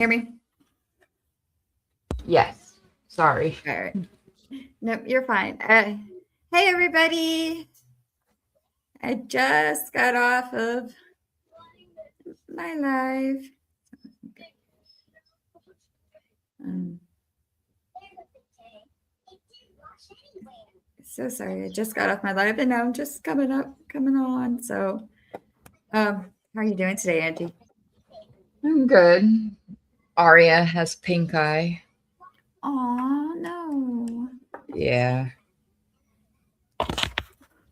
Hear me? Yes. Sorry. All right. Nope, you're fine. Hey, everybody. I just got off of my live. So sorry. I just got off my live and now I'm just coming on. So, how are you doing today, Auntie? I'm good. Aria has pink eye. Oh, no. Yeah.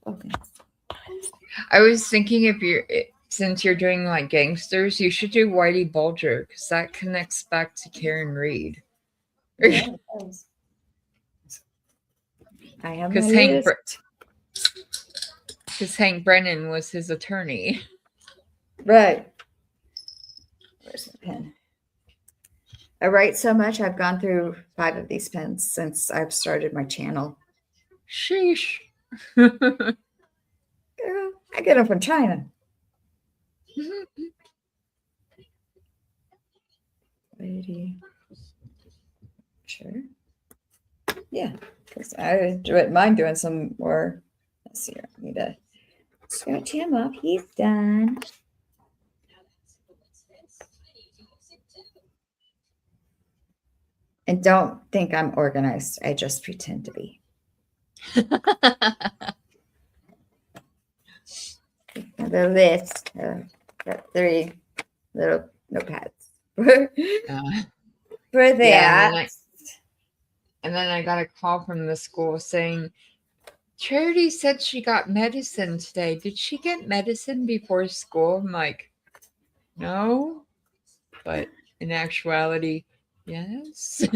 Okay. I was thinking since you're doing like gangsters, you should do Whitey Bulger because that connects back to Karen Reed. Yeah, it does. I have my Because list. Hank Brennan was his attorney. Right. Where's my pen? I write so much. I've gone through 5 of these pens since I've started my channel. Sheesh. Girl, I get them from China. Lady. Sure. Yeah, because I wouldn't mind doing some more. Let's see. I need to scratch him up. He's done. And don't think I'm organized. I just pretend to be. The list. Got 3 little notepads for that. Yeah, and then I got a call from the school saying, Charity said she got medicine today. Did she get medicine before school? I'm like, no. But in actuality, yes.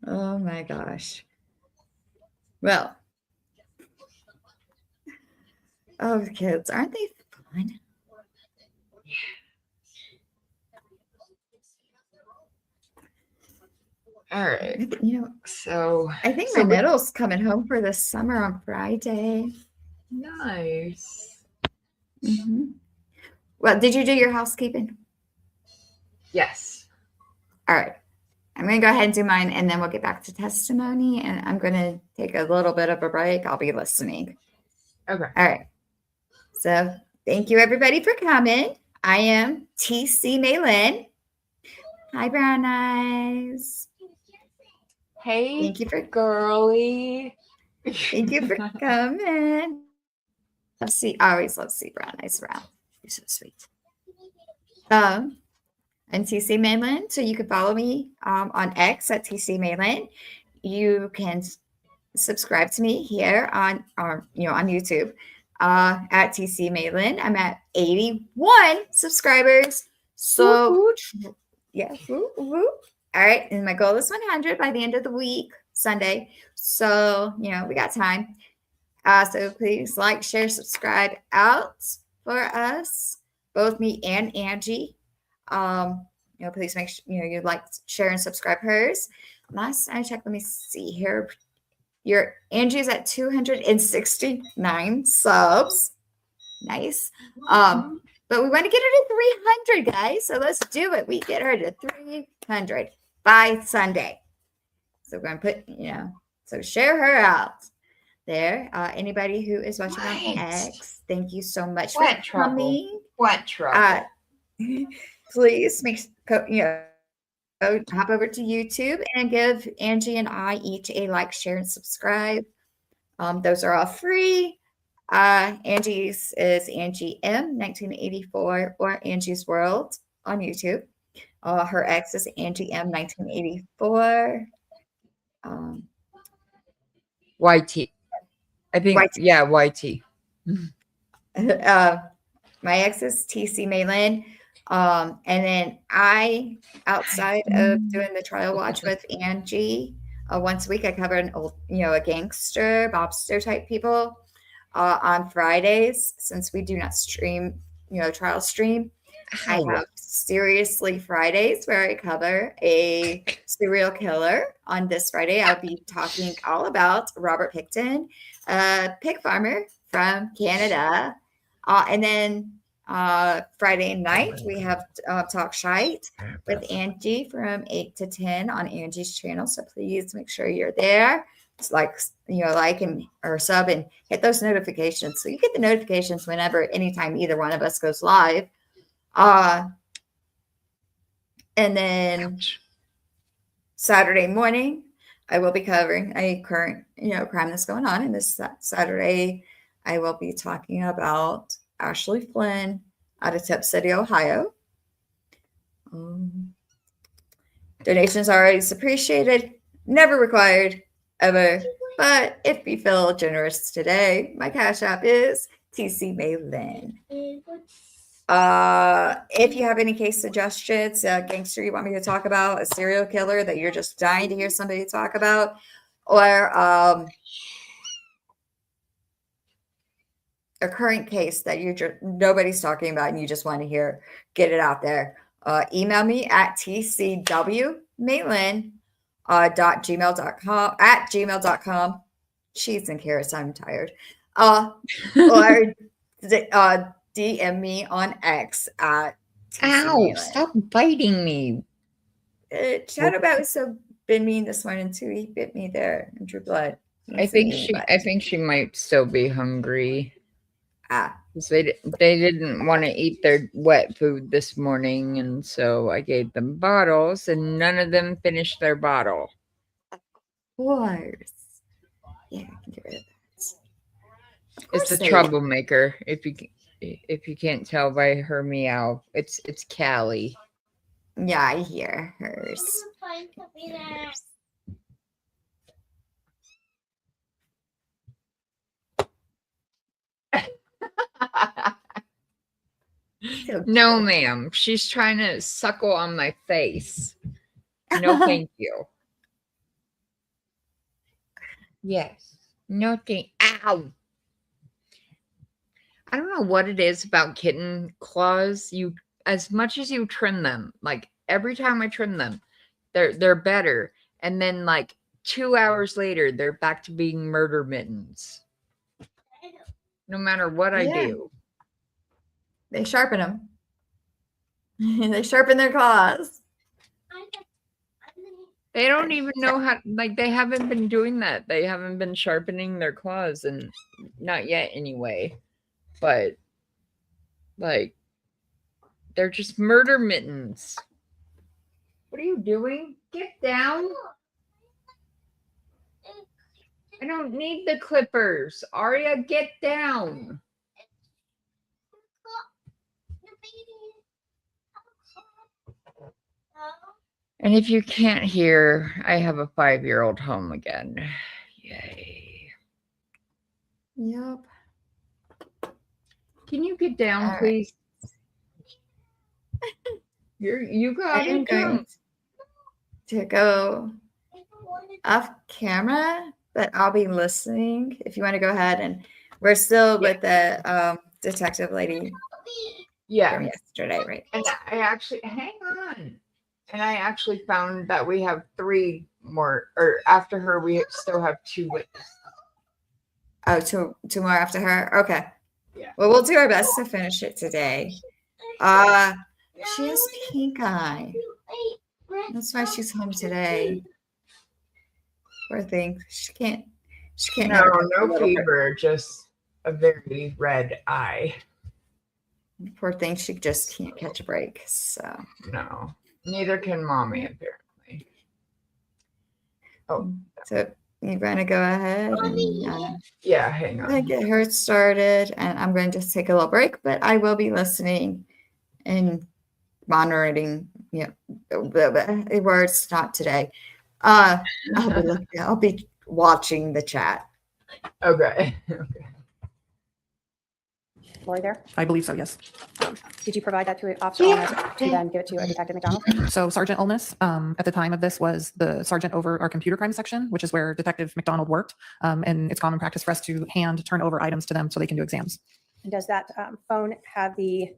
Oh my gosh. Well, oh, kids, aren't they fun? All right. So I think my middle's coming home for the summer on Friday. Nice. Mm-hmm. Well, did you do your housekeeping? Yes. All right. I'm going to go ahead and do mine, and then we'll get back to testimony, and I'm going to take a little bit of a break. I'll be listening. Okay. All right. So thank you, everybody, for coming. I am TC Maylin. Hi, Brown Eyes. Hey, thank you for girly. Thank you for coming. I always love to see Brown Eyes around. You're so sweet. I'm TC Maylin, so you can follow me on X at TC Maylin. You can subscribe to me here on YouTube at TC Maylin. I'm at 81 subscribers. So Woo-hoo. yeah, woo. All right, and my goal is 100 by the end of the week, Sunday. So we got time. So please like, share, subscribe out for us, both me and Angie. Please make sure you like, share, and subscribe hers. Last time I checked, let me see here. Your Angie's at 269 subs. Nice. But we want to get her to 300, guys. So let's do it. We get her to 300 by Sunday. So we're going to put, so share her out there. Anybody who is watching on X, thank you so much for coming. What trouble? Please hop over to YouTube and give Angie and I each a like, share, and subscribe. Those are all free. Angie's is Angie M 1984 or Angie's World on YouTube. Her ex is Angie M 1984. YT. I think YT. Yeah, YT. My ex is TC Maylin. And then I, outside of doing the trial watch with Angie, once a week I cover an old, a gangster, mobster type people. On Fridays, since we do not stream, trial stream, I have Seriously Fridays where I cover a serial killer. On this Friday, I'll be talking all about Robert Picton, a pig farmer from Canada. And then Friday night, we have Talk Shite with Angie from 8 to 10 on Angie's channel. So please make sure you're there. It's like and or sub and hit those notifications so you get the notifications whenever, anytime either one of us goes live. And then Saturday morning, I will be covering a current crime that's going on. And this Saturday, I will be talking about Ashley Flynn out of Tip City, Ohio. Donations are always appreciated, never required, ever. But if you feel generous today, my Cash App is TC Maylin. If you have any case suggestions, a gangster you want me to talk about, a serial killer that you're just dying to hear somebody talk about, or a current case that nobody's talking about and you just want to get it out there, email me at tcwmaylin gmail.com. Cheese and carrots, I'm tired. Or DM me on X at TC Ow, Maylin. stop biting me. Shadowbat was so been mean this morning too. He bit me there in True Blood. I think she might still be hungry. Because they didn't want to eat their wet food this morning, and so I gave them bottles, and none of them finished their bottle. Of course. Yeah, I can get rid of that. It's the troublemaker. If you can't tell by her meow, it's Callie. Yeah, I hear hers. No, ma'am. She's trying to suckle on my face. No, thank you. Yes. No, thank. Ow. I don't know what it is about kitten claws. As much as you trim them, like every time I trim them, they're better. And then like 2 hours later, they're back to being murder mittens. No matter what I do. They sharpen them. They sharpen their claws. They don't even know how, like, they haven't been doing that. They haven't been sharpening their claws, and not yet anyway. But, like, they're just murder mittens. What are you doing? Get down. I don't need the clippers. Aria, get down. And if you can't hear, I have a 5-year-old home again. Yay. Yep. Can you get down, please? You got it. I'm going to go off camera, but I'll be listening. If you want to go ahead, and we're still with the detective lady. Yeah. From yesterday, right? And I actually hang on. And I actually found that we have 3 more, or after her, we still have 2 witnesses. Oh, two more after her? Okay. Yeah. Well, we'll do our best to finish it today. She has pink eye. That's why she's home today. Poor thing. She can't. No fever, just a very red eye. Poor thing. She just can't catch a break. So. No. Neither can mommy, apparently. Oh. So you're going to go ahead and hang on. get her started, and I'm going to just take a little break, but I will be listening and monitoring. The words not today. I'll be watching the chat. Okay. Lori there? I believe so, yes. Did you provide that to Officer Olness to then give it to a Detective McDonald? So Sergeant Olness, at the time of this, was the sergeant over our computer crime section, which is where Detective McDonald worked. And it's common practice for us to turn over items to them so they can do exams. And does that phone have the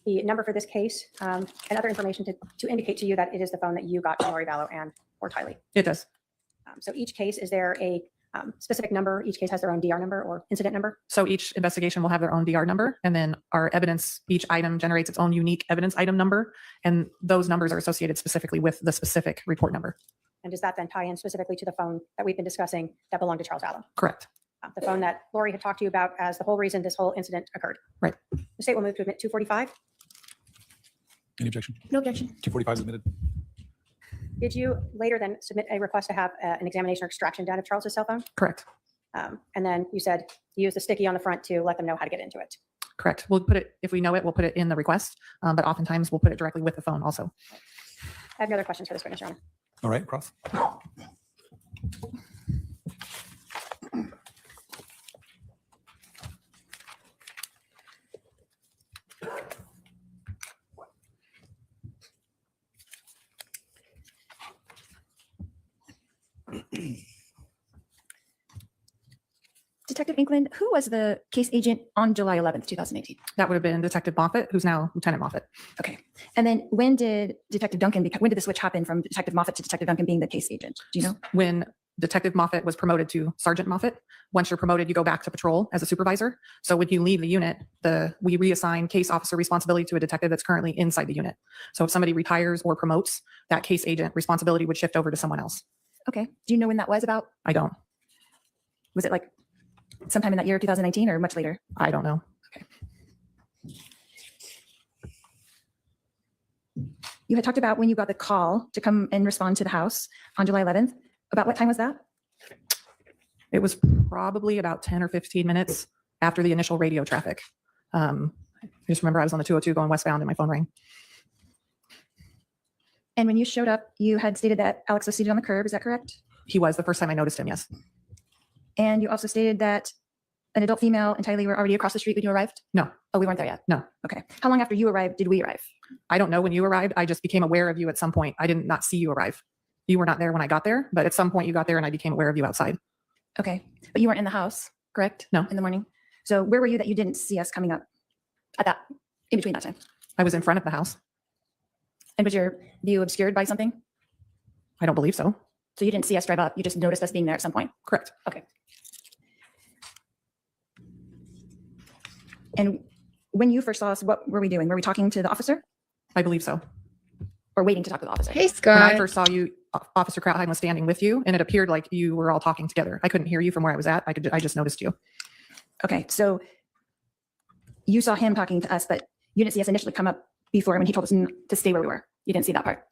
number for this case and other information to indicate to you that it is the phone that you got from Lori Vallow and or Tylee? It does. So each case, is there a specific number. Each case has their own DR number or incident number. So each investigation will have their own DR number, and then our evidence, each item generates its own unique evidence item number, and those numbers are associated specifically with the specific report number. And does that then tie in specifically to the phone that we've been discussing that belonged to Charles Vallow? Correct. The phone that Lori had talked to you about as the whole reason this whole incident occurred. Right. The state will move to admit 245. Any objection? No objection. 245 is admitted. Did you later then submit a request to have an examination or extraction done of Charles's cell phone? Correct. And then you said you used the sticky on the front to let them know how to get into it. Correct. We'll put it, if we know it, we'll put it in the request, but oftentimes we'll put it directly with the phone also. I have no other questions for this witness, Your Honor. All right, cross. Detective Inkland, who was the case agent on July 11th, 2018? That would have been Detective Moffett, who's now Lieutenant Moffett. Okay. And then when did Detective Duncan, when did the switch happen from Detective Moffett to Detective Duncan being the case agent? Do you know? When Detective Moffett was promoted to Sergeant Moffett, once you're promoted, you go back to patrol as a supervisor. So when you leave the unit, we reassign case officer responsibility to a detective that's currently inside the unit. So if somebody retires or promotes, that case agent responsibility would shift over to someone else. Okay. Do you know when that was about? I don't. Was it like sometime in that year, 2019, or much later? I don't know. You had talked about when you got the call to come and respond to the house on July 11th. About what time was that? It was probably about 10 or 15 minutes after the initial radio traffic. I just remember I was on the 202 going westbound and my phone rang. And when you showed up, you had stated that Alex was seated on the curb. Is that correct? He was the first time I noticed him, yes. And you also stated that an adult female and Tylee were already across the street when you arrived? No. Oh, we weren't there yet? No. Okay. How long after you arrived did we arrive? I don't know when you arrived. I just became aware of you at some point. I did not see you arrive. You were not there when I got there, but at some point you got there and I became aware of you outside. Okay. But you weren't in the house, correct? No. In the morning? So where were you that you didn't see us coming up at that, in between that time? I was in front of the house. And was your view obscured by something? I don't believe so. So you didn't see us drive up, you just noticed us being there at some point? Correct. Okay. And when you first saw us, what were we doing? Were we talking to the officer I believe so. or waiting to talk to the officer? Hey, When Scott. I first saw you, Officer Krautheim was standing with you and it appeared like you were all talking together. I couldn't hear you from where I was at. I just noticed you. Okay, so you saw him talking to us, but you didn't see us initially come up before when he told us to stay where we were. You didn't see that part.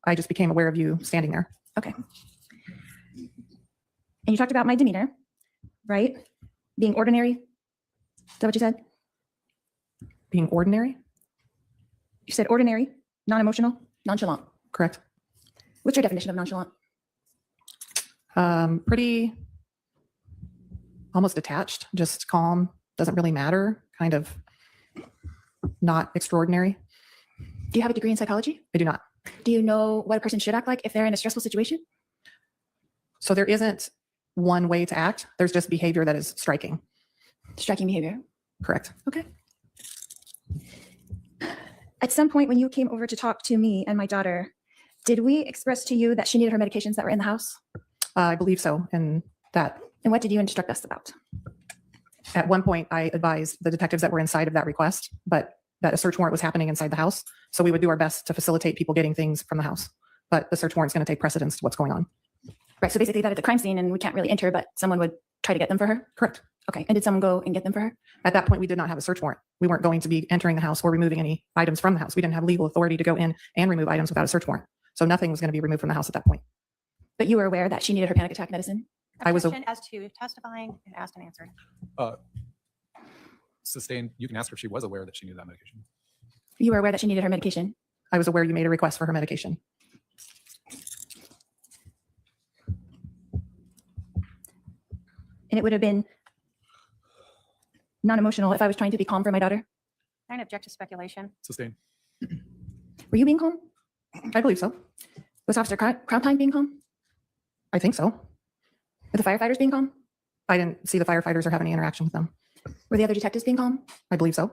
I just became aware of you standing there. Okay. And you talked about my demeanor, right? Being ordinary. Is that what you said? Being ordinary? You said ordinary, non-emotional, nonchalant. Correct. What's your definition of nonchalant? Pretty almost detached, just calm, doesn't really matter, kind of not extraordinary. Do you have a degree in psychology? I do not. Do you know what a person should act like if they're in a stressful situation? So there isn't one way to act. There's just behavior that is striking. Striking behavior. Correct. Okay. At some point when you came over to talk to me and my daughter, did we express to you that she needed her medications that were in the house? I believe so. And that And what did you instruct us about? at one point I advised the detectives that were inside of that request, but that a search warrant was happening inside the house. So we would do our best to facilitate people getting things from the house. But the search warrant's going to take precedence to what's going on. Right. So basically that at the crime scene and we can't really enter, but someone would try to get them for her? Correct. Okay. And did someone go and get them for her? At that point, we did not have a search warrant. We weren't going to be entering the house or removing any items from the house. We didn't have legal authority to go in and remove items without a search warrant. So nothing was going to be removed from the house at that point. But you were aware that she needed her panic attack medicine? I was a- Objection as to testifying and asked and answered. Sustained, you can ask her if she was aware that she needed that medication. You were aware that she needed her medication? I was aware you made a request for her medication. And it would have been non-emotional if I was trying to be calm for my daughter? I object to speculation. Sustained. Were you being calm? I believe so. Was Officer Krautheim being calm? I think so. Were the firefighters being calm? I didn't see the firefighters or have any interaction with them. Were the other detectives being calm? I believe so.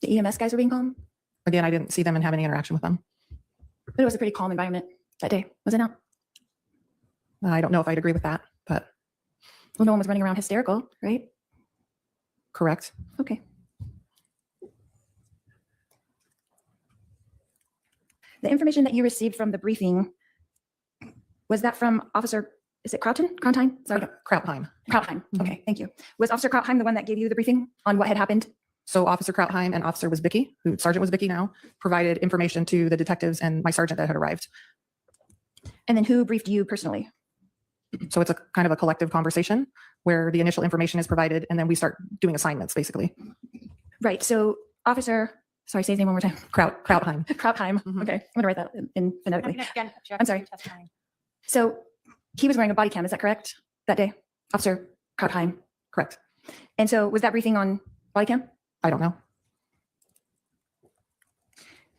The EMS guys were being calm? Again, I didn't see them and have any interaction with them. But it was a pretty calm environment that day, was it not? I don't know if I'd agree with that, but Well, no one was running around hysterical, right? Correct. Okay. The information that you received from the briefing, was that from Officer, is it Krautheim? Sorry, Krautheim. Krautheim. Okay, thank you. Was Officer Krautheim the one that gave you the briefing on what had happened? So Officer Krautheim and Officer Wozbicki, who Sergeant Wozbicki now, provided information to the detectives and my sergeant that had arrived. And then who briefed you personally? So it's a kind of a collective conversation where the initial information is provided and then we start doing assignments, basically. Right, so Officer, sorry, say his name one more time. Krautheim. Krautheim. Mhm. Okay, I'm gonna write that in phonetically. Again, object I'm sorry. to testimony. So he was wearing a body cam, is that correct, that day? Officer Krautheim. Correct. And so was that briefing on body cam? I don't know.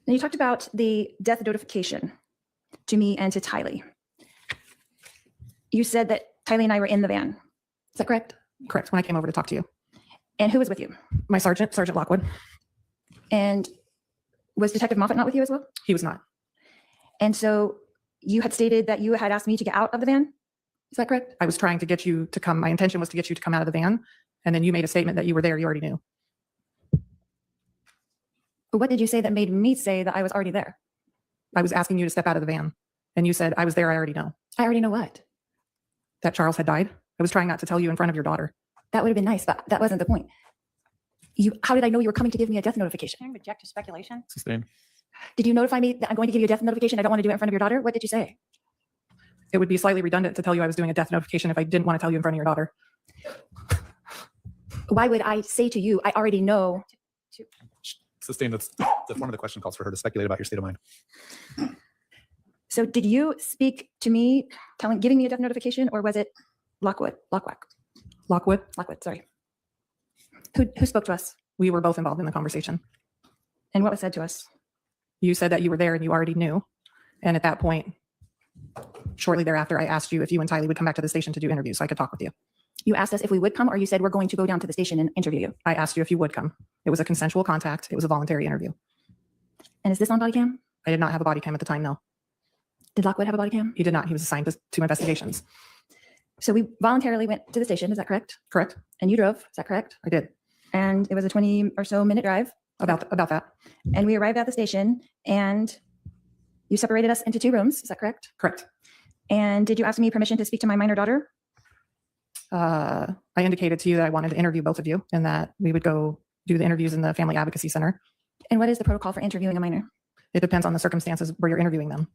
Then you talked about the death notification to me and to Tylee. You said that Tylee and I were in the van. Is that correct? Correct. When I came over to talk to you. And who was with you? My sergeant, Sergeant Lockwood, And was Detective Moffat not with you as well? he was not. And so you had stated that you had asked me to get out of the van. Is that correct? I was trying to get you to come. My intention was to get you to come out of the van. And then you made a statement that you were there. You already knew. But what did you say that made me say that I was already there? I was asking you to step out of the van. And you said, I was there. I already know I already know what. that Charles had died. I was trying not to tell you in front of your daughter. That would have been nice, but that wasn't the point. How did I know you were coming to give me a death notification? Can I object to speculation? Sustained. Did you notify me that I'm going to give you a death notification? I don't want to do it in front of your daughter. What did you say? It would be slightly redundant to tell you I was doing a death notification if I didn't want to tell you in front of your daughter. Why would I say to you, I already know? Sustained. That's one of the question calls for her to speculate about your state of mind. So did you speak to me giving me a death notification, or was it Lockwood, Lockwood, sorry. Who spoke to us we were both involved in the conversation. and what was said to us? You said that you were there and you already knew. And at that point, shortly thereafter, I asked you if you and Tylee would come back to the station to do interviews so I could talk with you. You asked us if we would come, or you said we're going to go down to the station and interview you. I asked you if you would come. It was a consensual contact. It was a voluntary interview. And is this on body cam? I did not have a body cam at the time, no. Did Lockwood have a body cam? He did not. He was assigned to investigations. So we voluntarily went to the station, is that correct? Correct? And you drove, is that correct? I did. And it was a 20 or so minute drive. About that. And we arrived at the station and you separated us into 2 rooms, is that correct? Correct. And did you ask me permission to speak to my minor daughter? I indicated to you that I wanted to interview both of you and that we would go do the interviews in the Family Advocacy Center. And what is the protocol for interviewing a minor? It depends on the circumstances where you're interviewing them.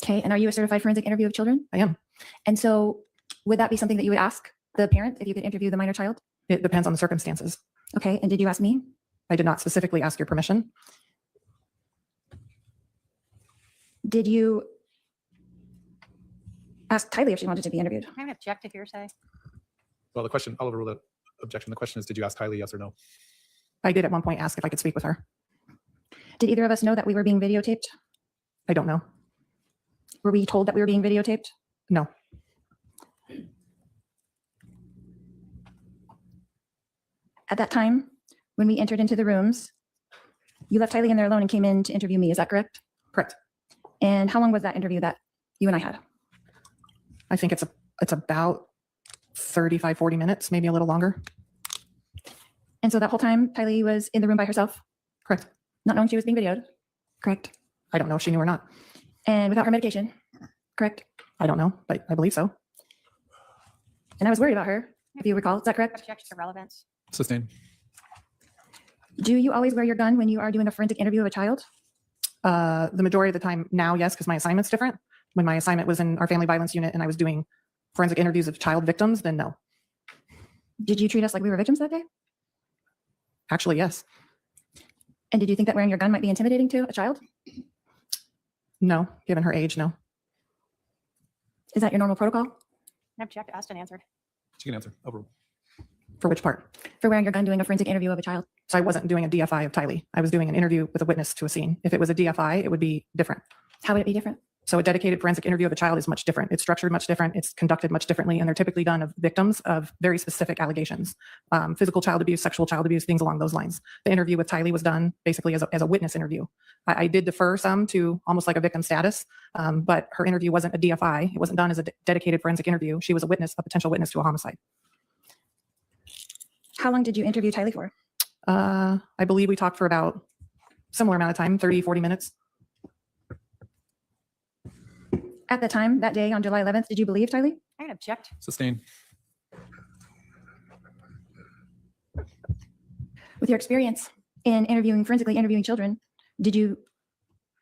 Okay, and are you a certified forensic interview of children? I am. And so would that be something that you would ask the parent if you could interview the minor child? It depends on the circumstances. Okay, and did you ask me? I did not specifically ask your permission. Did you ask Tylee if she wanted to be interviewed? Can I object to hearsay? Well, the question, I'll overrule the objection. The question is, did you ask Tylee, yes or no? I did at one point ask if I could speak with her. Did either of us know that we were being videotaped? I don't know. Were we told that we were being videotaped? No. At that time, when we entered into the rooms, you left Tylee in there alone and came in to interview me, is that correct? Correct. And how long was that interview that you and I had? I think it's about 35, 40 minutes, maybe a little longer. And so that whole time, Tylee was in the room by herself, Correct. not knowing she was being videoed, correct? I don't know if she knew or not. And without her medication, correct? I don't know, but I believe so. And I was worried about her, if you recall, is that correct? Object to relevance. Sustained. Do you always wear your gun when you are doing a forensic interview of a child? The majority of the time now, yes, because my assignment's different. When my assignment was in our family violence unit and I was doing forensic interviews of child victims, then no. Did you treat us like we were victims that day? Actually, yes. And did you think that wearing your gun might be intimidating to a child? No, given her age, no. Is that your normal protocol Can I object? Asked and answered. She can answer. Overrule. For which part? for wearing your gun doing a forensic interview of a child? So I wasn't doing a DFI of Tylee. I was doing an interview with a witness to a scene. If it was a DFI, it would be different. How would it be different? So a dedicated forensic interview of a child is much different. It's structured much different. It's conducted much differently, and they're typically done of victims of very specific allegations, physical child abuse, sexual child abuse, things along those lines. The interview with Tylee was done basically as a witness interview. I did defer some to almost like a victim status, but her interview wasn't a DFI. It wasn't done as a dedicated forensic interview. She was a witness, a potential witness to a homicide. How long did you interview Tylee for? I believe we talked for about similar amount of time, 30, 40 minutes. At the time, that day on July 11th, did you believe Tylee? I'm going to object. Sustained. With your experience in forensically interviewing children, did you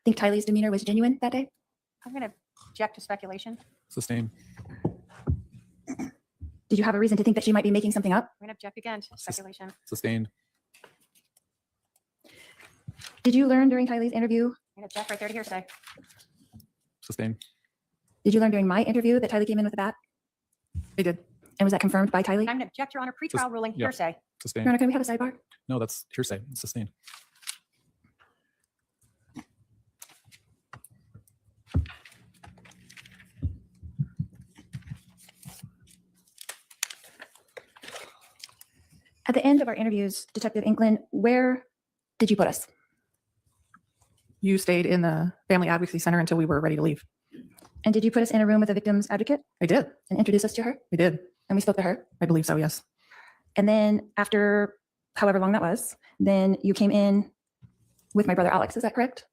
think Tylee's demeanor was genuine that day? I'm going to object to speculation. Sustained. Did you have a reason to think that she might be making something up? I'm going to object again to speculation. Sustained. Did you learn during Tylee's interview? I'm going to object right there to hearsay. Sustained. Did you learn during my interview that Tylee came in with a bat? They did. And was that confirmed by Tylee? I'm going to object, Your Honor, pretrial ruling yeah. hearsay. Your Sustained. Honor, can we have a sidebar? No, that's hearsay. It's sustained. At the end of our interviews, Detective Inklin, where did you put us? You stayed in the Family Advocacy Center until we were ready to leave. And did you put us in a room with a victim's advocate I did. and introduce us to her? I did. And we spoke to her. I believe so, yes. And then after however long that was, then you came in with my brother Alex. Is that correct?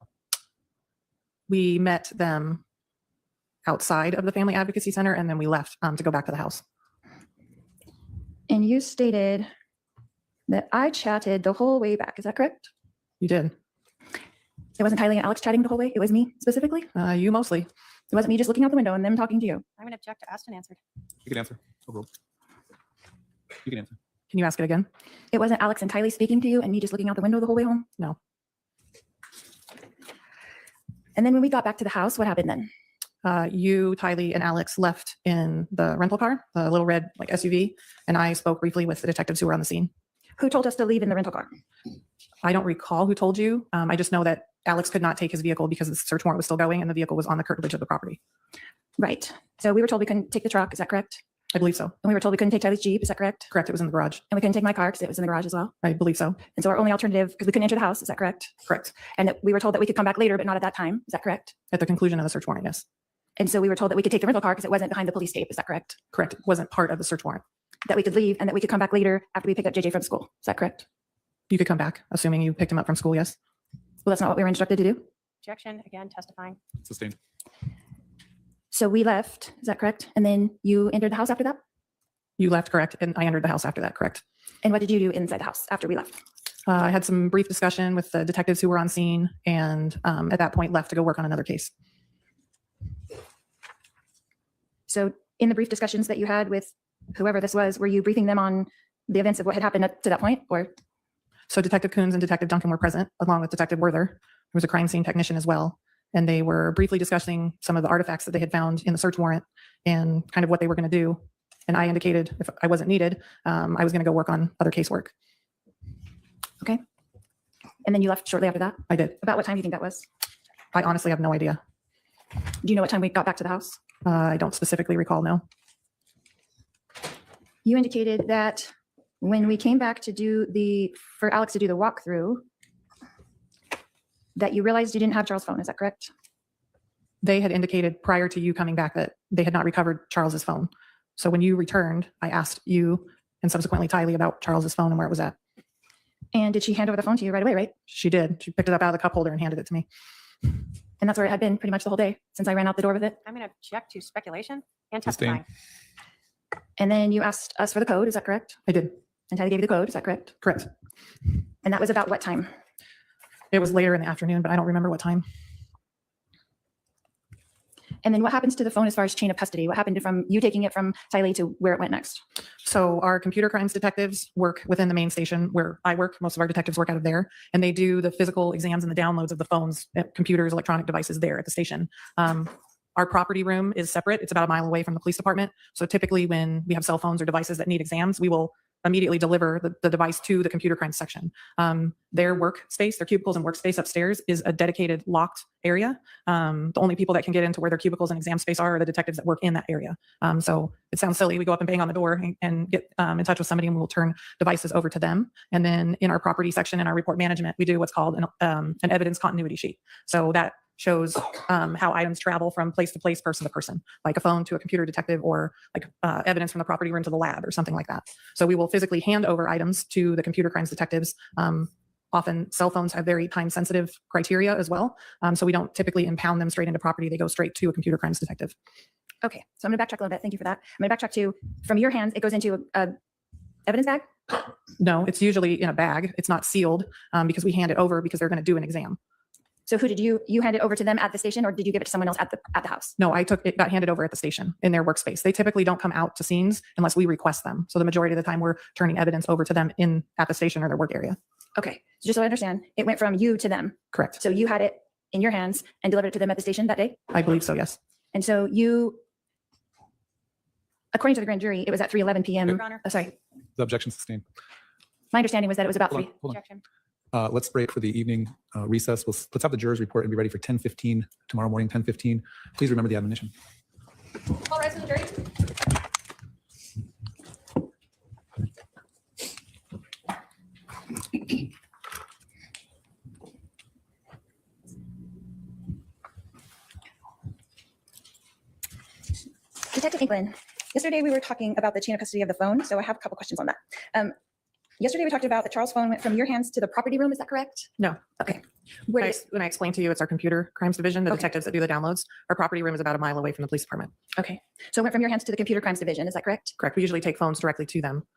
We met them outside of the Family Advocacy Center, and then we left to go back to the house. And you stated that I chatted the whole way back. Is that correct? You did. It wasn't Tylee and Alex chatting the whole way. It was me specifically. You mostly. It wasn't me just looking out the window and them talking to you. I'm going to object to asked and answered. You can answer. Overruled. You can answer. Can you ask it again? It wasn't Alex and Tylee speaking to you and me just looking out the window the whole way home. No. And then when we got back to the house, what happened then? You, Tylee, and Alex left in the rental car, the little red like SUV, and I spoke briefly with the detectives who were on the scene. Who told us to leave in the rental car? I don't recall who told you. I just know that Alex could not take his vehicle because the search warrant was still going and the vehicle was on the curtilage of the property. Right. So we were told we couldn't take the truck. Is that correct? I believe so. And we were told we couldn't take Tylee's Jeep. Is that correct? Correct. It was in the garage. And we couldn't take my car because it was in the garage as well. I believe so. And so our only alternative, because we couldn't enter the house. Is that correct? Correct. And that we were told that we could come back later, but not at that time. Is that correct? At the conclusion of the search warrant, yes. And so we were told that we could take the rental car because it wasn't behind the police tape. Is that correct? Correct. It wasn't part of the search warrant. That we could leave and that we could come back later after we picked up JJ from school. Is that correct? You could come back, assuming you picked him up from school, yes. Well, that's not what we were instructed to do. Objection, again, testifying. Sustained. So we left. Is that correct? And then you entered the house after that? You left, correct, and I entered the house after that, correct. And what did you do inside the house after we left? I had some brief discussion with the detectives who were on scene, and at that point left to go work on another case. So in the brief discussions that you had with whoever this was, were you briefing them on the events of what had happened up to that point? Or So Detective Coons and Detective Duncan were present, along with Detective Werther, who was a crime scene technician as well. And they were briefly discussing some of the artifacts that they had found in the search warrant and kind of what they were going to do. And I indicated if I wasn't needed, I was going to go work on other casework. okay. And then you left shortly after that? I did. About what time do you think that was? I honestly have no idea. Do you know what time we got back to the house? I don't specifically recall, no. You indicated that when we came back for Alex to do the walkthrough, that you realized you didn't have Charles' phone. Is that correct? They had indicated prior to you coming back that they had not recovered Charles's phone. So when you returned, I asked you and subsequently Tylee about Charles's phone and where it was at. And did she hand over the phone to you right away, right? She did. She picked it up out of the cup holder and handed it to me. And that's where it had been pretty much the whole day since I ran out the door with it. I'm going to object to speculation and Sustained. testifying. And then you asked us for the code. Is that correct? I did. And Tylee gave you the code. Is that correct? Correct. And that was about what time? It was later in the afternoon, but I don't remember what time. And then what happens to the phone as far as chain of custody? What happened from you taking it from Tylee to where it went next? So our computer crimes detectives work within the main station where I work. Most of our detectives work out of there, and they do the physical exams and the downloads of the phones, computers, electronic devices there at the station. Our property room is separate. It's about a mile away from the police department. So typically when we have cell phones or devices that need exams, we will immediately deliver the device to the computer crimes section. Their workspace, their cubicles and workspace upstairs is a dedicated locked area. The only people that can get into where their cubicles and exam space are the detectives that work in that area. So it sounds silly. We go up and bang on the door and get in touch with somebody, and we'll turn devices over to them. And then in our property section, in our report management, we do what's called an evidence continuity sheet. So that shows how items travel from place to place, person to person, like a phone to a computer detective, or like evidence from the property room to the lab or something like that. So we will physically hand over items to the computer crimes detectives. Often cell phones have very time sensitive criteria as well. So we don't typically impound them straight into property. They go straight to a computer crimes detective. Okay, so I'm going to backtrack a little bit. Thank you for that. I'm going to backtrack to, from your hands, it goes into a evidence bag? No, it's usually in a bag. It's not sealed because we hand it over because they're going to do an exam. So who did you hand it over to them at the station, or did you give it to someone else at the house? No, it got handed over at the station in their workspace. They typically don't come out to scenes unless we request them. So the majority of the time we're turning evidence over to them at the station or their work area. Okay, so just so I understand, it went from you to them. Correct. So you had it in your hands and delivered it to them at the station that day? I believe so, yes. And so you, according to the grand jury, it was at 3:11 p.m. Your Honor. Sorry, The objection sustained. my understanding was that it was about Hold on, 3. hold on. Objection. Let's break for the evening recess. Let's have the jurors report and be ready for 10:15 tomorrow morning, 10:15. Please remember the admonition. All rise for the jury. Detective England, yesterday we were talking about the chain of custody of the phone, so I have a couple questions on that. Yesterday we talked about the Charles phone went from your hands to the property room, is that correct? No. Okay. Where did, When I explained to you, it's our computer crimes division, the Okay. detectives that do the downloads. Our property room is about a mile away from the police department. okay, so it went from your hands to the computer crimes division, is that correct? Correct. We usually take phones directly to them.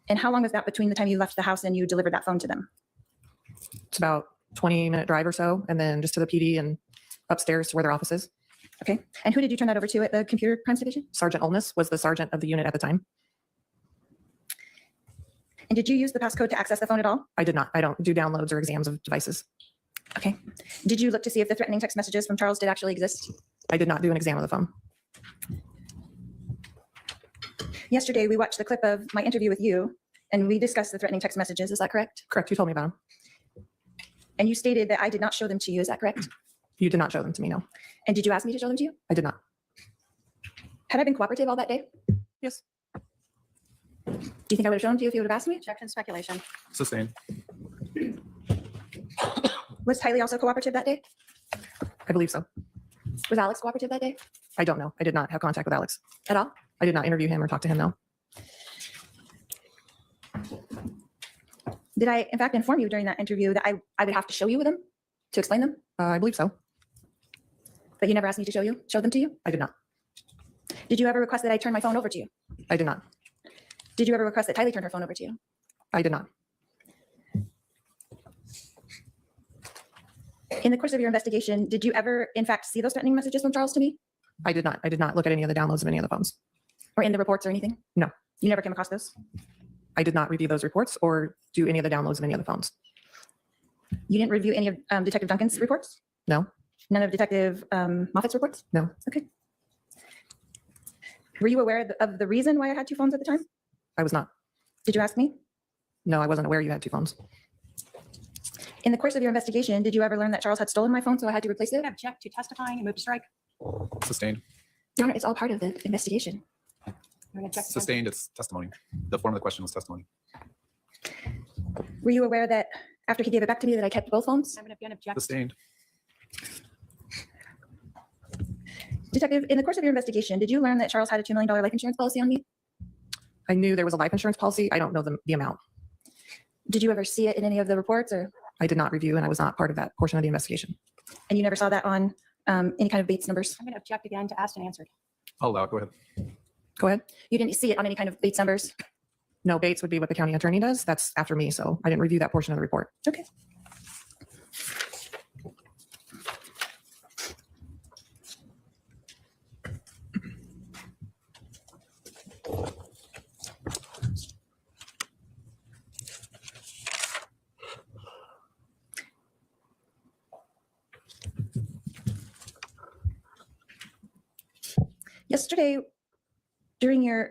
And how long was that between the time you left the house and you delivered that phone to them? It's about 20-minute drive or so, and then just to the PD and upstairs to where their office is. Okay, and who did you turn that over to at the computer crimes division? Sergeant Olness was the sergeant of the unit at the time. And did you use the passcode to access the phone at all? I did not. I don't do downloads or exams of devices. Okay. Did you look to see if the threatening text messages from Charles did actually exist? I did not do an exam of the phone. Yesterday, we watched the clip of my interview with you, and we discussed the threatening text messages. Is that correct? Correct. You told me about them. And you stated that I did not show them to you. Is that correct? You did not show them to me, no. And did you ask me to show them to you? I did not. Had I been cooperative all that day? Yes. Do you think I would have shown them to you if you would have asked me? Objection, speculation. Sustained. Was Tylee also cooperative that day? I believe so. Was Alex cooperative that day I don't know. I did not have contact with Alex. at all? I did not interview him or talk to him, no. Did I, in fact, inform you during that interview that I would have to show you them to explain them? I believe so. But you never asked me to show them to you? I did not. Did you ever request that I turn my phone over to you? I did not. Did you ever request that Tylee turn her phone over to you? I did not. In the course of your investigation, did you ever, in fact, see those threatening messages from Charles to me, I did not. I did not look at any of the downloads of any of the phones. or in the reports or anything? No. You never came across those? I did not review those reports or do any of the downloads of any of the phones. You didn't review any of Detective Duncan's reports? No. None of Detective Moffitt's reports? No. Okay. Were you aware of the reason why I had 2 phones at the time? I was not. Did you ask me? No, I wasn't aware you had 2 phones. In the course of your investigation, did you ever learn that Charles had stolen my phone, so I had to replace it? Object to testifying and move to strike. Sustained. Your Honor, it's all part of the investigation. I'm gonna object again. Sustained. It's testimony. The form of the question was testimony. Were you aware that after he gave it back to me that I kept both phones? I'm going to object. Sustained. Detective, in the course of your investigation, did you learn that Charles had a $2 million life insurance policy on me? I knew there was a life insurance policy. I don't know the amount. Did you ever see it in any of the reports, or I did not review and I was not part of that portion of the investigation. and you never saw that on any kind of Bates numbers? I'm going to object again to asked and answered. I'll allow it. Go ahead. Go ahead. You didn't see it on any kind of Bates numbers? No, Bates would be what the county attorney does. That's after me. So I didn't review that portion of the report. Okay. Yesterday, during your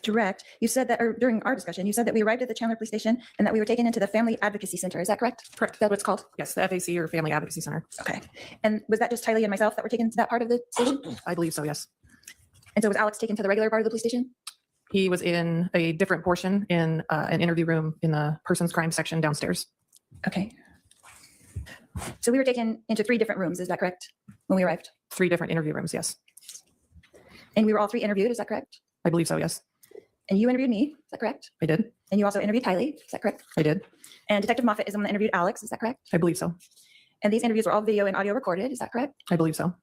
direct, you said that, or during our discussion, you said that we arrived at the Chandler Police Station and that we were taken into the Family Advocacy Center. Is that correct? Correct. That's what it's called? Yes, the FAC or Family Advocacy Center. Okay. And was that just Tylee and myself that were taken to that part of the station? I believe so, yes. And so was Alex taken to the regular part of the police station? He was in a different portion in an interview room in the persons crime section downstairs. Okay. So we were taken into 3 different rooms, is that correct, when we arrived? 3 different interview rooms, yes. And we were all 3 interviewed, is that correct? I believe so, yes. And you interviewed me, is that correct? I did. And you also interviewed Tylee, is that correct? I did. And Detective Moffat is the one that interviewed Alex, is that correct? I believe so. And these interviews were all video and audio recorded, is that correct? I believe so.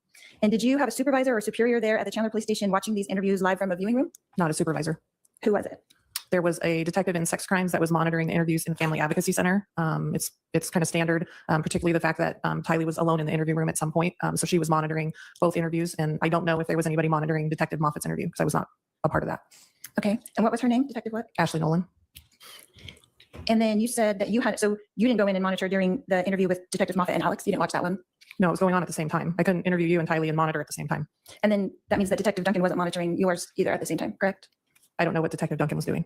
And did you have a supervisor or superior there at the Chandler Police Station watching these interviews live from a viewing room? Not a supervisor. Who was it? There was a detective in sex crimes that was monitoring the interviews in the Family Advocacy Center. It's kind of standard, particularly the fact that Tylee was alone in the interview room at some point. So she was monitoring both interviews. And I don't know if there was anybody monitoring Detective Moffat's interview because I was not a part of that. Okay. And what was her name? Detective what? Ashley Nolan. And then you said that you had, so you didn't go in and monitor during the interview with Detective Moffat and Alex. You didn't watch that one. No, it was going on at the same time. I couldn't interview you and Tylee and monitor at the same time. And then that means that Detective Duncan wasn't monitoring yours either at the same time, correct? I don't know what Detective Duncan was doing.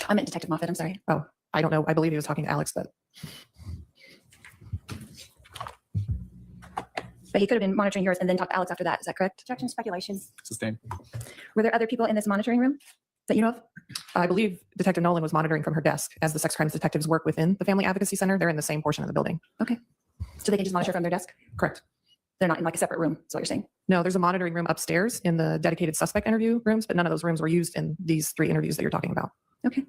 I meant Detective Moffat, I'm sorry. Oh, I don't know. I believe he was talking to Alex, but But he could have been monitoring yours and then talked to Alex after that. Is that correct? Objection, speculation. Sustained. Were there other people in this monitoring room that you know of? I believe Detective Nolan was monitoring from her desk as the sex crimes detectives work within the Family Advocacy Center. They're in the same portion of the building. So they can just monitor from their desk? Correct. They're not in like a separate room, is what you're saying? No, there's a monitoring room upstairs in the dedicated suspect interview rooms, but none of those rooms were used in these 3 interviews that you're talking about. Okay.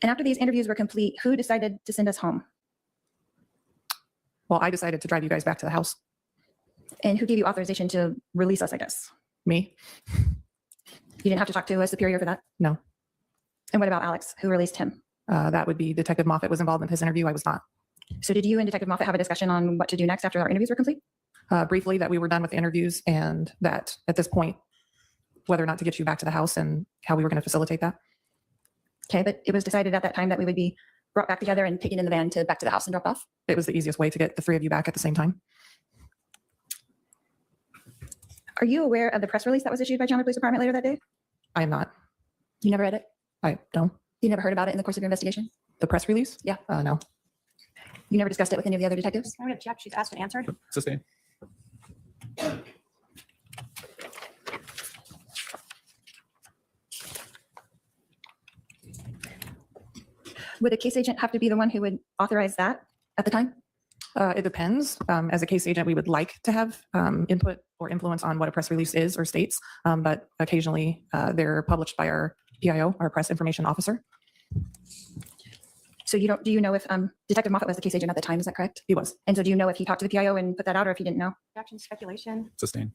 And after these interviews were complete, who decided to send us home? Well, I decided to drive you guys back to the house. And who gave you authorization to release us, I guess? Me? You didn't have to talk to a superior for that? No. And what about Alex? Who released him? That would be Detective Moffat was involved in his interview. I was not. So did you and Detective Moffat have a discussion on what to do next after our interviews were complete? Briefly, that we were done with the interviews and that at this point, whether or not to get you back to the house and how we were going to facilitate that. Okay, but it was decided at that time that we would be brought back together and taken in the van to back to the house and dropped off? It was the easiest way to get the 3 of you back at the same time. Are you aware of the press release that was issued by Chandler Police Department later that day? I am not. You never read it? I don't. You never heard about it in the course of your investigation? The press release? Yeah. No. You never discussed it with any of the other detectives? I would object. She's asked and answered. Sustained. Would a case agent have to be the one who would authorize that at the time? It depends. As a case agent, we would like to have input or influence on what a press release is or states, but occasionally they're published by our PIO, our press information officer. So you don't, do you know if Detective Moffat was the case agent at the time, is that correct? He was. And so do you know if he talked to the PIO and put that out or if he didn't know? Objection, speculation. Sustained.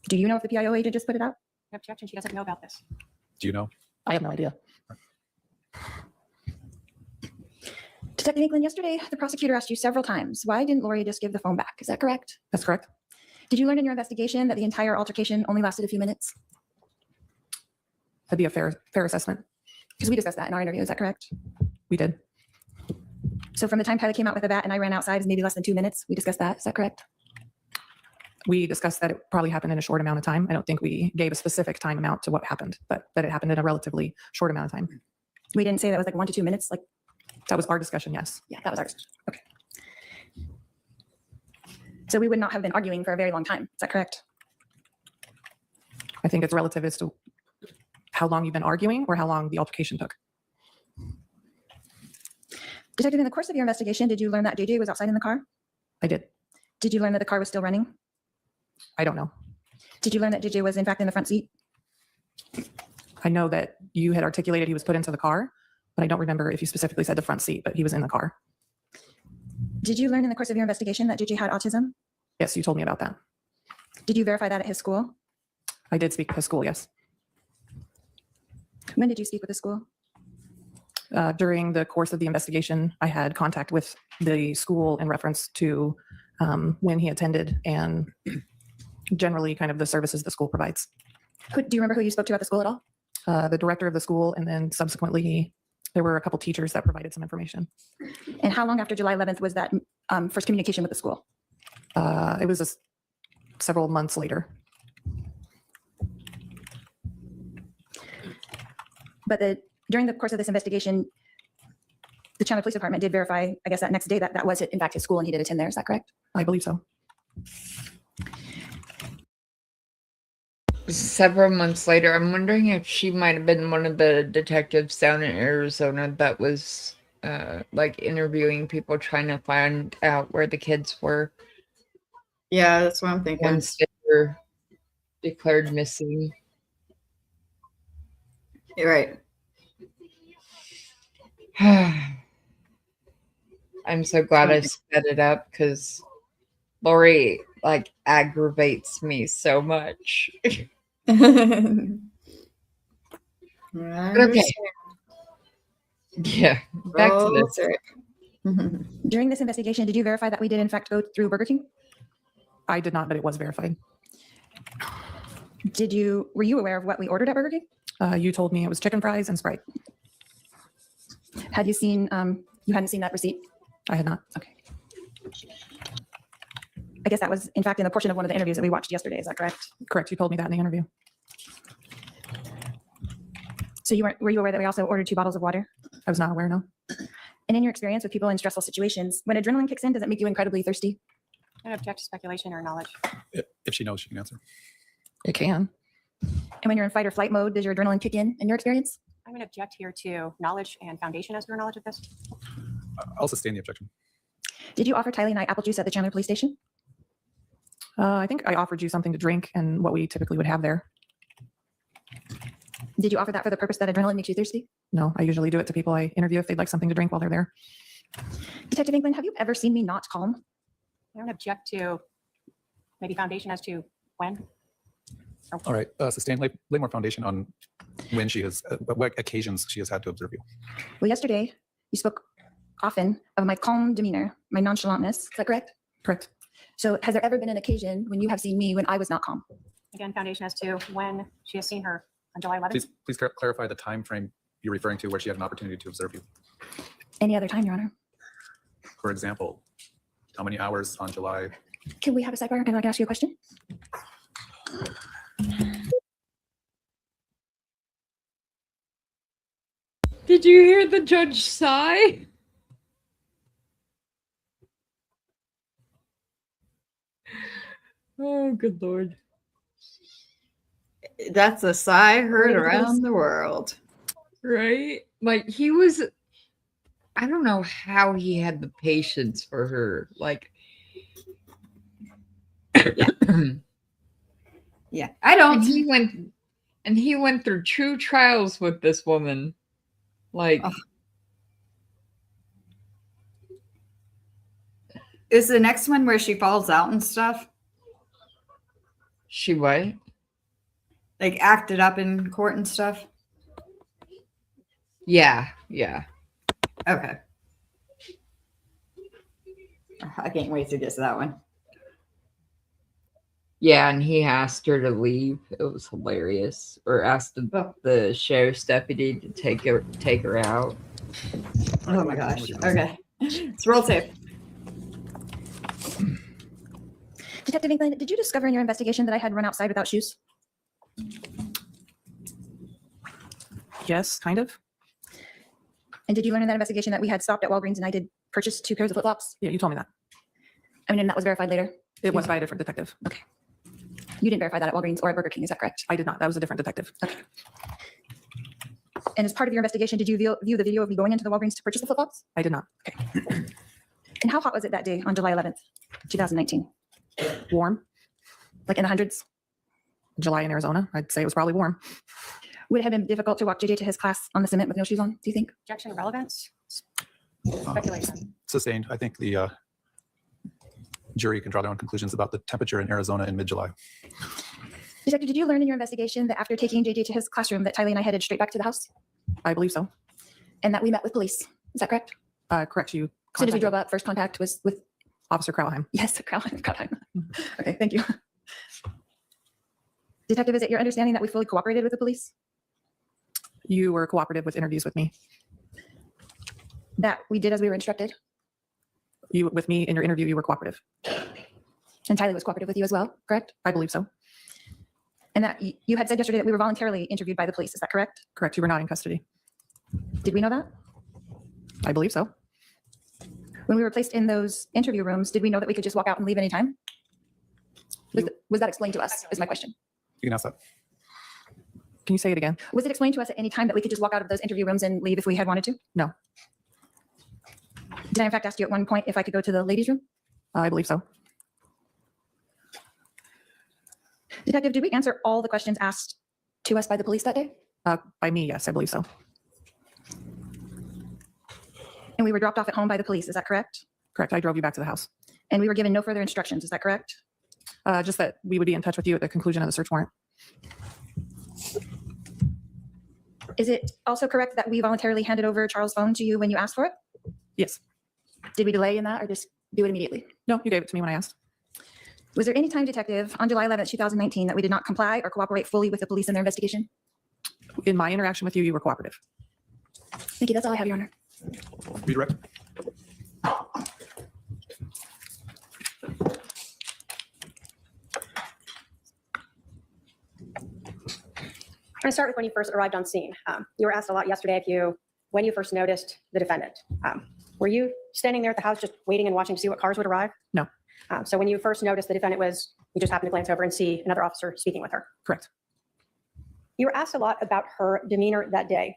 Do you know if the PIO agent just put it out? Objection, she doesn't know about this. Do you know? I have no idea. Detective England, yesterday the prosecutor asked you several times, why didn't Lori just give the phone back? Is that correct? That's correct. Did you learn in your investigation that the entire altercation only lasted a few minutes? That'd be a fair assessment. Because we discussed that in our interview, is that correct? We did. So from the time Tyler came out with a bat and I ran outside is maybe less than 2 minutes. We discussed that, is that correct? We discussed that it probably happened in a short amount of time. I don't think we gave a specific time amount to what happened, but that it happened in a relatively short amount of time. We didn't say that was like 1 to 2 minutes, like, That was our discussion, yes. yeah, that was ours. Okay. So we would not have been arguing for a very long time, is that correct? I think it's relative as to how long you've been arguing or how long the altercation took. Detective, in the course of your investigation, did you learn that JJ was outside in the car? I did. Did you learn that the car was still running? I don't know. Did you learn that JJ was in fact in the front seat? I know that you had articulated he was put into the car, but I don't remember if you specifically said the front seat, but he was in the car. Did you learn in the course of your investigation that JJ had autism? Yes, you told me about that. Did you verify that at his school? I did speak with his school, yes. When did you speak with the school? During the course of the investigation, I had contact with the school in reference to when he attended and generally kind of the services the school provides. Do you remember who you spoke to at the school at all? The director of the school, and then subsequently there were a couple teachers that provided some information. And how long after July 11th was that first communication with the school? It was several months later. But during the course of this investigation, the Chandler Police Department did verify, I guess, that next day that was in fact his school and he did attend there. Is that correct? I believe so. Several months later, I'm wondering if she might have been one of the detectives down in Arizona that was like interviewing people, trying to find out where the kids were Yeah, that's what I'm thinking. once they were declared missing. You're right. I'm so glad I sped it up because Lori like aggravates me so much. Okay. Yeah, back to this. During this investigation, did you verify that we did in fact go through Burger King? I did not, but it was verified. Were you aware of what we ordered at Burger King? You told me it was chicken fries and Sprite. Had you seen, you hadn't seen that receipt? I had not. Okay. I guess that was in fact in the portion of one of the interviews that we watched yesterday. Is that correct? Correct. You told me that in the interview. So were you aware that we also ordered 2 bottles of water? I was not aware, no. And in your experience with people in stressful situations, when adrenaline kicks in, does it make you incredibly thirsty? I don't object to speculation or knowledge. If she knows, she can answer. It can. And when you're in fight or flight mode, does your adrenaline kick in your experience? I'm going to object here to knowledge and foundation as to your knowledge of this. I'll sustain the objection. Did you offer Tylee and I apple juice at the Chandler Police Station? I think I offered you something to drink and what we typically would have there. Did you offer that for the purpose that adrenaline makes you thirsty? No, I usually do it to people I interview if they'd like something to drink while they're there. Detective England, have you ever seen me not calm? I don't object to maybe foundation as to when. All right, sustain, lay more foundation on when she has, what occasions she has had to observe you. Well, yesterday you spoke often of my calm demeanor, my nonchalantness. Is that correct? Correct. So has there ever been an occasion when you have seen me when I was not calm? Again, foundation as to when she has seen her on July 11th. Please clarify the time frame you're referring to where she had an opportunity to observe you. Any other time, Your Honor? For example, how many hours on July? Can we have a sidebar and I can ask you a question? Did you hear the judge sigh? Oh, good Lord. That's a sigh heard around the world. Right? Like he was, I don't know how he had the patience for her. Like, Yeah, I don't. and he went through true trials with this woman. Like, Is the next one where she falls out and stuff? she what? Like acted up in court and stuff? Yeah. Okay. I can't wait to get to that one. Yeah, and he asked her to leave. It was hilarious. Or asked the sheriff's deputy to take her out. Oh my gosh. Okay. Let's roll tape. Detective England, did you discover in your investigation that I had run outside without shoes? Yes, kind of. And did you learn in that investigation that we had stopped at Walgreens and I did purchase 2 pairs of flip-flops? Yeah, you told me that. I mean, and that was verified later. It was by a different detective. You didn't verify that at Walgreens or at Burger King, is that correct? I did not. That was a different detective. And as part of your investigation, did you view the video of me going into the Walgreens to purchase the flip-flops? I did not. And how hot was it that day on July 11th, 2019? Warm. Like in the hundreds? July in Arizona. I'd say it was probably warm. Would it have been difficult to walk JJ to his class on the cement with no shoes on, do you think? Objection relevance. Speculation. Sustained. I think the jury can draw their own conclusions about the temperature in Arizona in mid-July. Detective, did you learn in your investigation that after taking JJ to his classroom that Tylee and I headed straight back to the house? I believe so. And that we met with police? Is that correct? Correct. You As soon as we contacted drove up, first contact was with, Officer Krauheim. yes, Krautheim. Okay, thank you. Detective, is it your understanding that we fully cooperated with the police? You were cooperative with interviews with me. That we did as we were instructed? You with me in your interview, you were cooperative. And Tylee was cooperative with you as well, correct? I believe so. And that you had said yesterday that we were voluntarily interviewed by the police. Is that correct? Correct. You were not in custody. Did we know that? I believe so. When we were placed in those interview rooms, did we know that we could just walk out and leave anytime? Was that explained to us, is my question. You can ask that. Can you say it again? Was it explained to us at any time that we could just walk out of those interview rooms and leave if we had wanted to? No. Did I in fact ask you at one point if I could go to the ladies' room? I believe so. Detective, did we answer all the questions asked to us by the police that day? By me, yes, I believe so. And we were dropped off at home by the police, is that correct? Correct. I drove you back to the house. And we were given no further instructions, is that correct? Just that we would be in touch with you at the conclusion of the search warrant. Is it also correct that we voluntarily handed over Charles' phone to you when you asked for it? Yes. Did we delay in that or just do it immediately? No, you gave it to me when I asked. Was there any time, Detective, on July 11th, 2019, that we did not comply or cooperate fully with the police in their investigation? In my interaction with you, you were cooperative. Thank you. That's all I have, Your Honor. Redirect. I'm going to start with when you first arrived on scene. You were asked a lot yesterday when you first noticed the defendant. Were you standing there at the house just waiting and watching to see what cars would arrive? No. So when you first noticed the defendant you just happened to glance over and see another officer speaking with her. Correct. You were asked a lot about her demeanor that day,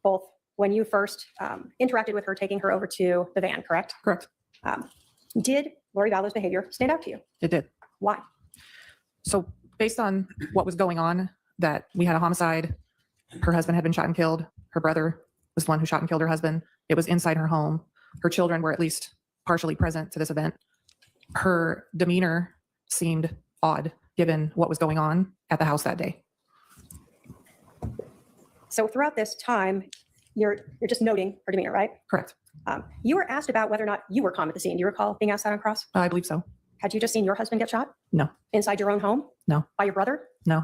both when you first interacted with her, taking her over to the van, correct? Correct. Did Lori Vallow's behavior stand out to you? It did. Why? So based on what was going on, that we had a homicide, her husband had been shot and killed, her brother was the one who shot and killed her husband. It was inside her home. Her children were at least partially present to this event. Her demeanor seemed odd given what was going on at the house that day. So throughout this time, you're just noting her demeanor, right? Correct. You were asked about whether or not you were calm at the scene. Do you recall being asked that on cross? I believe so. Had you just seen your husband get shot? No. Inside your own home? No. By your brother? No,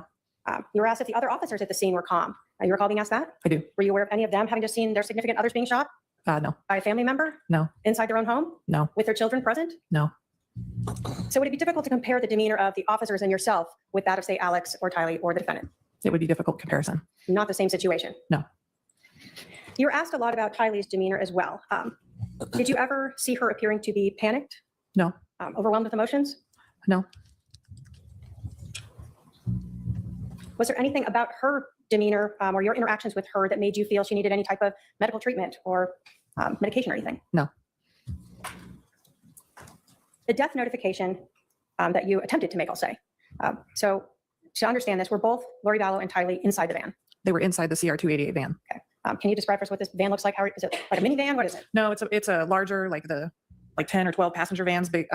You were asked if the other officers at the scene were calm. You recall being asked that? I do. Were you aware of any of them having just seen their significant others being shot No, by a family member? No. Inside their own home? No. With their children present? No. So would it be difficult to compare the demeanor of the officers and yourself with that of, say, Alex or Tylee or the defendant? It would be a difficult comparison. Not the same situation? No. You were asked a lot about Tylee's demeanor as well. Did you ever see her appearing to be panicked? No. Overwhelmed with emotions? No. Was there anything about her demeanor or your interactions with her that made you feel she needed any type of medical treatment or medication or anything? No. The death notification that you attempted to make, I'll say. So to understand this, we're both Lori Vallow and Tylee inside the van. They were inside the CR 288 van. Can you describe for us what this van looks like? How is it like a minivan? What is it? No, it's a larger, like 10 or 12 passenger vans, big,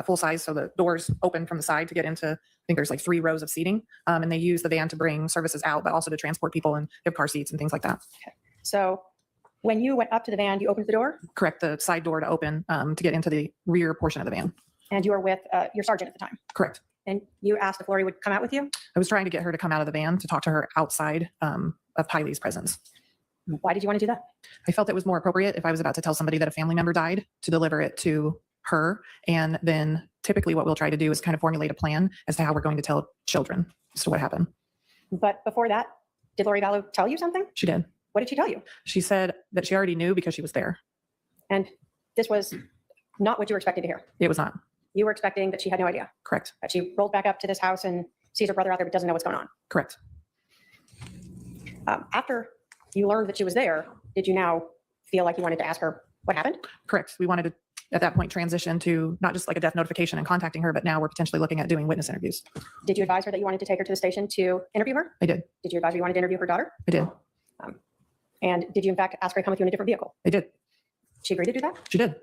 full size. So the doors open from the side to get into, I think there's like 3 rows of seating. And they use the van to bring services out, but also to transport people and have car seats and things like that. So when you went up to the van, you opened the door Correct. The side door to open to get into the rear portion of the van. and you were with your sergeant at the time. Correct. And you asked if Lori would come out with you. I was trying to get her to come out of the van to talk to her outside of Tylee's presence. Why did you want to do that? I felt it was more appropriate if I was about to tell somebody that a family member died to deliver it to her. And then typically what we'll try to do is kind of formulate a plan as to how we're going to tell children as to what happened. But before that, did Lori Vallow tell you something? She did. What did she tell you? She said that she already knew because she was there. And this was not what you were expecting to hear. It was not. You were expecting that she had no idea, Correct. that she rolled back up to this house and sees her brother out there but doesn't know what's going on. Correct. After you learned that she was there, did you now feel like you wanted to ask her what happened? Correct. We wanted to, at that point, transition to not just like a death notification and contacting her, but now we're potentially looking at doing witness interviews. Did you advise her that you wanted to take her to the station to interview her? I did. Did you advise her you wanted to interview her daughter? I did. And did you in fact ask her to come with you in a different vehicle? I did. She agreed to do that? She did.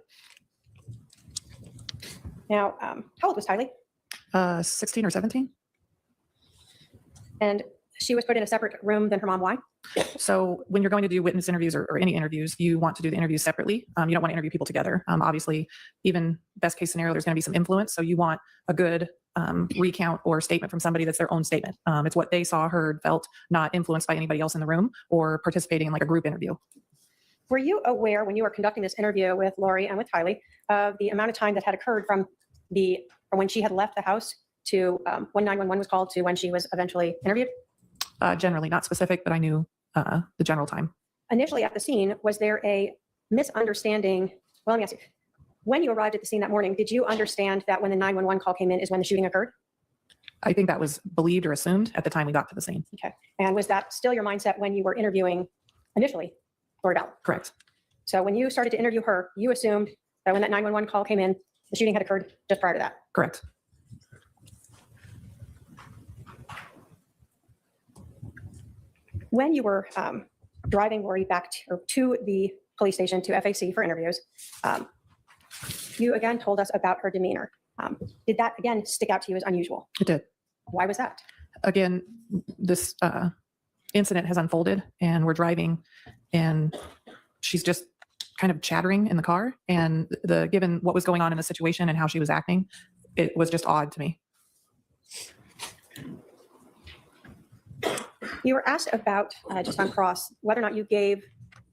Now, how old was Tylee? 16 or 17. And she was put in a separate room than her mom. Why? So when you're going to do witness interviews or any interviews, you want to do the interviews separately. You don't want to interview people together. Obviously, even best case scenario, there's going to be some influence. So you want a good recount or statement from somebody that's their own statement. It's what they saw, heard, felt, not influenced by anybody else in the room or participating in like a group interview. Were you aware when you were conducting this interview with Lori and with Tylee of the amount of time that had occurred from when she had left the house to when 911 was called to when she was eventually interviewed? Generally, not specific, but I knew the general time. Initially at the scene, was there a misunderstanding? Well, let me ask you, when you arrived at the scene that morning, did you understand that when the 911 call came in is when the shooting occurred? I think that was believed or assumed at the time we got to the scene. Okay. And was that still your mindset when you were interviewing initially Lori Daybell? Correct. So when you started to interview her, you assumed that when that 911 call came in, the shooting had occurred just prior to that. Correct. When you were driving Lori back to the police station to FAC for interviews, you again told us about her demeanor. Did that again stick out to you as unusual? It did. Why was that? Again, this incident has unfolded and we're driving and she's just kind of chattering in the car, and given what was going on in the situation and how she was acting, it was just odd to me. You were asked about, just on cross, whether or not you gave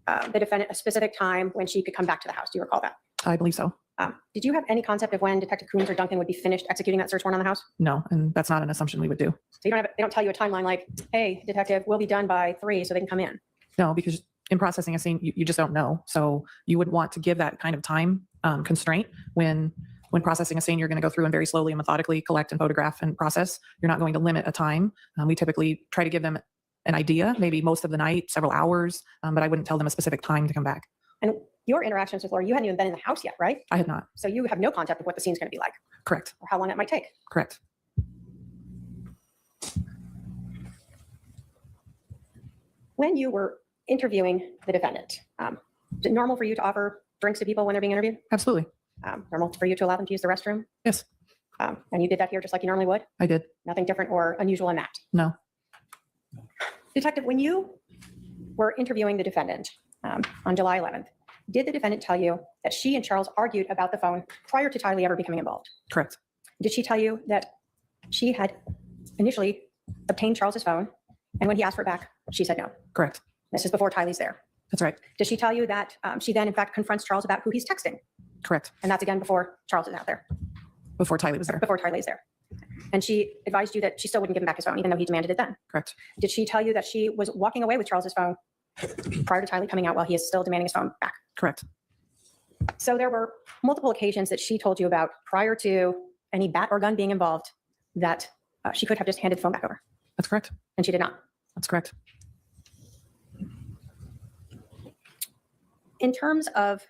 the defendant a specific time when she could come back to the house. Do you recall that? I believe so. Did you have any concept of when Detective Coons or Duncan would be finished executing that search warrant on the house? No, and that's not an assumption we would do. So they don't tell you a timeline like, hey, detective, we'll be done by 3 so they can come in. No, because in processing a scene, you just don't know. So you would want to give that kind of time constraint when processing a scene. You're going to go through and very slowly and methodically collect and photograph and process. You're not going to limit a time. We typically try to give them an idea, maybe most of the night, several hours, but I wouldn't tell them a specific time to come back. And your interactions with Lori, you hadn't even been in the house yet, right? I had not. So you have no concept of what the scene's going to be like Correct. or how long it might take. Correct. When you were interviewing the defendant, is it normal for you to offer drinks to people when they're being interviewed? Absolutely. Normal for you to allow them to use the restroom? Yes, And you did that here just like you normally would? I did. Nothing different or unusual in that? No. Detective, when you were interviewing the defendant on July 11th, did the defendant tell you that she and Charles argued about the phone prior to Tylee ever becoming involved? Correct. Did she tell you that she had initially obtained Charles's phone, and when he asked for it back, she said no? Correct. This is before Tylee's there. That's right. Did she tell you that she then, in fact, confronts Charles about who he's texting? Correct. And that's again before Charles is out there, Before Tylee was there. before Tylee's there. And she advised you that she still wouldn't give him back his phone, even though he demanded it then. Correct. Did she tell you that she was walking away with Charles's phone prior to Tylee coming out while he is still demanding his phone back? Correct. So there were multiple occasions that she told you about prior to any bat or gun being involved that she could have just handed the phone back over, That's correct. and she did not. That's correct. In terms of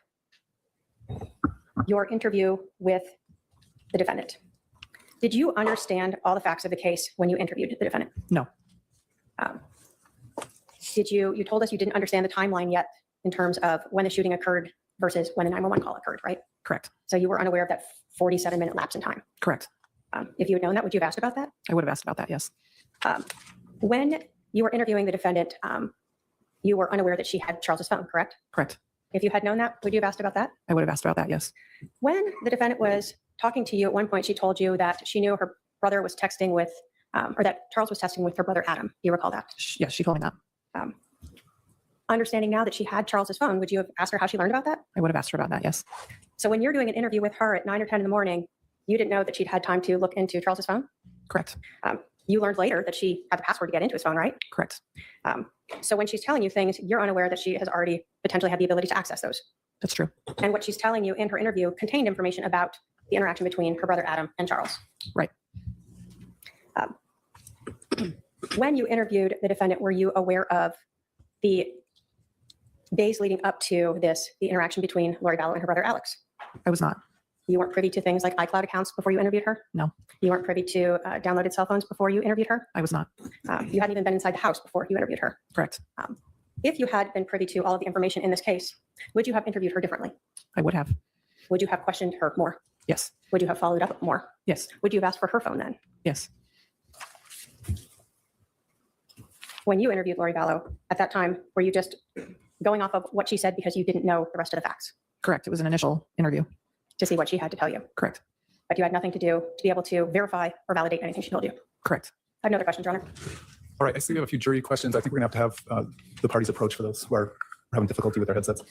your interview with the defendant, did you understand all the facts of the case when you interviewed the defendant? No. You told us you didn't understand the timeline yet in terms of when the shooting occurred versus when the 911 call occurred, right? Correct. So you were unaware of that 47-minute lapse in time. Correct. If you had known that, would you have asked about that? I would have asked about that. Yes. When you were interviewing the defendant, you were unaware that she had Charles's phone, correct? Correct. If you had known that, would you have asked about that? I would have asked about that. Yes. When the defendant was talking to you at one point, she told you that she knew her brother was texting with, or that Charles was texting with her brother Adam. Do you recall that? Yes, she told me that. Understanding now that she had Charles's phone, would you have asked her how she learned about that? I would have asked her about that. Yes. So when you're doing an interview with her at 9 or 10 in the morning, you didn't know that she'd had time to look into Charles's phone? Correct. You learned later that she had the password to get into his phone, right? Correct. So when she's telling you things, you're unaware that she has already potentially had the ability to access those. That's true. And what she's telling you in her interview contained information about the interaction between her brother Adam and Charles. Right. When you interviewed the defendant, were you aware of the days leading up to this, the interaction between Lori Vallow and her brother Alex? I was not. You weren't privy to things like iCloud accounts before you interviewed her? No. You weren't privy to downloaded cell phones before you interviewed her? I was not. You hadn't even been inside the house before you interviewed her. Correct. If you had been privy to all of the information in this case, would you have interviewed her differently? I would have. Would you have questioned her more? Yes. Would you have followed up more? Yes. Would you have asked for her phone then? Yes. When you interviewed Lori Vallow, at that time, were you just going off of what she said because you didn't know the rest of the facts Correct. It was an initial interview. to see what she had to tell you? Correct. But you had nothing to do to be able to verify or validate anything she told you? Correct. I have no other questions, Your Honor. All right, I see we have a few jury questions. I think we're gonna have the parties approach for those who are having difficulty with their headsets.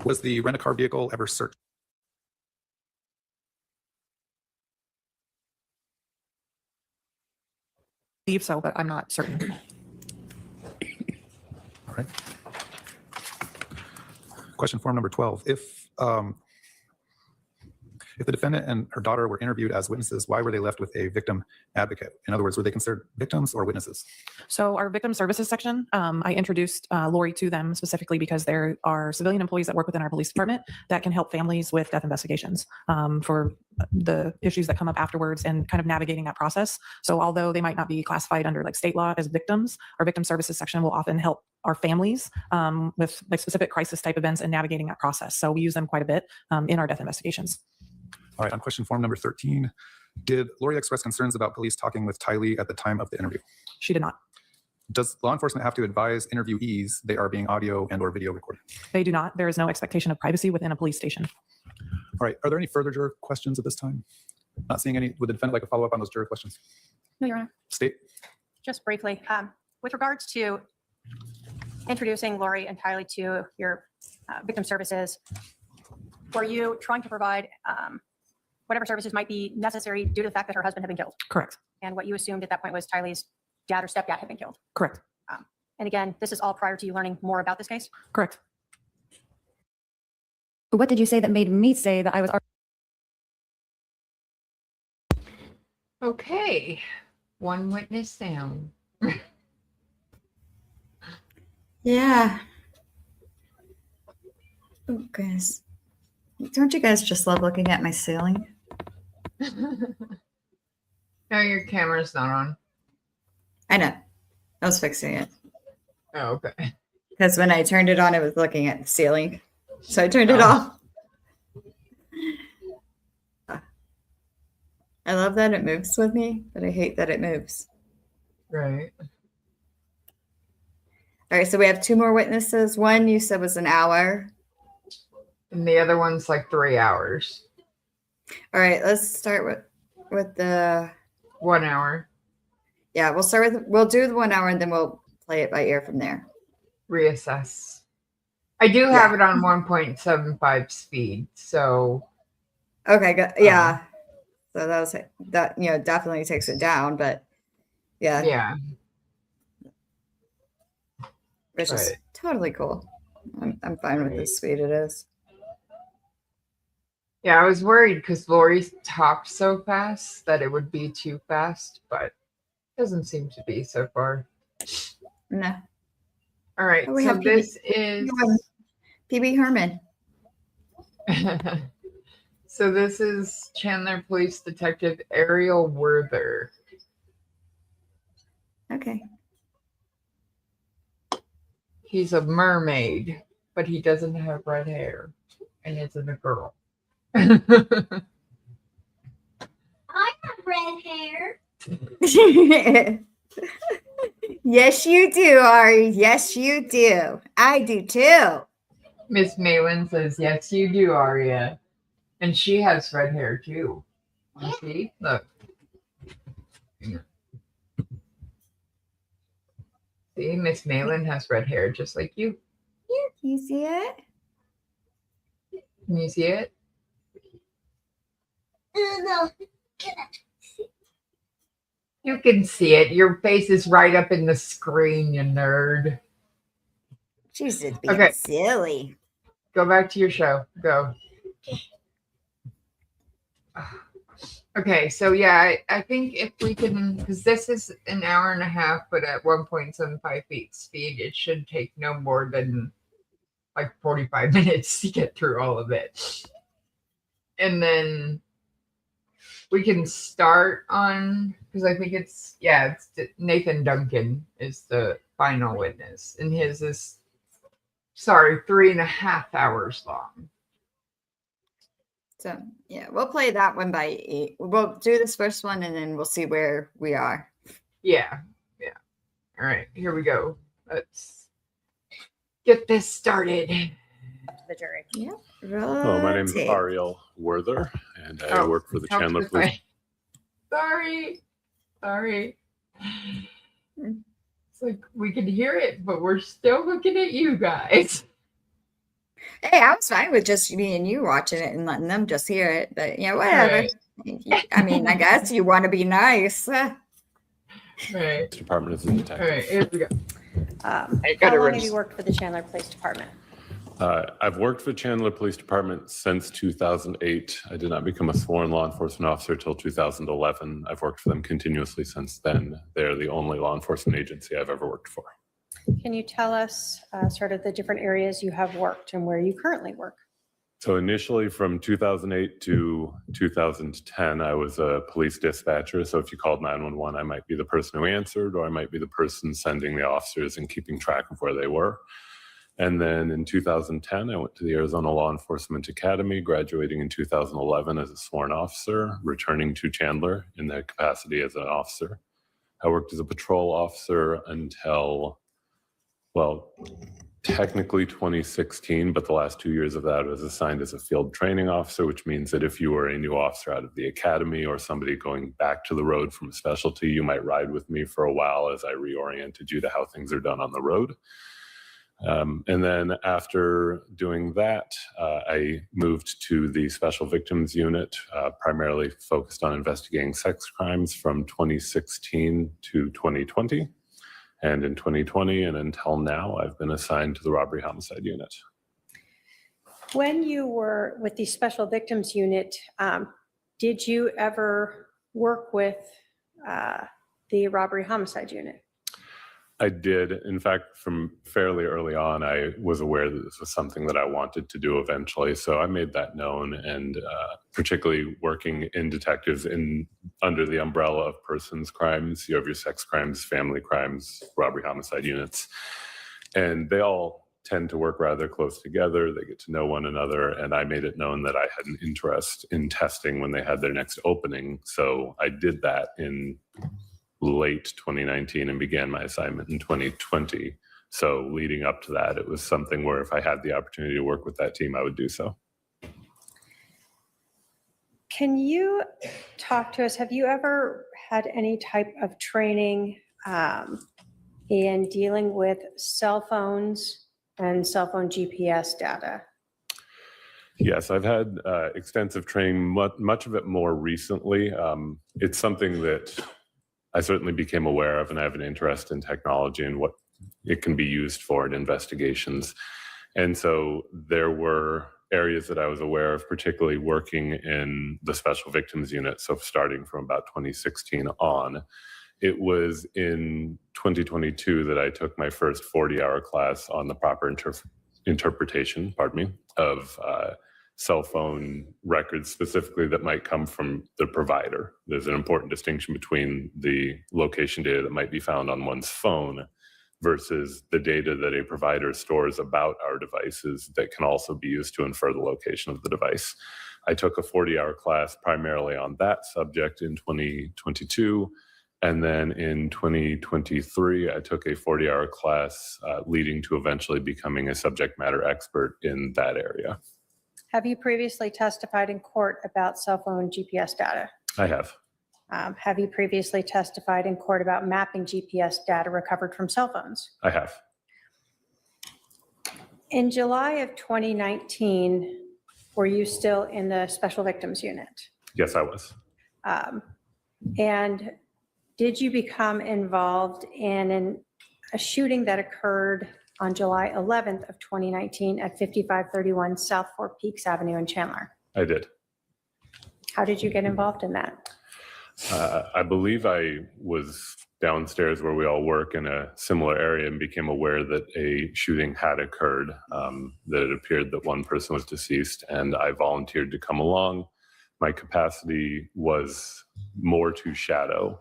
Was the rent-a-car vehicle ever searched? Believe so, but I'm not certain. All right. Question form number 12. If the defendant and her daughter were interviewed as witnesses, why were they left with a victim advocate? In other words, were they considered victims or witnesses? So our victim services section, I introduced Lori to them specifically because there are civilian employees that work within our police department that can help families with death investigations for the issues that come up afterwards and kind of navigating that process. So although they might not be classified under like state law as victims, our victim services section will often help our families with like specific crisis type events and navigating that process. So we use them quite a bit in our death investigations. All right, on question form number 13, did Lori express concerns about police talking with Tylee at the time of the interview? She did not. Does law enforcement have to advise interviewees they are being audio and or video recorded? They do not. There is no expectation of privacy within a police station. All right, are there any further juror questions at this time? Not seeing any. Would the defendant like to follow up on those juror questions? No, Your Honor. State. Just briefly, with regards to introducing Lori and Tylee to your victim services, were you trying to provide whatever services might be necessary due to the fact that her husband had been killed? Correct. And what you assumed at that point was Tylee's dad or stepdad had been killed. Correct. And again, this is all prior to you learning more about this case? Correct. What did you say that made me say that I was? Okay, one witness down. Yeah. Oh, goodness. Don't you guys just love looking at my ceiling? No, your camera's not on. I know. I was fixing it. Oh, okay. Because when I turned it on, it was looking at the ceiling. So I turned it off. I love that it moves with me, but I hate that it moves. Right. All right, so we have two more witnesses. One you said was an hour. And the other one's like 3 hours. All right, let's start with the 1 hour. yeah. We'll do the 1 hour and then we'll play it by ear from there. Reassess. I do have it on 1.75 speed, so Okay, good. Yeah. So that definitely takes it down, but yeah, yeah. it's just Right. totally cool. I'm fine with this speed it is. Yeah, I was worried because Lori talked so fast that it would be too fast, but it doesn't seem to be so far. No. All right, Oh, we so have this is PB Herman. so this is Chandler Police Detective Ariel Werther. Okay. He's a mermaid, but he doesn't have red hair and isn't a girl. I have red hair. Yes, you do, Ari. Yes, you do. I do too. Miss Malin says, yes, you do, Aria. And she has red hair too. You see? Look. See, Miss Malin has red hair just like you. Can you see it? Can you see it? No. You can see it. Your face is right up in the screen, you nerd. She's just being Okay. silly. Go back to your show. Go. Okay, so yeah, I think if we can, because this is an hour and a half, but at 1.75 feet speed, it should take no more than like 45 minutes to get through all of it. And then we can start on, because I think it's Nathan Duncan is the final witness, and his is 3.5 hours long. So yeah, we'll play that one by ear. We'll do this first one and then we'll see where we are. Yeah. All right, here we go. Let's get this started. The jury. Yep. Hello, my name is Rotate. Ariel Werther, and I Oh, work for the help Chandler with Police. Sorry. It's like we can hear it, but we're still looking at you guys. Hey, I was fine with just me and you watching it and letting them just hear it, but yeah, whatever. Right. I mean, I guess you want to be nice. Right. Department is a All detective. right. Here we go. I How gotta long run. have you worked for the Chandler Police Department? I've worked for Chandler Police Department since 2008. I did not become a sworn law enforcement officer till 2011. I've worked for them continuously since then. They're the only law enforcement agency I've ever worked for. Can you tell us sort of the different areas you have worked and where you currently work? So initially from 2008 to 2010, I was a police dispatcher. So if you called 911, I might be the person who answered, or I might be the person sending the officers and keeping track of where they were. And then in 2010, I went to the Arizona Law Enforcement Academy, graduating in 2011 as a sworn officer, returning to Chandler in that capacity as an officer. I worked as a patrol officer until, well, technically 2016, but the last 2 years of that I was assigned as a field training officer, which means that if you were a new officer out of the academy or somebody going back to the road from a specialty, you might ride with me for a while as I reoriented you to how things are done on the road. And then after doing that, I moved to the Special Victims Unit, primarily focused on investigating sex crimes from 2016 to 2020. And in 2020 and until now, I've been assigned to the Robbery Homicide Unit. When you were with the Special Victims Unit, did you ever work with the Robbery Homicide Unit? I did. In fact, from fairly early on, I was aware that this was something that I wanted to do eventually. So I made that known, and particularly working in detectives under the umbrella of persons crimes. You have your sex crimes, family crimes, robbery homicide units, and they all tend to work rather close together. They get to know one another, and I made it known that I had an interest in testing when they had their next opening. So I did that in late 2019 and began my assignment in 2020. So leading up to that, it was something where if I had the opportunity to work with that team, I would do so. Can you talk to us? Have you ever had any type of training in dealing with cell phones and cell phone GPS data? Yes, I've had extensive training, much of it more recently. It's something that I certainly became aware of, and I have an interest in technology and what it can be used for in investigations. And so there were areas that I was aware of, particularly working in the Special Victims Unit. So starting from about 2016 on, it was in 2022 that I took my first 40-hour class on the proper interpretation, of cell phone records specifically that might come from the provider. There's an important distinction between the location data that might be found on one's phone versus the data that a provider stores about our devices that can also be used to infer the location of the device. I took a 40-hour class primarily on that subject in 2022. And then in 2023, I took a 40-hour class leading to eventually becoming a subject matter expert in that area. Have you previously testified in court about cell phone GPS data? I have. Have you previously testified in court about mapping GPS data recovered from cell phones? I have. In July of 2019, were you still in the Special Victims Unit? Yes, I was. And did you become involved in a shooting that occurred on July 11th of 2019 at 5531 South Four Peaks Avenue in Chandler? I did. How did you get involved in that? I believe I was downstairs where we all work in a similar area and became aware that a shooting had occurred, that it appeared that one person was deceased, and I volunteered to come along. My capacity was more to shadow,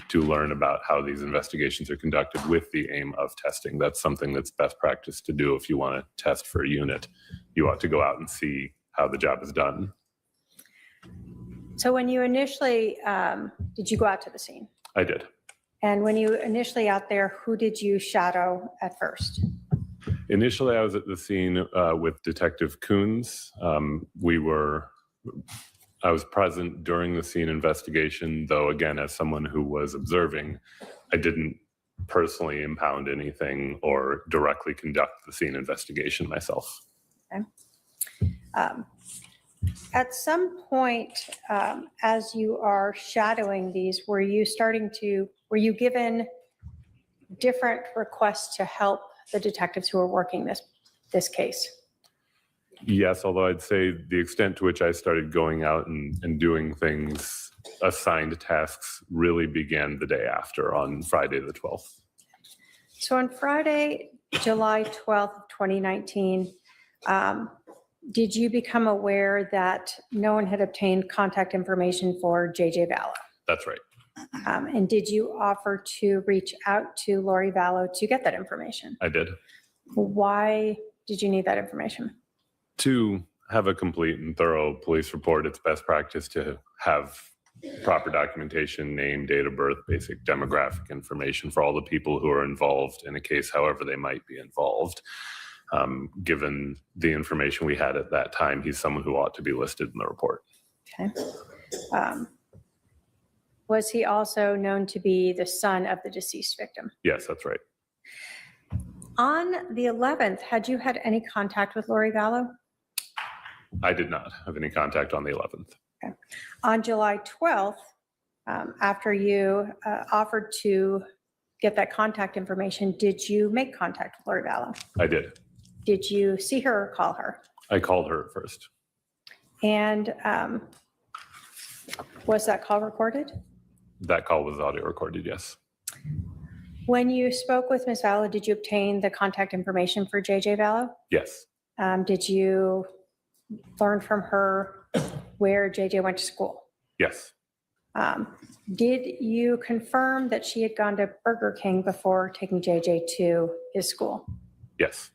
to learn about how these investigations are conducted with the aim of testing. That's something that's best practice to do if you want to test for a unit. You ought to go out and see how the job is done. So when you initially, did you go out to the scene? I did. And when you initially out there, who did you shadow at first? Initially, I was at the scene with Detective Coons. I was present during the scene investigation, though, again, as someone who was observing, I didn't personally impound anything or directly conduct the scene investigation myself. At some point, as you are shadowing these, were you given different requests to help the detectives who are working this case? Yes, although I'd say the extent to which I started going out and doing things, assigned tasks, really began the day after, on Friday the 12th. So on Friday, July 12th of 2019, did you become aware that no one had obtained contact information for JJ Vallow? That's right. And did you offer to reach out to Lori Vallow to get that information? I did. Why did you need that information? To have a complete and thorough police report, it's best practice to have proper documentation, name, date of birth, basic demographic information for all the people who are involved in a case, however they might be involved. Given the information we had at that time, he's someone who ought to be listed in the report. Okay. Was he also known to be the son of the deceased victim? Yes, that's right. On the 11th, had you had any contact with Lori Vallow? I did not have any contact on the 11th. Okay. On July 12th, after you offered to get that contact information, did you make contact with Lori Vallow? I did. Did you see her or call her? I called her at first. And was that call recorded? That call was audio recorded, yes. When you spoke with Ms. Vallow, did you obtain the contact information for JJ Vallow? Yes, Did you learn from her where JJ went to school? yes, Did you confirm that she had gone to Burger King before taking JJ to his school? yes.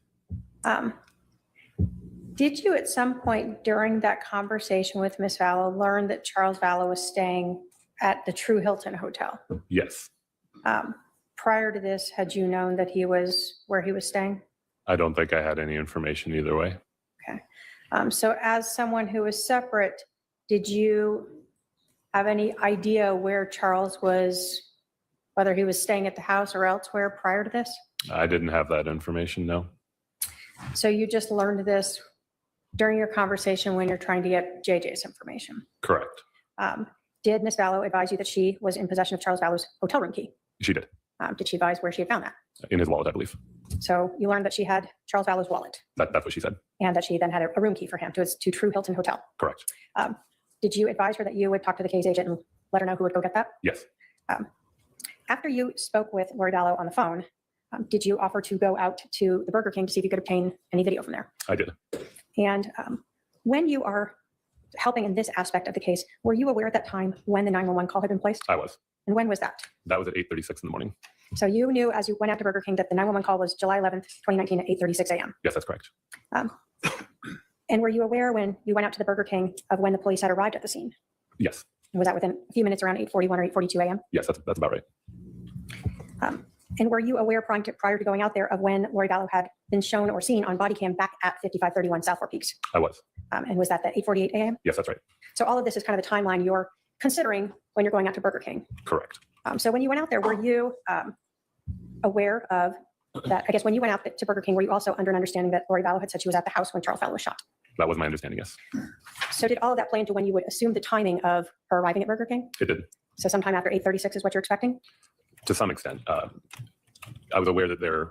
Did you at some point during that conversation with Ms. Vallow learn that Charles Vallow was staying at the True Hilton Hotel? Yes. Prior to this, had you known that he was where he was staying? I don't think I had any information either way. So as someone who was separate, did you have any idea where Charles was, whether he was staying at the house or elsewhere prior to this? I didn't have that information, no. So you just learned this during your conversation when you're trying to get JJ's information? Correct. Did Ms. Vallow advise you that she was in possession of Charles Vallow's hotel room key? She did. Did she advise where she had found that? In his wallet, I believe. So you learned that she had Charles Vallow's wallet That's what she said. and that she then had a room key for him to True Hilton Hotel. Correct. Did you advise her that you would talk to the case agent and let her know who would go get that? Yes, After you spoke with Lori Vallow on the phone, did you offer to go out to the Burger King to see if you could obtain any video from there? I did. And when you are helping in this aspect of the case, were you aware at that time when the 911 call had been placed? I was. And when was that? That was at 8:36 in the morning. So you knew as you went out to Burger King that the 911 call was July 11th, 2019 at 8:36 a.m. Yes, that's correct. And were you aware when you went out to the Burger King of when the police had arrived at the scene? Yes. And was that within a few minutes around 8:41 or 8:42 a.m.? Yes, that's about right. And were you aware prior to going out there of when Lori Vallow had been shown or seen on body cam back at 5531 South Fork Peaks? I was. And was that the 8:48 a.m.? Yes, that's right. So all of this is kind of the timeline you're considering when you're going out to Burger King. Correct. So when you went out there, were you aware of that? I guess when you went out to Burger King, were you also under an understanding that Lori Vallow had said she was at the house when Charles Vallow was shot? That was my understanding, yes. So did all of that play into when you would assume the timing of her arriving at Burger King? It did. So sometime after 8:36 is what you're expecting? To some extent. I was aware that there's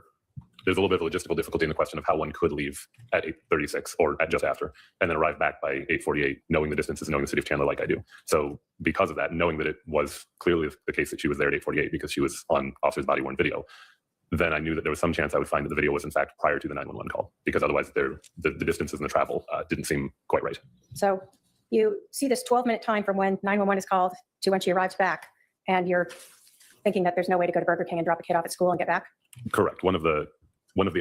a little bit of logistical difficulty in the question of how one could leave at 8:36 or at just after, and then arrive back by 8:48, knowing the distances, knowing the city of Chandler like I do. So because of that, knowing that it was clearly the case that she was there at 8:48 because she was on officer's body-worn video, then I knew that there was some chance I would find that the video was in fact prior to the 911 call, because otherwise the distances and the travel didn't seem quite right. So you see this 12-minute time from when 911 is called to when she arrives back, and you're thinking that there's no way to go to Burger King and drop a kid off at school and get back? Correct. One of the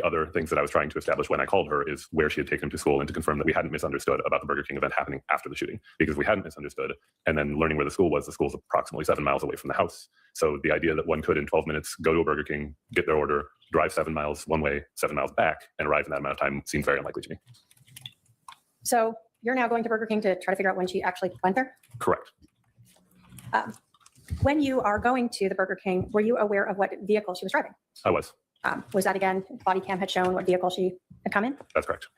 other things that I was trying to establish when I called her is where she had taken him to school, and to confirm that we hadn't misunderstood about the Burger King event happening after the shooting. Because if we hadn't misunderstood, and then learning where the school's approximately 7 miles away from the house. So the idea that one could in 12 minutes go to a Burger King, get their order, drive 7 miles one way, 7 miles back, and arrive in that amount of time seemed very unlikely to me. So you're now going to Burger King to try to figure out when she actually went there? Correct. When you are going to the Burger King, were you aware of what vehicle she was driving? I was. Was that again, body cam had shown what vehicle she had come in? That's correct.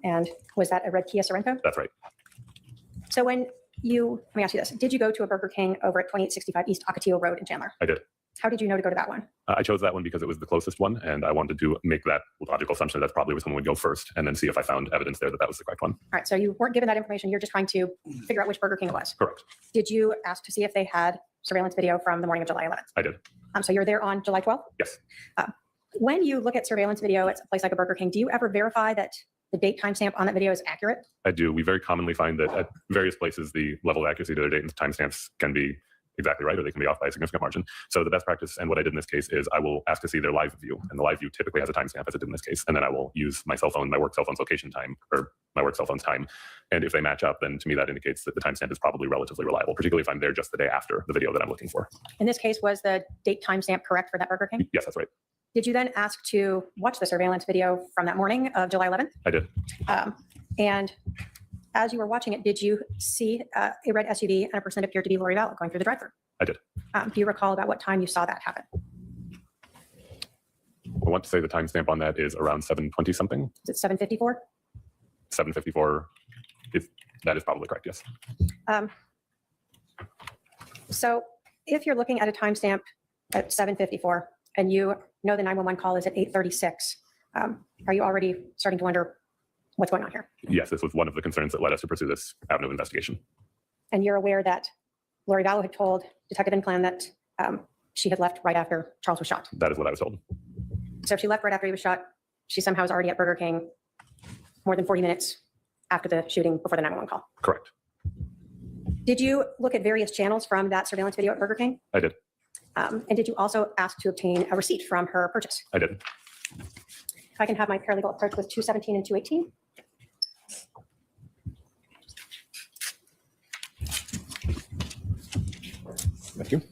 And was that a red Kia Sorento? That's right. So when let me ask you this, did you go to a Burger King over at 2865 East Ocotillo Road in Chandler? I did. How did you know to go to that one? I chose that one because it was the closest one, and I wanted to make that logical assumption that that's probably where someone would go first, and then see if I found evidence there that that was the correct one. All right, so you weren't given that information. You're just trying to figure out which Burger King it was. Correct. Did you ask to see if they had surveillance video from the morning of July 11th? I did. So you're there on July 12th? Yes. When you look at surveillance video at a place like a Burger King, do you ever verify that the date timestamp on that video is accurate? I do. We very commonly find that at various places, the level of accuracy to their date and timestamps can be exactly right, or they can be off by a significant margin. So the best practice, and what I did in this case, is I will ask to see their live view, and the live view typically has a timestamp, as it did in this case, and then I will use my cell phone, my work cell phone's location time, or my work cell phone's time, and if they match up, then to me that indicates that the timestamp is probably relatively reliable, particularly if I'm there just the day after the video that I'm looking for. In this case, was the date timestamp correct for that Burger King? Yes, that's right. Did you then ask to watch the surveillance video from that morning of July 11th? I did. And as you were watching it, did you see a red SUV and a person appeared to be Lori Vallow going through the drive-thru? I did. Do you recall about what time you saw that happen? I want to say the timestamp on that is around 7:20 something. Is it 7:54? 7:54. That is probably correct, yes. So if you're looking at a timestamp at 7:54 and you know the 911 call is at 8:36, are you already starting to wonder what's going on here? Yes, this was one of the concerns that led us to pursue this avenue of investigation. And you're aware that Lori Vallow had told Detective Inclan that she had left right after Charles was shot. That is what I was told. So if she left right after he was shot, she somehow was already at Burger King more than 40 minutes after the shooting before the 911 call. Correct. Did you look at various channels from that surveillance video at Burger King? I did. And did you also ask to obtain a receipt from her purchase? I did. If I can have my paralegal approach with 217 and 218. Thank you.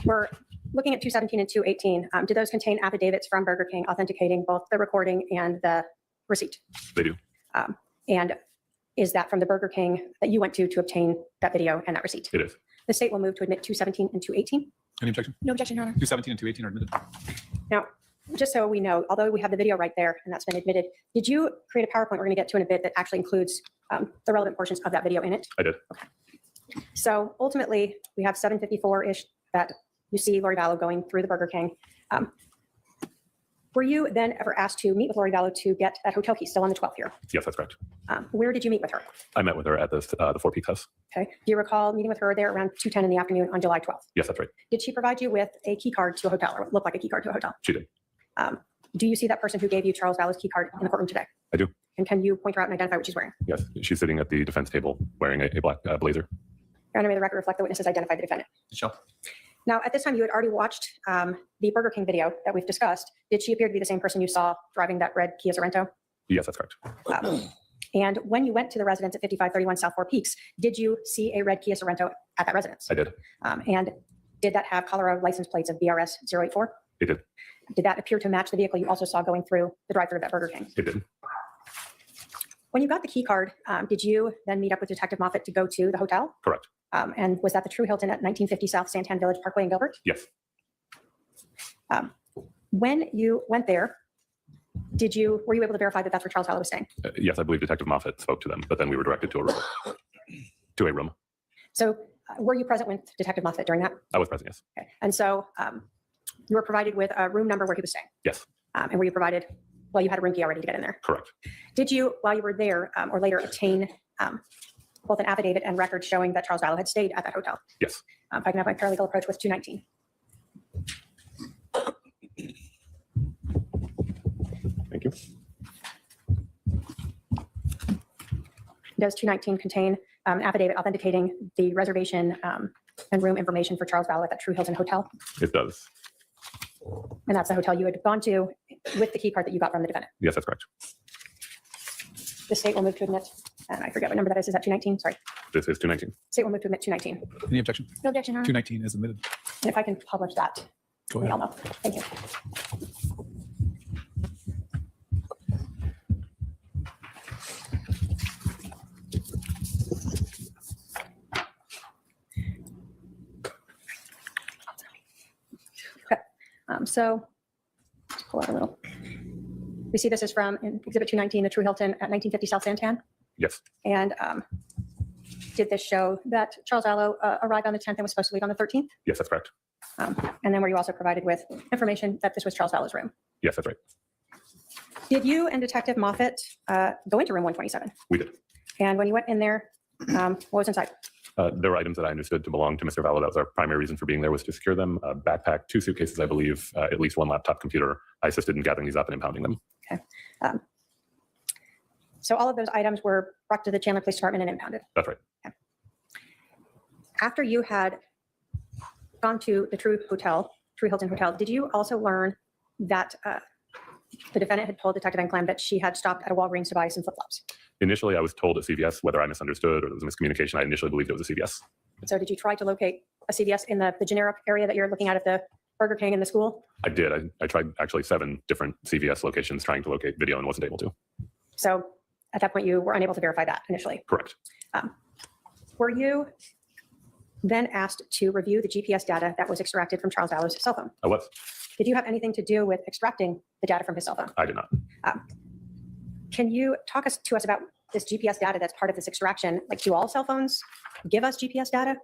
We're looking at 217 and 218. Do those contain affidavits from Burger King authenticating both the recording and the receipt? They do. And is that from the Burger King that you went to obtain that video and that receipt? It is. The state will move to admit 217 and 218. Any objection? No objection, Your Honor. 217 and 218 are admitted. Now, just so we know, although we have the video right there and that's been admitted, did you create a PowerPoint we're going to get to in a bit that actually includes the relevant portions of that video in it? I did. So ultimately, we have 7:54-ish that you see Lori Vallow going through the Burger King. Were you then ever asked to meet with Lori Vallow to get that hotel key still on the 12th here? Yes, that's correct. Where did you meet with her? I met with her at the Four Peaks house. Okay. Do you recall meeting with her there around 2:10 in the afternoon on July 12th? Yes, that's right. Did she provide you with a key card to a hotel or what looked like a key card to a hotel? She did. Do you see that person who gave you Charles Vallow's key card in the courtroom today? I do. And can you point her out and identify what she's wearing? Yes, she's sitting at the defense table wearing a black blazer. Your Honor, may the record reflect the witnesses identify the defendant. Michelle? Now, at this time, you had already watched the Burger King video that we've discussed. Did she appear to be the same person you saw driving that red Kia Sorento? Yes, that's correct. And when you went to the residence at 5531 South Four Peaks, did you see a red Kia Sorento at that residence? I did. And did that have Colorado license plates of BRS 084? It did. Did that appear to match the vehicle you also saw going through the drive-thru of that Burger King? It did. When you got the key card, did you then meet up with Detective Moffett to go to the hotel? Correct. And was that the True Hilton at 1950 South Santan Village Parkway in Gilbert? Yes. When you went there, were you able to verify that that's where Charles Vallow was staying? Yes, I believe Detective Moffett spoke to them, but then we were directed to a room. To a room. So were you present with Detective Moffett during that? I was present, yes. Okay. And so you were provided with a room number where he was staying? Yes. And were you provided, well, you had a room key already to get in there? Correct. Did you, while you were there or later, obtain both an affidavit and record showing that Charles Vallow had stayed at that hotel? Yes. If I can have my paralegal approach with 219. Thank you. Does 219 contain an affidavit authenticating the reservation and room information for Charles Vallow at that True Hilton Hotel? It does. And that's the hotel you had gone to with the key card that you got from the defendant? Yes, that's correct. The state will move to admit, and I forget what number that is that 219? Sorry. This is 219. State will move to admit 219. Any objection? No objection, Your Honor. 219 is admitted. And if I can publish that, Go we all ahead. know. Thank you. Okay. So let's pull out a little. We see this is from Exhibit 219, the True Hilton at 1950 South Santan. Yes. And did this show that Charles Vallow arrived on the 10th and was supposed to leave on the 13th? Yes, that's correct. And then were you also provided with information that this was Charles Vallow's room? Yes, that's right. Did you and Detective Moffat go into room 127? We did. And when you went in there, what was inside? There were items that I understood to belong to Mr. Vallow. That was our primary reason for being there, was to secure them. A backpack, 2 suitcases, I believe, at least 1 laptop computer. I assisted in gathering these up and impounding them. Okay. So all of those items were brought to the Chandler Police Department and impounded. That's right. Okay. After you had gone to the True Hilton Hotel, did you also learn that the defendant had told Detective Enclam that she had stopped at a Walgreens to buy some flip-flops? Initially, I was told at CVS. Whether I misunderstood or there was a miscommunication, I initially believed it was a CVS. So did you try to locate a CVS in the generic area that you're looking at the Burger King and the school? I did. I tried actually 7 different CVS locations trying to locate video and wasn't able to. So at that point, you were unable to verify that initially. Correct. Were you then asked to review the GPS data that was extracted from Charles Vallow's cell phone? I was. Did you have anything to do with extracting the data from his cell phone? I did not. Can you talk to us about this GPS data that's part of this extraction? Like, do all cell phones give us GPS data?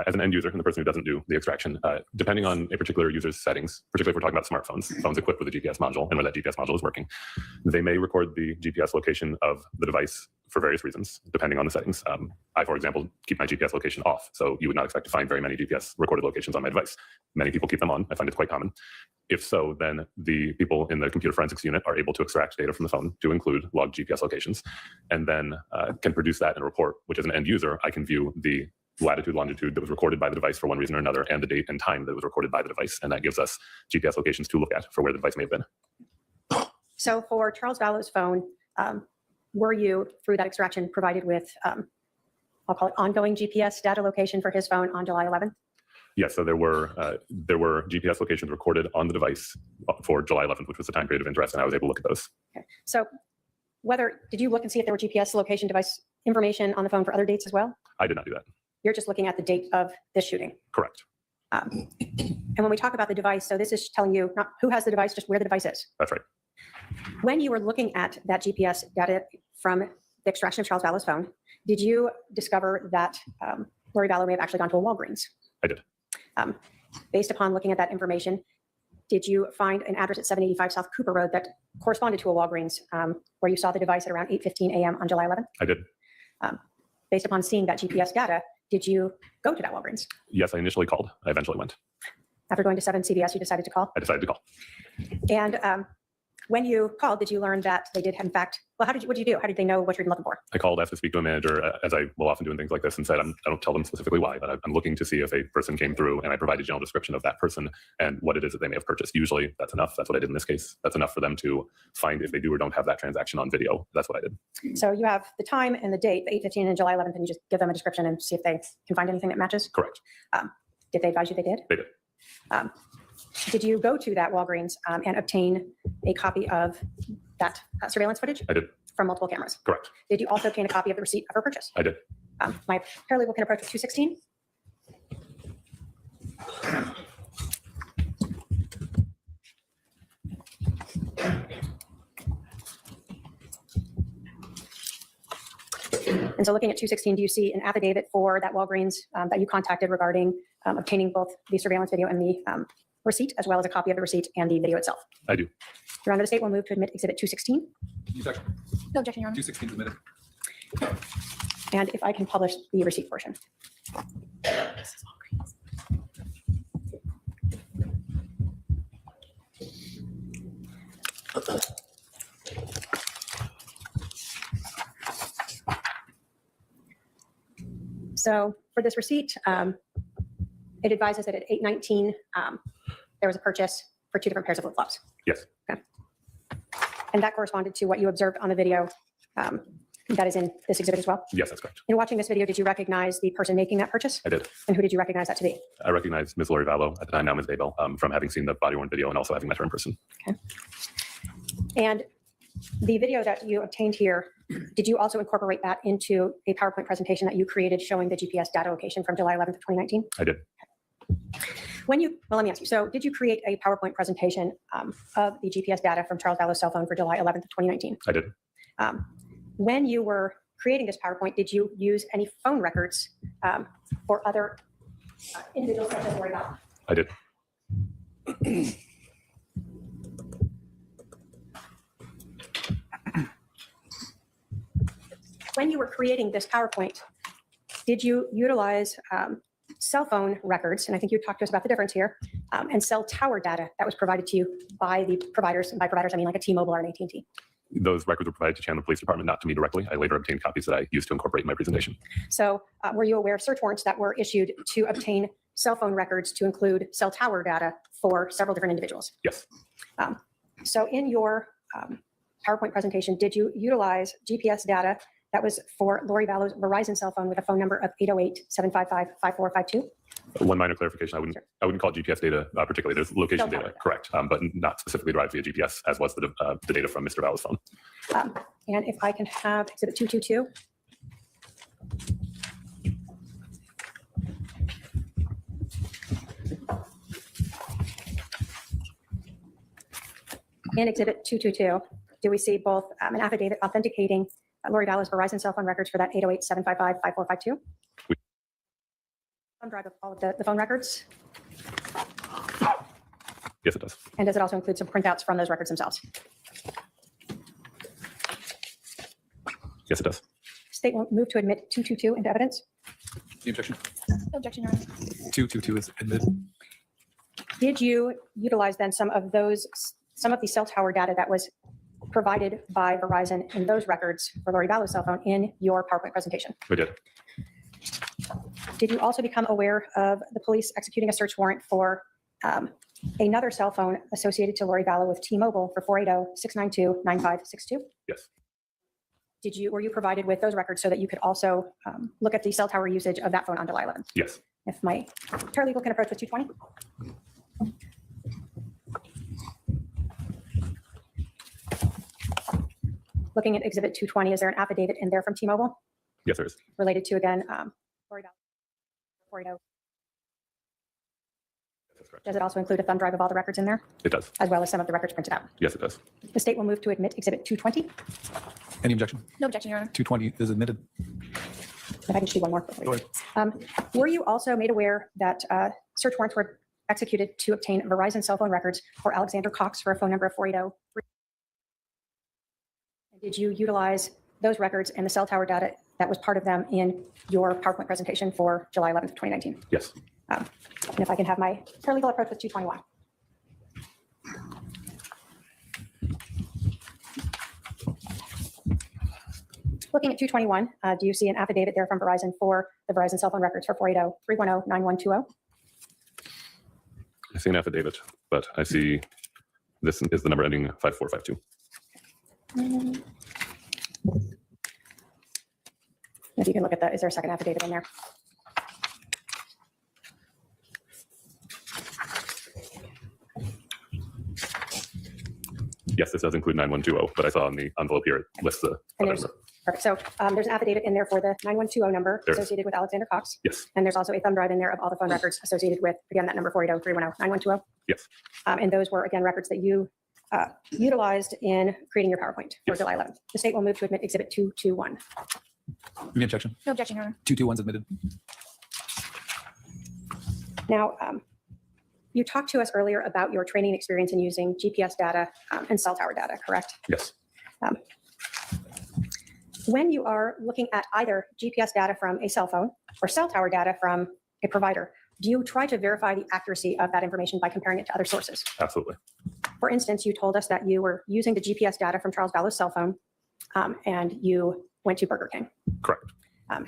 As an end user and the person who doesn't do the extraction, depending on a particular user's settings, particularly if we're talking about smartphones, phones equipped with a GPS module and where that GPS module is working, they may record the GPS location of the device for various reasons, depending on the settings. I, for example, keep my GPS location off, so you would not expect to find very many GPS recorded locations on my device. Many people keep them on. I find it's quite common. If so, then the people in the computer forensics unit are able to extract data from the phone to include logged GPS locations, and then can produce that in a report, which as an end user, I can view the latitude, longitude that was recorded by the device for one reason or another, and the date and time that was recorded by the device. And that gives us GPS locations to look at for where the device may have been. So for Charles Vallow's phone, were you, through that extraction, provided with, I'll call it ongoing GPS data location for his phone on July 11th? Yes, so there were GPS locations recorded on the device for July 11th, which was the time period of interest, and I was able to look at those. Okay. So did you look and see if there were GPS location device information on the phone for other dates as well? I did not do that. You're just looking at the date of this shooting. Correct. And when we talk about the device, so this is telling you not who has the device, just where the device is. That's right. When you were looking at that GPS data from the extraction of Charles Vallow's phone, did you discover that Lori Vallow may have actually gone to a Walgreens? I did. Based upon looking at that information, did you find an address at 785 South Cooper Road that corresponded to a Walgreens where you saw the device at around 8:15 a.m. on July 11th? I did. Based upon seeing that GPS data, did you go to that Walgreens? Yes, I initially called. I eventually went. After going to 7 CVS, you decided to call? I decided to call. And when you called, did you learn that they did, in fact, well, what did you do? How did they know what you're looking for? I called, asked to speak to a manager, as I will often do in things like this, and said, I don't tell them specifically why, but I'm looking to see if a person came through, and I provide a general description of that person and what it is that they may have purchased. Usually that's enough. That's what I did in this case. That's enough for them to find if they do or don't have that transaction on video. That's what I did. So you have the time and the date, the 8:15 and July 11th, and you just give them a description and see if they can find anything that matches? Correct. Did they advise you they did? They did. Did you go to that Walgreens and obtain a copy of that surveillance footage? I did. From multiple cameras? Correct. Did you also obtain a copy of the receipt of her purchase? I did. My paralegal can approach with 216. And so looking at 216, do you see an affidavit for that Walgreens that you contacted regarding obtaining both the surveillance video and the receipt, as well as a copy of the receipt and the video itself? I do. Your Honor, the state will move to admit Exhibit 216. No objection, Your Honor. 216 is admitted. And if I can publish the receipt portion. So for this receipt, it advises that at 8:19, there was a purchase for 2 different pairs of flip-flops. Yes. Okay. And that corresponded to what you observed on the video that is in this exhibit as well? Yes, that's correct. In watching this video, did you recognize the person making that purchase? I did. And who did you recognize that to be? I recognize Ms. Lori Vallow, at the time now Ms. Daybell, from having seen the body-worn video and also having met her in person. Okay. And the video that you obtained here, did you also incorporate that into a PowerPoint presentation that you created showing the GPS data location from July 11th of 2019? I did. Well, let me ask you. So did you create a PowerPoint presentation of the GPS data from Charles Vallow's cell phone for July 11th, 2019? I did. When you were creating this PowerPoint, did you use any phone records for other individuals such as Lori Daybell? I did. When you were creating this PowerPoint, did you utilize cell phone records? And I think you talked to us about the difference here, and cell tower data that was provided to you by the providers. And by providers, I mean like a T-Mobile or an AT&T. Those records were provided to Chandler Police Department, not to me directly. I later obtained copies that I used to incorporate in my presentation. So were you aware of search warrants that were issued to obtain cell phone records to include cell tower data for several different individuals? Yes. So in your PowerPoint presentation, did you utilize GPS data that was for Lori Vallow's Verizon cell phone with a phone number of 808-755-5452? One minor clarification: I wouldn't call it GPS data particularly. There's location Cell tower data, correct, but not specifically derived via GPS, as was the data from Mr. Vallow's phone. And if I can have Exhibit 222. In Exhibit 222, do we see both an affidavit authenticating Lori Vallow's Verizon cell phone records for that 808-755-5452? Thumb drive of all of the phone records? Yes, it does. And does it also include some printouts from those records themselves? Yes, it does. State will move to admit 222 into evidence. The objection. No objection, Your Honor. 222 is admitted. Did you utilize then some of the cell tower data that was provided by Verizon in those records for Lori Vallow's cell phone in your PowerPoint presentation? We did. Did you also become aware of the police executing a search warrant for another cell phone associated to Lori Vallow with T-Mobile for 480-692-9562? Yes. Were you provided with those records so that you could also look at the cell tower usage of that phone on July 11th? Yes. If my paralegal can approach with 220. Looking at Exhibit 220, is there an affidavit in there from T-Mobile Yes, there is. related to, again, Lori Vallow? 480? That's correct. Does it also include a thumb drive of all the records in there, It does. as well as some of the records printed out? Yes, it does. The state will move to admit Exhibit 220. Any objection? No objection, Your Honor. 220 is admitted. If I can just do one more. before Go you ahead. Were you also made aware that search warrants were executed to obtain Verizon cell phone records for Alexander Cox for a phone number of 480? Did you utilize those records and the cell tower data that was part of them in your PowerPoint presentation for July 11th, 2019? Yes. And if I can have my paralegal approach with 221. Looking at 221, do you see an affidavit there from Verizon for the Verizon cell phone records for 480-310-9120? I see an affidavit, but I see this is the number ending 5452. If you can look at that, is there a second affidavit in there? Yes, this does include 9120, but I saw on the envelope here it lists the And other there's, number. perfect. So there's an affidavit in there for the 9120 number There is. associated with Alexander Cox. Yes. And there's also a thumb drive in there of all the phone records associated with, again, that number 480-310-9120. Yes. And those were, again, records that you utilized in creating your PowerPoint for Yes. July 11th. The state will move to admit Exhibit 221. Any objection? No objection, Your Honor. 221 is admitted. Now, you talked to us earlier about your training experience in using GPS data and cell tower data, correct? Yes. When you are looking at either GPS data from a cell phone or cell tower data from a provider, do you try to verify the accuracy of that information by comparing it to other sources? Absolutely. For instance, you told us that you were using the GPS data from Charles Vallow's cell phone and you went to Burger King. Correct.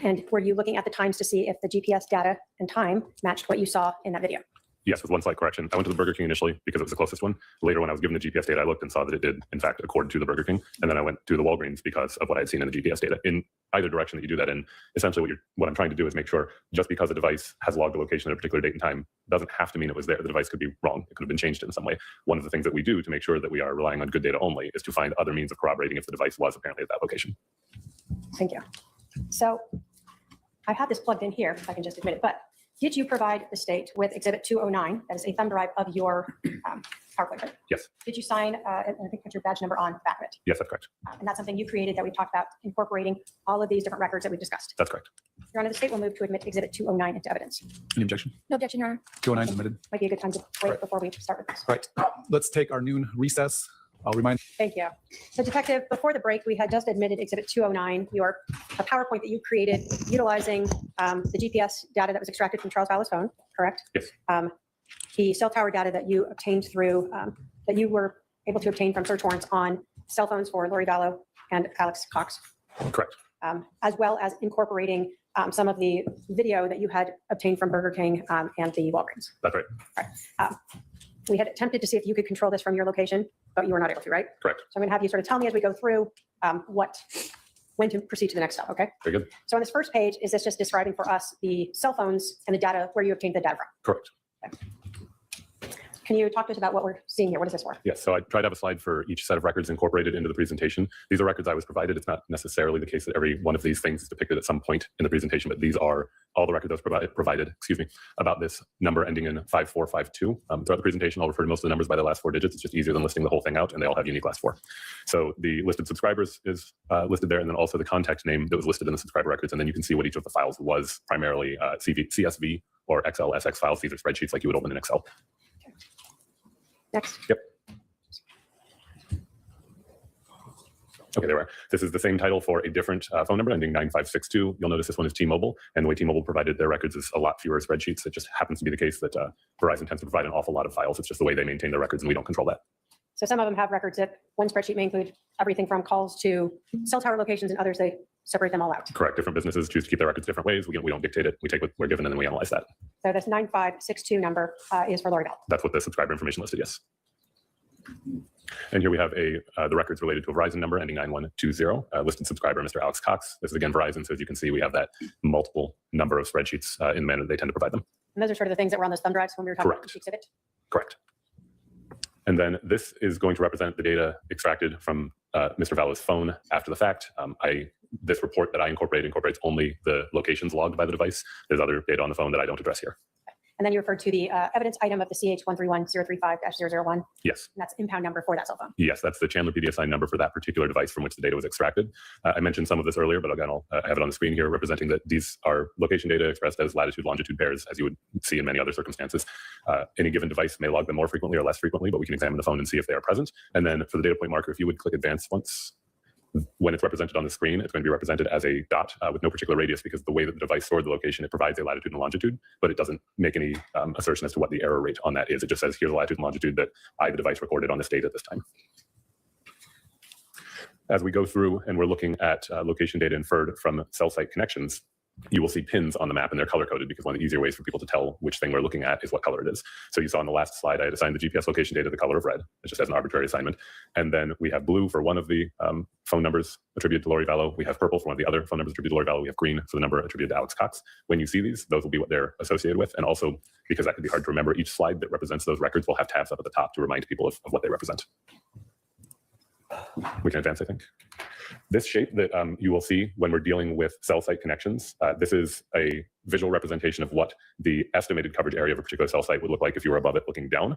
And were you looking at the times to see if the GPS data and time matched what you saw in that video? Yes, with one slight correction. I went to the Burger King initially because it was the closest one. Later, when I was given the GPS data, I looked and saw that it did, in fact, accord to the Burger King. And then I went to the Walgreens because of what I had seen in the GPS data. In either direction that you do that in, essentially what I'm trying to do is make sure just because a device has logged a location at a particular date and time doesn't have to mean it was there. The device could be wrong. It could have been changed in some way. One of the things that we do to make sure that we are relying on good data only is to find other means of corroborating if the device was apparently at that location. Thank you. So I have this plugged in here, if I can just admit it, but Did you provide the state with Exhibit 209, that is a thumb drive of your PowerPoint? Right? Yes. Did you sign, I think, put your badge number on the back of it? Yes, that's correct. And that's something you created that we talked about, incorporating all of these different records that we've discussed. That's correct. Your Honor, the state will move to admit Exhibit 209 into evidence. Any objection? No objection, Your Honor. 209 admitted. Might be a good time to wait Right. before we start with this. All right, let's take our noon recess. I'll remind. Thank you. So Detective, before the break, we had just admitted Exhibit 209, a PowerPoint that you created utilizing the GPS data that was extracted from Charles Vallow's phone, correct? Yes. The cell tower data that you obtained through, that you were able to obtain from search warrants on cell phones for Lori Daybell and Alex Cox. Correct. As well as incorporating some of the video that you had obtained from Burger King and the Walgreens. That's right. We had attempted to see if you could control this from your location, but you were not able to, right? Correct. So I'm going to have you sort of tell me as we go through when to proceed to the next step, okay? Very good. So on this first page, is this just describing for us the cell phones and the data, where you obtained the data from? Correct. Can you talk to us about what we're seeing here? What is this for? Yes, so I tried to have a slide for each set of records incorporated into the presentation. These are records I was provided. It's not necessarily the case that every one of these things is depicted at some point in the presentation, but these are all the records that was provided, about this number ending in 5452. Throughout the presentation, I'll refer to most of the numbers by the last 4 digits. It's just easier than listing the whole thing out, and they all have unique last 4. So the listed subscribers is listed there, and then also the contact name that was listed in the subscriber records, and then you can see what each of the files was, primarily CSV or XLSX files. These are spreadsheets like you would open in Excel. Next. Yep. Okay, there we are. This is the same title for a different phone number ending 9562. You'll notice this one is T-Mobile, and the way T-Mobile provided their records is a lot fewer spreadsheets. It just happens to be the case that Verizon tends to provide an awful lot of files. It's just the way they maintain their records, and we don't control that. So some of them have records that one spreadsheet may include everything from calls to cell tower locations, and others they separate them all out. Correct. Different businesses choose to keep their records different ways. We don't dictate it. We take what we're given, and then we analyze that. So this 9562 number is for Lori Daybell. That's what the subscriber information listed, yes. And here we have the records related to a Verizon number ending 9120, listed subscriber, Mr. Alex Cox. This is again Verizon, so as you can see, we have that multiple number of spreadsheets in the manner they tend to provide them. And those are sort of the things that were on those thumb drives when we were talking Correct. about the exhibit. Correct. And then this is going to represent the data extracted from Mr. Vallow's phone after the fact. This report that I incorporates only the locations logged by the device. There's other data on the phone that I don't address here. And then you referred to the evidence item of the CH131035-001. Yes. And that's impound number for that cell phone. Yes, that's the Chandler PDSI number for that particular device from which the data was extracted. I mentioned some of this earlier, but again, I have it on the screen here representing that these are location data expressed as latitude, longitude pairs, as you would see in many other circumstances. Any given device may log them more frequently or less frequently, but we can examine the phone and see if they are present. And then for the data point marker, if you would click advance once, when it's represented on the screen, it's going to be represented as a dot with no particular radius, because the way that the device stored the location, it provides a latitude and longitude, but it doesn't make any assertion as to what the error rate on that is. It just says, here's the latitude and longitude that the device recorded on this date at this time. As we go through and we're looking at location data inferred from cell site connections, you will see pins on the map, and they're color coded because one of the easier ways for people to tell which thing we're looking at is what color it is. So you saw on the last slide, I had assigned the GPS location data the color of red. It's just as an arbitrary assignment. And then we have blue for one of the phone numbers attributed to Lori Vallow. We have purple for one of the other phone numbers attributed to Lori Vallow. We have green for the number attributed to Alex Cox. When you see these, those will be what they're associated with. And also, because that could be hard to remember, each slide that represents those records will have tabs up at the top to remind people of what they represent. We can advance, I think. This shape that you will see when we're dealing with cell site connections, this is a visual representation of what the estimated coverage area of a particular cell site would look like if you were above it looking down.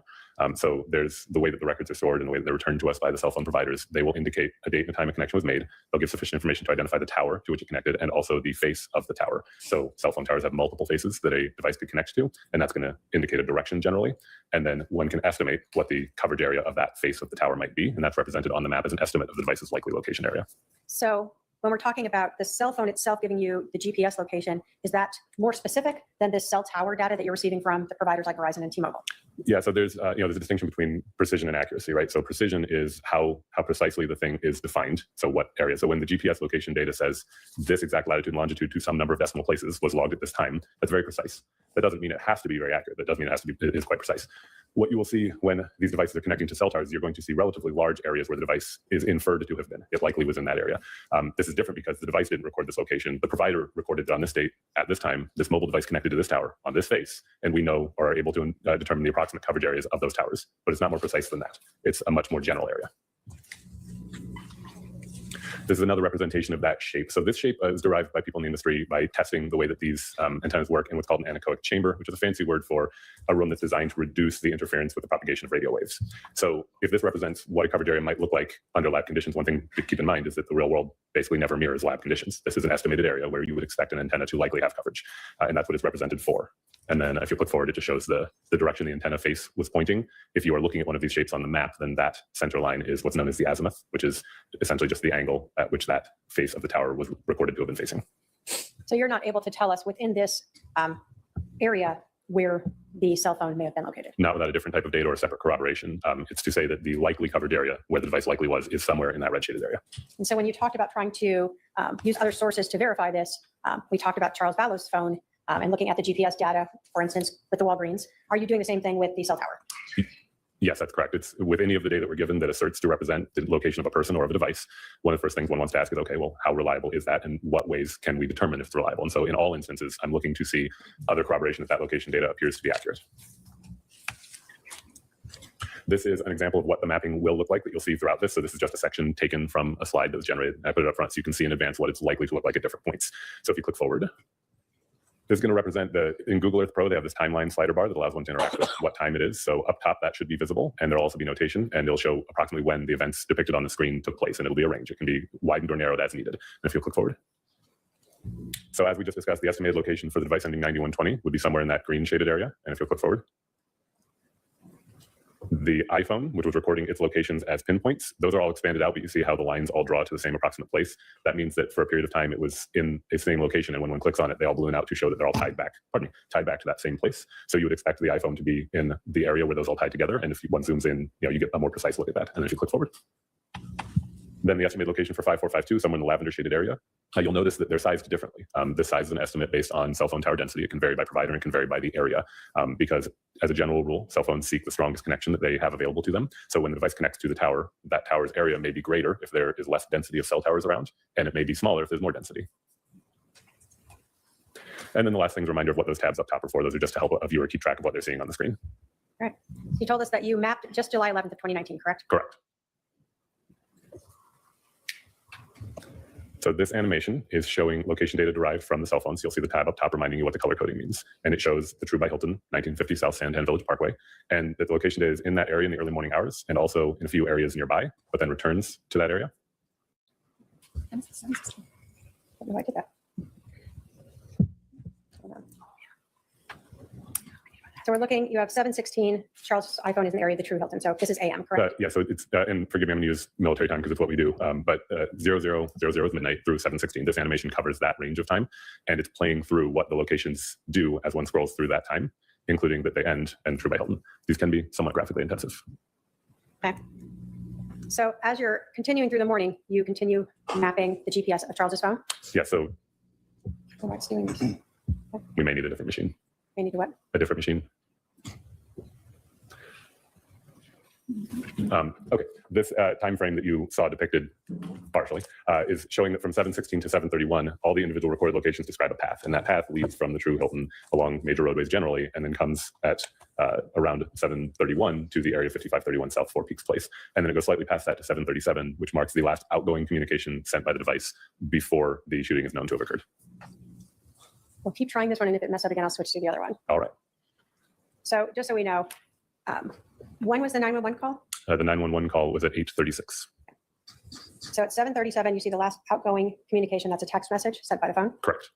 So there's the way that the records are stored and the way that they're returned to us by the cell phone providers. They will indicate a date and a time a connection was made. They'll give sufficient information to identify the tower to which it connected and also the face of the tower. So cell phone towers have multiple faces that a device could connect to, and that's going to indicate a direction generally. And then one can estimate what the coverage area of that face of the tower might be, and that's represented on the map as an estimate of the device's likely location area. So when we're talking about the cell phone itself giving you the GPS location, is that more specific than this cell tower data that you're receiving from the providers like Verizon and T-Mobile? Yeah, so there's there's a distinction between precision and accuracy, right? So precision is how precisely the thing is defined. So what area? So when the GPS location data says this exact latitude and longitude to some number of decimal places was logged at this time, that's very precise. That doesn't mean it has to be very accurate. That doesn't mean it is quite precise. What you will see when these devices are connecting to cell towers, you're going to see relatively large areas where the device is inferred to have been. It likely was in that area. This is different because the device didn't record this location. The provider recorded it on this date at this time. This mobile device connected to this tower on this face, and we know or are able to determine the approximate coverage areas of those towers. But it's not more precise than that. It's a much more general area. This is another representation of that shape. So this shape is derived by people in the industry by testing the way that these antennas work in what's called an anechoic chamber, which is a fancy word for a room that's designed to reduce the interference with the propagation of radio waves. So if this represents what a coverage area might look like under lab conditions, one thing to keep in mind is that the real world basically never mirrors lab conditions. This is an estimated area where you would expect an antenna to likely have coverage, and that's what it's represented for. And then if you click forward, it just shows the direction the antenna face was pointing. If you are looking at one of these shapes on the map, then that center line is what's known as the azimuth, which is essentially just the angle at which that face of the tower was recorded to have been facing. So you're not able to tell us within this area where the cell phone may have been located? Not without a different type of data or separate corroboration. It's to say that the likely covered area where the device likely was is somewhere in that red shaded area. And so when you talked about trying to use other sources to verify this, we talked about Charles Vallow's phone and looking at the GPS data, for instance, with the Walgreens. Are you doing the same thing with the cell tower? Yes, that's correct. It's with any of the data we're given that asserts to represent the location of a person or of a device. One of the first things one wants to ask is, okay, well, how reliable is that? And what ways can we determine if it's reliable? And so in all instances, I'm looking to see other corroboration that that location data appears to be accurate. This is an example of what the mapping will look like that you'll see throughout this. So this is just a section taken from a slide that was generated. I put it up front so you can see in advance what it's likely to look like at different points. So if you click forward, this is going to represent in Google Earth Pro, they have this timeline slider bar that allows one to interact with what time it is. So up top, that should be visible. And there'll also be notation, and it'll show approximately when the events depicted on the screen took place. And it'll be a range. It can be widened or narrowed as needed. And if you'll click forward. So as we just discussed, the estimated location for the device ending 9120 would be somewhere in that green shaded area. And if you'll click forward. The iPhone, which was recording its locations as pinpoints, those are all expanded out, but you see how the lines all draw to the same approximate place. That means that for a period of time, it was in a same location, and when one clicks on it, they all balloon out to show that they're all tied back to that same place. So you would expect the iPhone to be in the area where those all tie together, and if one zooms in, you get a more precise look at that. And then if you click forward, then the estimated location for 5452, somewhere in the lavender shaded area, you'll notice that they're sized differently. This size is an estimate based on cell phone tower density. It can vary by provider and can vary by the area because as a general rule, cell phones seek the strongest connection that they have available to them. So when the device connects to the tower, that tower's area may be greater if there is less density of cell towers around, and it may be smaller if there's more density. And then the last thing is a reminder of what those tabs up top are for. Those are just to help a viewer keep track of what they're seeing on the screen. Right. You told us that you mapped just July 11th of 2019, correct? Correct. So this animation is showing location data derived from the cell phone. So you'll see the tab up top reminding you what the color coding means. And it shows the True by Hilton, 1950 South Santan Village Parkway. And that the location data is in that area in the early morning hours and also in a few areas nearby, but then returns to that area. How do I get that? Hold on. So we're looking, you have 716, Charles' iPhone is in the area of the True Hilton. So this is AM, correct? Yeah, so it's, and forgive me, I'm gonna use military time because it's what we do, but 0000 is midnight through 716. This animation covers that range of time, and it's playing through what the locations do as one scrolls through that time, including that they end and True by Hilton. These can be somewhat graphically intensive. Okay. So as you're continuing through the morning, you continue mapping the GPS of Charles' phone? Yeah, so Oh, it's doing this. we may need a different machine. We need to what? A different machine. Okay, this time frame that you saw depicted partially is showing that from 716 to 731, all the individual recorded locations describe a path, and that path leads from the True Hilton along major roadways generally, and then comes at around 731 to the area 5531 South Four Peaks Place, and then it goes slightly past that to 737, which marks the last outgoing communication sent by the device before the shooting is known to have occurred. We'll keep trying this one, and if it messes up again, I'll switch to the other one. All right. So just so we know, when was the 911 call? The 911 call was at 8:36. So at 7:37, you see the last outgoing communication. That's a text message sent by the phone. Correct.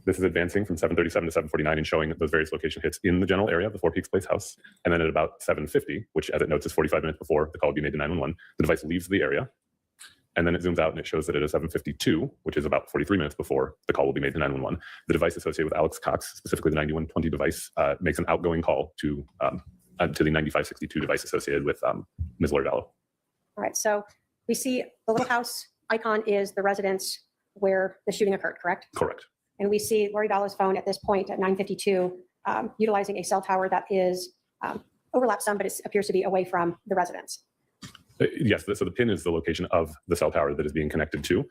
This is advancing from 737 to 749 and showing those various location hits in the general area of the Four Peaks Place house. And then at about 750, which as it notes is 45 minutes before the call would be made to 911, the device leaves the area. And then it zooms out and it shows that it is 752, which is about 43 minutes before the call will be made to 911. The device associated with Alex Cox, specifically the 9120 device, makes an outgoing call to the 9562 device associated with Ms. Lori Daybell. All right. So we see the little house icon is the residence where the shooting occurred, correct? Correct. And we see Lori Daybell's phone at this point at 9:52, utilizing a cell tower that is overlaps some, but it appears to be away from the residence. Yes, so the pin is the location of the cell tower that is being connected to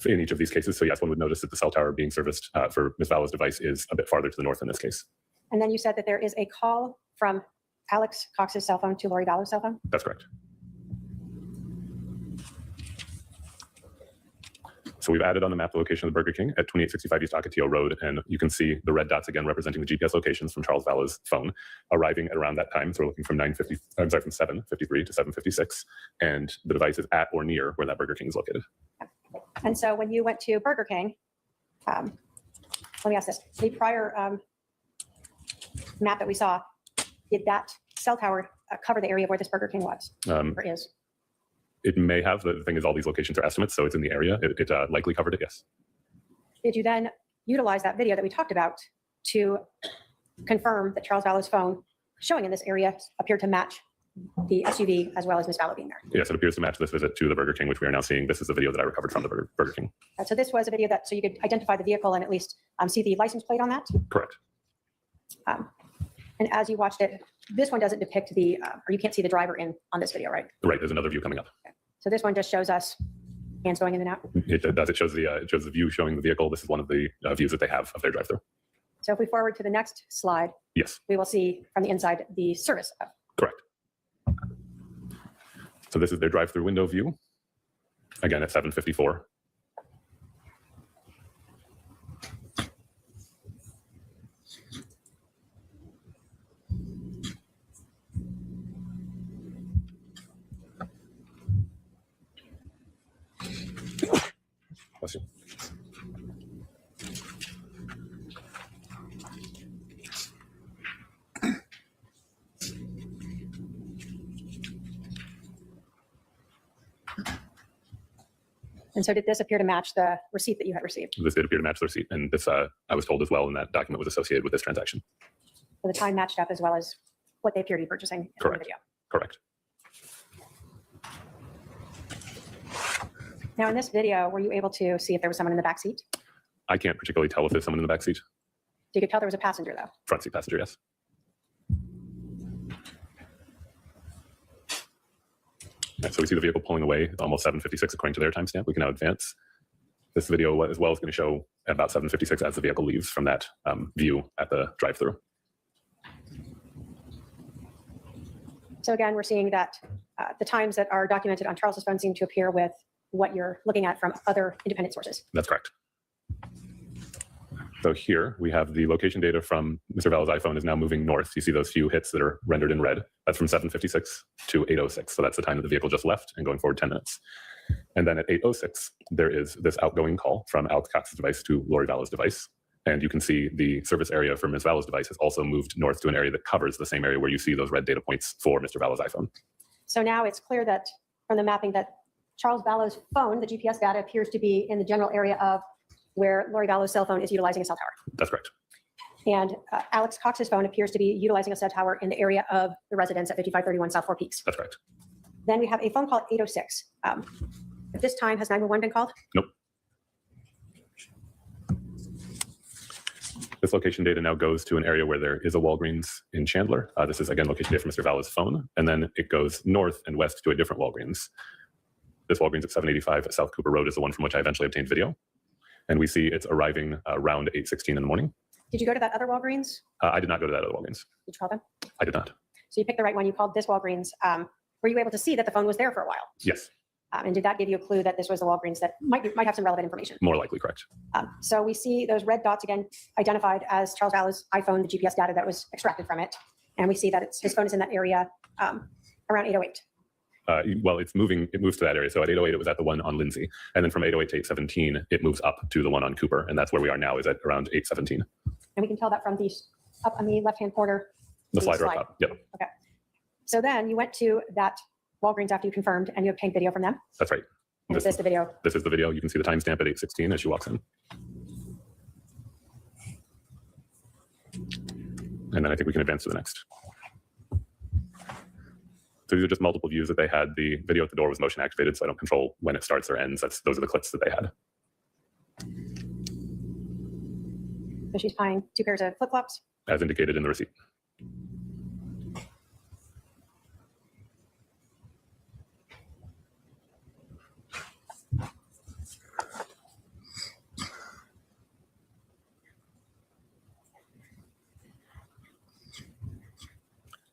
in each of these cases. So yes, one would notice that the cell tower being serviced for Ms. Vallow's device is a bit farther to the north in this case. And then you said that there is a call from Alex Cox's cell phone to Lori Daybell's cell phone? That's correct. So we've added on the map the location of the Burger King at 2865 East Ocotillo Road, and you can see the red dots again representing the GPS locations from Charles Vallow's phone, arriving at around that time. So we're looking from 7:53 to 7:56, and the device is at or near where that Burger King is located. And so when you went to Burger King, let me ask this: the prior map that we saw, did that cell tower cover the area where this Burger King was or is? It may have. The thing is, all these locations are estimates, so it's in the area. It likely covered it, yes. Did you then utilize that video that we talked about to confirm that Charles Vallow's phone showing in this area appeared to match the SUV as well as Ms. Vallow being there? Yes, it appears to match this visit to the Burger King, which we are now seeing. This is the video that I recovered from the Burger King. So this was a video that, so you could identify the vehicle and at least see the license plate on that? Correct. And as you watched it, this one doesn't depict the, or you can't see the driver on this video, right? Right, there's another view coming up. Okay. So this one just shows us hands going in and out. It does. It shows the view showing the vehicle. This is one of the views that they have of their drive-through. So if we forward to the next slide, Yes, we will see from the inside the service. correct. So this is their drive-through window view. Again, at 7:54. Bless you. And so did this appear to match the receipt that you had received? This did appear to match the receipt, and this I was told as well, and that document was associated with this transaction. So the time matched up as well as what they appear to be purchasing in the Correct. video. Correct. Now in this video, were you able to see if there was someone in the back seat? I can't particularly tell if there's someone in the back seat. You could tell there was a passenger though. Front seat passenger, yes. Right, so we see the vehicle pulling away at almost 7:56 according to their timestamp. We can now advance. This video as well is going to show at about 7:56 as the vehicle leaves from that view at the drive-through. So again, we're seeing that the times that are documented on Charles's phone seem to appear with what you're looking at from other independent sources. That's correct. So here we have the location data from Mr. Vallow's iPhone is now moving north. You see those few hits that are rendered in red. That's from 7:56 to 8:06. So that's the time that the vehicle just left and going forward 10 minutes. And then at 8:06, there is this outgoing call from Alex Cox's device to Lori Vallow's device. And you can see the service area for Ms. Vallow's device has also moved north to an area that covers the same area where you see those red data points for Mr. Vallow's iPhone. So now it's clear that from the mapping that Charles Vallow's phone, the GPS data appears to be in the general area of where Lori Vallow's cell phone is utilizing a cell tower. That's correct. And Alex Cox's phone appears to be utilizing a cell tower in the area of the residence at 5531 South Four Peaks. That's correct. Then we have a phone call at 8:06. At this time, has 911 been called? Nope. This location data now goes to an area where there is a Walgreens in Chandler. This is, again, location data from Mr. Vallow's phone. And then it goes north and west to a different Walgreens. This Walgreens at 785 at South Cooper Road is the one from which I eventually obtained video. And we see it's arriving around 8:16 in the morning. Did you go to that other Walgreens? I did not go to that other Walgreens. Did you call them? I did not. So you picked the right one. You called this Walgreens. Were you able to see that the phone was there for a while? Yes, And did that give you a clue that this was the Walgreens that might have some relevant information? more likely correct. So we see those red dots again identified as Charles Vallow's iPhone, the GPS data that was extracted from it. And we see that his phone is in that area around 8:08. Well, it moves to that area. So at 8:08, it was at the one on Lindsay. And then from 8:08 to 8:17, it moves up to the one on Cooper. And that's where we are now, is at around 8:17. And we can tell that from the up on the left-hand corner. The slider up top. Yep, Okay. So then you went to that Walgreens after you confirmed and you obtained video from them. that's right. And is this the video? This is the video. You can see the timestamp at 8:16 as she walks in. And then I think we can advance to the next. So these are just multiple views that they had. The video at the door was motion activated, so I don't control when it starts or ends. Those are the clips that they had. So she's buying 2 pairs of flip-flops. As indicated in the receipt.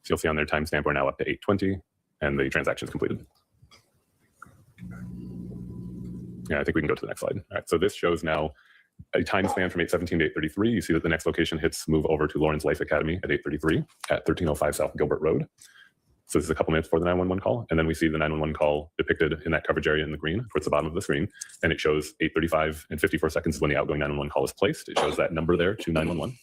So you'll see on their timestamp, we're now up to 8:20 and the transaction is completed. Yeah, I think we can go to the next slide. All right, so this shows now a time span from 8:17 to 8:33. You see that the next location hits move over to Lawrence Life Academy at 8:33 at 1305 South Gilbert Road. So this is a couple minutes before the 911 call. And then we see the 911 call depicted in that coverage area in the green towards the bottom of the screen. And it shows 8:35 and 54 seconds is when the outgoing 911 call is placed. It shows that number there, 2911,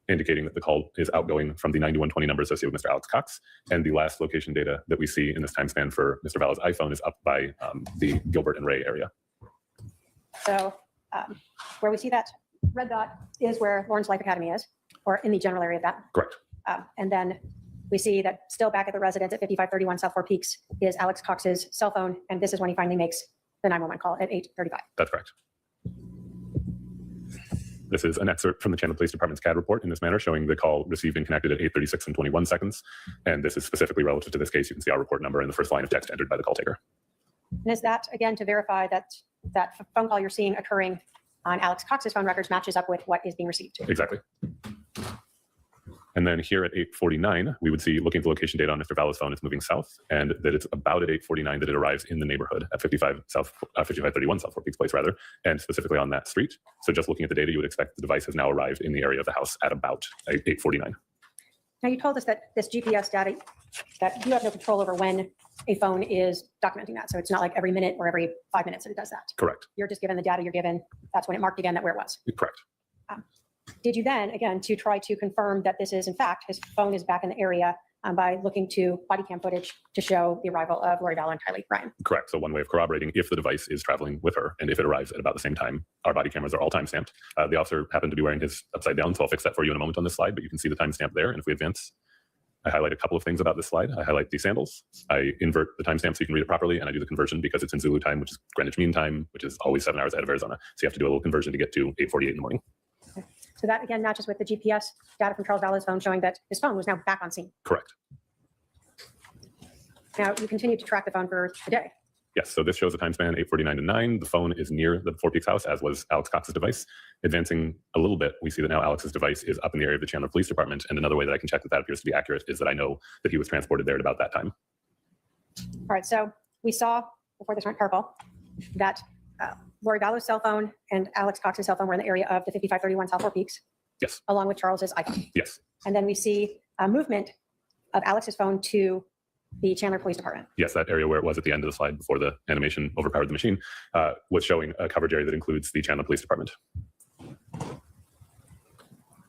indicating that the call is outgoing from the 9120 number associated with Mr. Alex Cox. And the last location data that we see in this time span for Mr. Vallow's iPhone is up by the Gilbert and Ray area. So where we see that red dot is where Lawrence Life Academy is, or in the general area of that. Correct. And then we see that still back at the residence at 5531 South Four Peaks is Alex Cox's cell phone. And this is when he finally makes the 911 call at 8:35. That's correct. This is an excerpt from the Chandler Police Department's CAD report in this manner, showing the call received and connected at 8:36 and 21 seconds. And this is specifically relative to this case. You can see our report number and the first line of text entered by the call taker. And is that, again, to verify that that phone call you're seeing occurring on Alex Cox's phone records matches up with what is being received? Exactly. And then here at 8:49, we would see, looking at the location data on Mr. Vallow's phone, it's moving south, and that it's about at 8:49 that it arrives in the neighborhood at 5531 South Four Peaks Place, rather, and specifically on that street. So just looking at the data, you would expect the device has now arrived in the area of the house at about 8:49. Now, you told us that this GPS data, that you have no control over when a phone is documenting that. So it's not like every minute or every 5 minutes that it does that. Correct. You're just given the data you're given. That's when it marked again that where it was. Correct. Did you then, again, to try to confirm that this is, in fact, his phone is back in the area by looking to body cam footage to show the arrival of Lori Daybell and Tylee Ryan? Correct. So one way of corroborating if the device is traveling with her and if it arrives at about the same time, our body cameras are all time stamped. The officer happened to be wearing his upside down, so I'll fix that for you in a moment on this slide, but you can see the timestamp there. And if we advance, I highlight a couple of things about this slide. I highlight the sandals. I invert the timestamp so you can read it properly, and I do the conversion because it's in Zulu time, which is Greenwich Mean Time, which is always 7 hours ahead of Arizona. So you have to do a little conversion to get to 8:48 in the morning. So that, again, matches with the GPS data from Charles Vallow's phone showing that his phone was now back on scene. Correct. Now, you continue to track the phone for the day. Yes, so this shows the time span 8:49 to 9. The phone is near the Four Peaks house, as was Alex Cox's device. Advancing a little bit, we see that now Alex's device is up in the area of the Chandler Police Department. And another way that I can check that that appears to be accurate is that I know that he was transported there at about that time. All right, so we saw, before this went purple, that Lori Vallow's cell phone and Alex Cox's cell phone were in the area of the 5531 South Four Peaks. Yes. Along with Charles's iPhone. Yes. And then we see a movement of Alex's phone to the Chandler Police Department. Yes, that area where it was at the end of the slide before the animation overpowered the machine was showing a coverage area that includes the Chandler Police Department.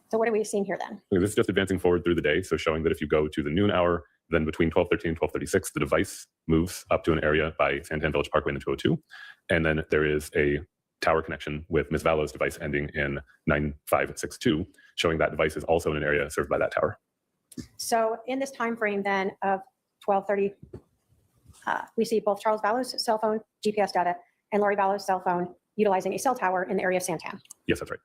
So what are we seeing here then? This is just advancing forward through the day. So showing that if you go to the noon hour, then between 12:13 and 12:36, the device moves up to an area by Santan Village Parkway and the 202. And then there is a tower connection with Ms. Vallow's device ending in 9562, showing that device is also in an area served by that tower. So in this time frame then of 12:30, we see both Charles Vallow's cell phone GPS data and Lori Vallow's cell phone utilizing a cell tower in the area of Santan. Yes, that's right.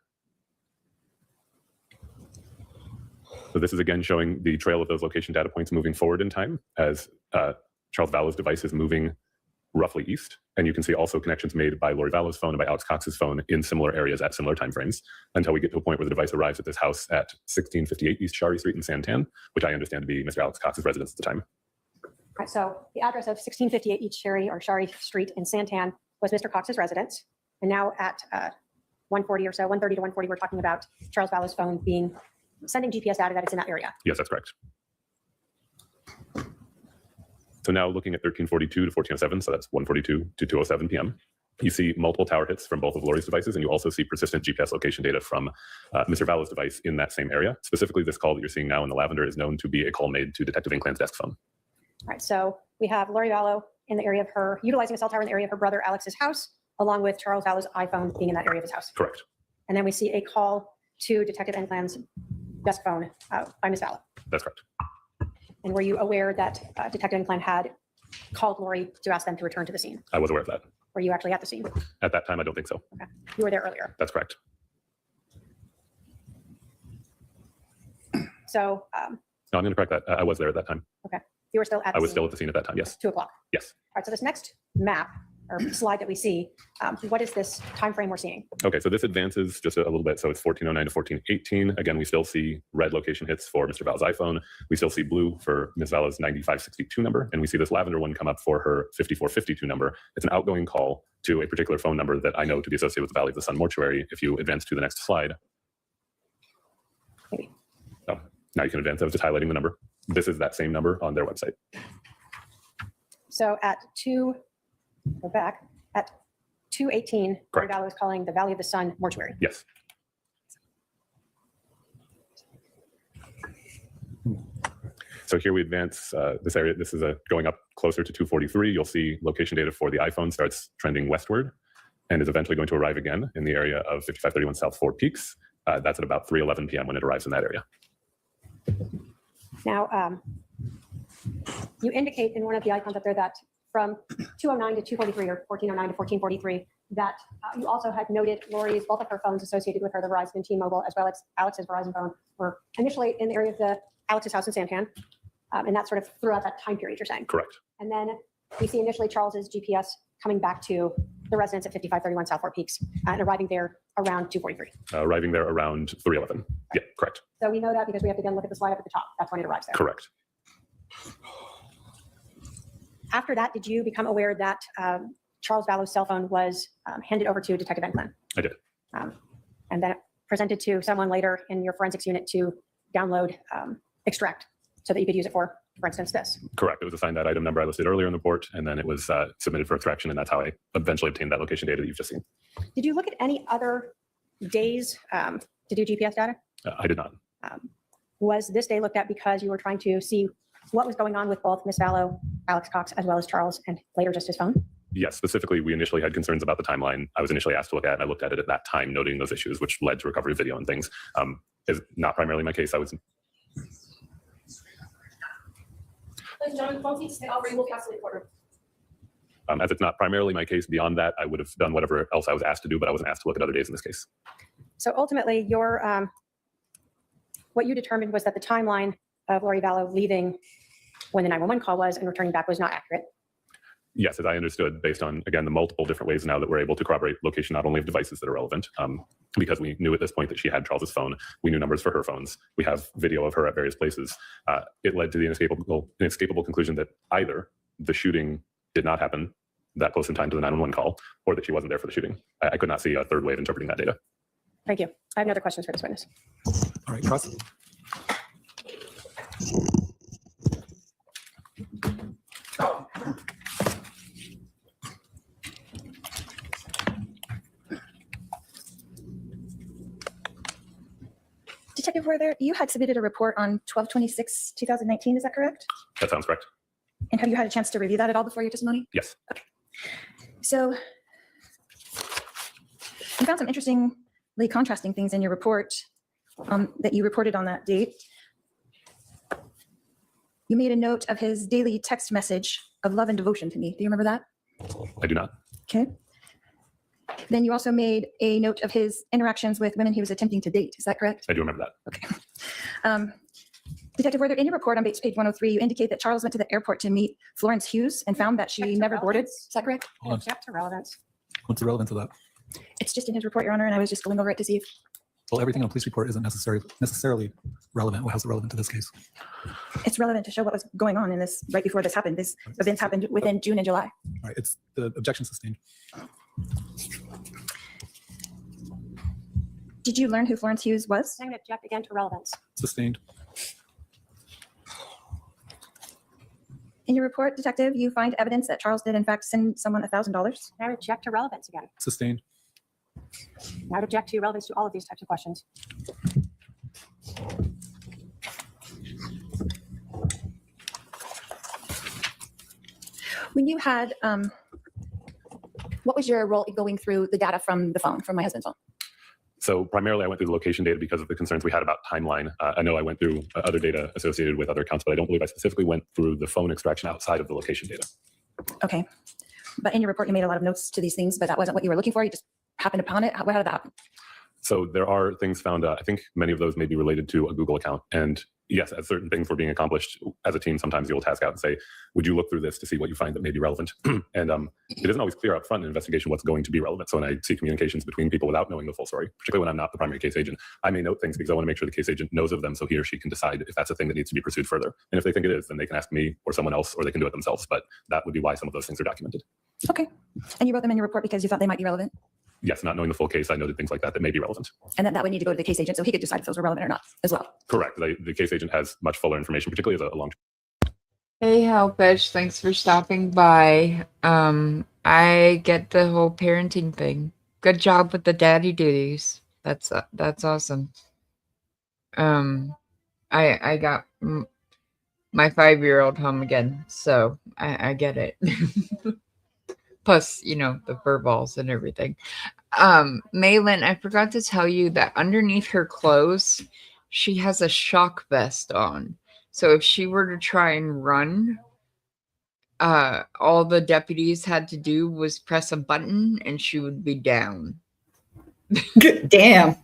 So this is again showing the trail of those location data points moving forward in time as Charles Vallow's device is moving roughly east. And you can see also connections made by Lori Vallow's phone and by Alex Cox's phone in similar areas at similar timeframes until we get to a point where the device arrives at this house at 1658 East Shari Street in Santan, which I understand to be Mr. Alex Cox's residence at the time. All right, so the address of 1658 East Shari Street in Santan was Mr. Cox's residence. And now at 1:40 or so, 1:30 to 1:40, we're talking about Charles Vallow's phone sending GPS data that it's in that area. Yes, that's correct. So now looking at 1342 to 1407, so that's 1:42 to 2:07 p.m. You see multiple tower hits from both of Lori's devices, and you also see persistent GPS location data from Mr. Vallow's device in that same area. Specifically, this call that you're seeing now in the lavender is known to be a call made to Detective Inclan's desk phone. All right, so we have Lori Vallow in the area of her, utilizing a cell tower in the area of her brother Alex's house, along with Charles Vallow's iPhone being in that area of his house. Correct. And then we see a call to Detective Inclan's desk phone by Ms. Vallow. That's correct. And were you aware that Detective Inclan had called Lori to ask them to return to the scene? I was aware of that. Were you actually at the scene? At that time, I don't think so. Okay. You were there earlier. That's correct. So No, I'm going to correct that. I was there at that time. okay, you were still at the I was scene. still at the scene at that time. Yes. 2 o'clock. Yes. All right, so this next map or slide that we see, what is this time frame we're seeing? Okay, so this advances just a little bit. So it's 1409 to 1418. Again, we still see red location hits for Mr. Vallow's iPhone. We still see blue for Ms. Vallow's 9562 number. And we see this lavender one come up for her 5452 number. It's an outgoing call to a particular phone number that I know to be associated with the Valley of the Sun mortuary. If you advance to the next slide. Maybe. Oh, now you can advance. I was just highlighting the number. This is that same number on their website. So go back, at 2:18, Lori Correct. Vallow is calling the Valley of the Sun mortuary. Yes. So here we advance this area. This is going up closer to 243. You'll see location data for the iPhone starts trending westward and is eventually going to arrive again in the area of 5531 South Four Peaks. That's at about 3:11 p.m. when it arrives in that area. Now, you indicate in one of the icons up there that from 209 to 243 or 1409 to 1443, that you also had noted Lori's, both of her phones associated with her, the Verizon and T-Mobile, as well as Alex's Verizon phone, were initially in the area of Alex's house in Santan. And that's sort of throughout that time period, you're saying? Correct. And then we see initially Charles's GPS coming back to the residence at 5531 South Four Peaks and arriving there around 243. Arriving there around 3:11. Yeah, correct. So we know that because we have to again look at the slide up at the top. That's when it arrives there. Correct. After that, did you become aware that Charles Vallow's cell phone was handed over to Detective Enclin? I did. And then presented to someone later in your forensics unit to download, extract, so that you could use it for instance, this? Correct. It was assigned that item number I listed earlier in the report, and then it was submitted for extraction, and that's how I eventually obtained that location data that you've just seen. Did you look at any other days to do GPS data? I did not. Was this day looked at because you were trying to see what was going on with both Ms. Vallow, Alex Cox, as well as Charles, and later just his phone? Yes, specifically, we initially had concerns about the timeline. I was initially asked to look at, and I looked at it at that time, noting those issues, which led to recovery of video and things. Is not primarily my case. I was. Ladies and gentlemen, phone seats stay off, or you will pass the recorder. As it's not primarily my case, beyond that, I would have done whatever else I was asked to do, but I wasn't asked to look at other days in this case. So ultimately, your what you determined was that the timeline of Lori Vallow leaving when the 911 call was and returning back was not accurate. Yes, as I understood, based on, again, the multiple different ways now that we're able to corroborate location, not only of devices that are relevant, because we knew at this point that she had Charles's phone. We knew numbers for her phones. We have video of her at various places. It led to the inescapable conclusion that either the shooting did not happen that close in time to the 911 call, or that she wasn't there for the shooting. I could not see a third way of interpreting that data. Thank you. I have no other questions for this witness. All right, cross. Detective Werther, you had submitted a report on 12/26/2019, is that correct? That sounds correct. And have you had a chance to review that at all before your testimony? Yes. So you found some interestingly contrasting things in your report that you reported on that date. You made a note of his daily text message of love and devotion to me. Do you remember that? I do not. Okay. Then you also made a note of his interactions with women he was attempting to date. Is that correct? I do remember that. Okay. Detective Werther, in your report on page 103, you indicate that Charles went to the airport to meet Florence Hughes and found that she never boarded. Is that correct? Hold on. Object to relevance. What's the relevance of that? It's just in his report, Your Honor, and I was just going over it to see if Well, everything on a police report isn't necessarily relevant. How's it relevant to this case? it's relevant to show what was going on in this right before this happened. This events happened within June and July. All right, it's the objection sustained. Did you learn who Florence Hughes was? I'm going to object again to relevance. Sustained. In your report, Detective, you find evidence that Charles did in fact send someone $1,000. I would object to relevance again. Sustained. I would object to relevance to all of these types of questions. When you had, what was your role in going through the data from the phone, from my husband's phone? So primarily I went through the location data because of the concerns we had about timeline. I know I went through other data associated with other accounts, but I don't believe I specifically went through the phone extraction outside of the location data. Okay. But in your report, you made a lot of notes to these things, but that wasn't what you were looking for. You just happened upon it. How did that happen? So there are things found, I think many of those may be related to a Google account. And yes, as certain things were being accomplished as a team, sometimes you'll task out and say, would you look through this to see what you find that may be relevant? And it isn't always clear up front in an investigation what's going to be relevant. So when I see communications between people without knowing the full story, particularly when I'm not the primary case agent, I may note things because I want to make sure the case agent knows of them so he or she can decide if that's a thing that needs to be pursued further. And if they think it is, then they can ask me or someone else, or they can do it themselves. But that would be why some of those things are documented. Okay. And you wrote them in your report because you thought they might be relevant? Yes, not knowing the full case, I noted things like that may be relevant. And that would need to go to the case agent so he could decide if those were relevant or not as well. Correct. The case agent has much fuller information, particularly as a long. Hey, Helpage, thanks for stopping by. I get the whole parenting thing. Good job with the daddy duties. That's awesome. I got my 5-year-old home again, so I get it. Plus, the fur balls and everything. Malin, I forgot to tell you that underneath her clothes, she has a shock vest on. So if she were to try and run, all the deputies had to do was press a button and she would be down. Damn. All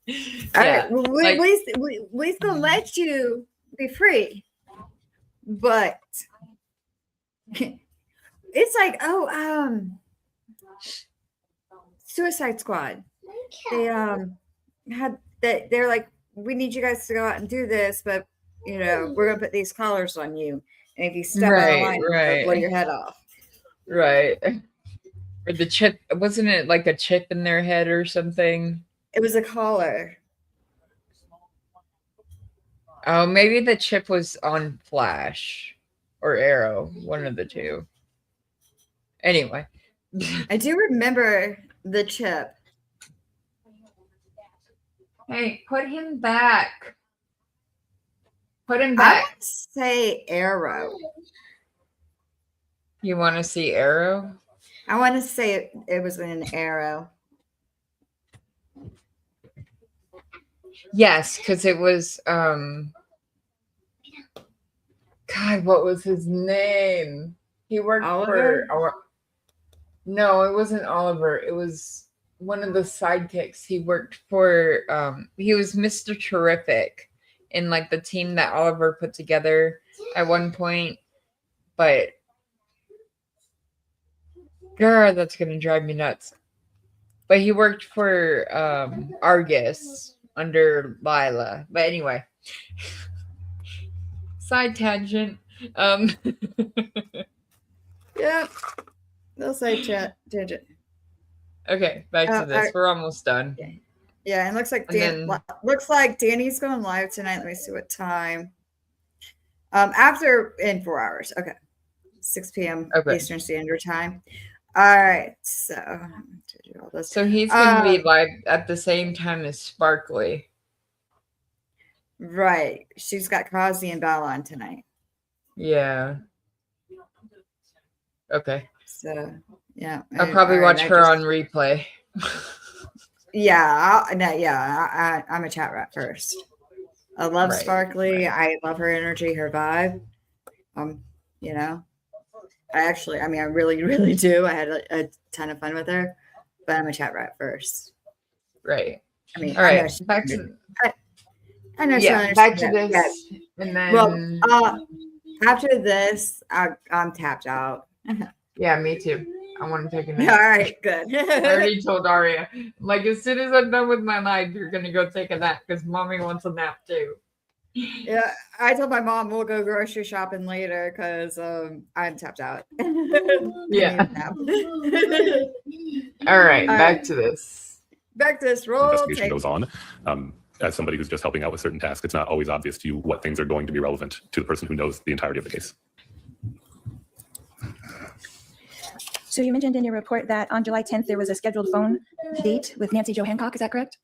Yeah, right. Well, at least they'll let you be free. But it's like, Suicide Squad. They they're like, we need you guys to go out and do this, but we're gonna put these collars on you, and if you step out of line, we'll blow your head off. Right. Or the chip, wasn't it like a chip in their head or something? It was a collar. Oh, maybe the chip was on Flash or Arrow, one of the two. Anyway. I do remember the chip. Hey, put him back. Put him I back. would say Arrow. You want to see Arrow? I want to say it was an Arrow. Yes, because it was God, what was his name? He worked Oliver? for no, it wasn't Oliver. It was one of the sidekicks. He worked for he was Mr. Terrific in like the team that Oliver put together at one point. But girl, that's gonna drive me nuts. But he worked for Argus under Lila. But anyway. Side tangent. Yeah. They'll say tangent. Okay, back to this. We're almost done. Yeah, and looks like And looks like Danny's going live tonight. Let me see what time. In 4 hours. Okay. 6 p.m. Okay. Eastern Standard Time. All right. So all this. So he's gonna be live at the same time as Sparkly. Right. She's got Kazi and Bella on tonight. Yeah. Okay. So yeah. I'll probably watch her on replay. Yeah, I'm a chat rat first. I love Sparkly. I love her energy, her vibe. I really, really do. I had a ton of fun with her, but I'm a chat rat first. Right. I mean, all right. Back to this, and then after this, I'm tapped out. Yeah, me too. I want to take a nap. All right, good. I already told Aria, like, as soon as I'm done with my live, you're gonna go take a nap because mommy wants a nap too. Yeah, I told my mom we'll go grocery shopping later because I'm tapped out. Yeah. All right, back to this. Back to this roll. Investigation goes on. As somebody who's just helping out with certain tasks, it's not always obvious to you what things are going to be relevant to the person who knows the entirety of the case. So you mentioned in your report that on July 10th, there was a scheduled phone date with Nancy Jo Hancock. Is that correct?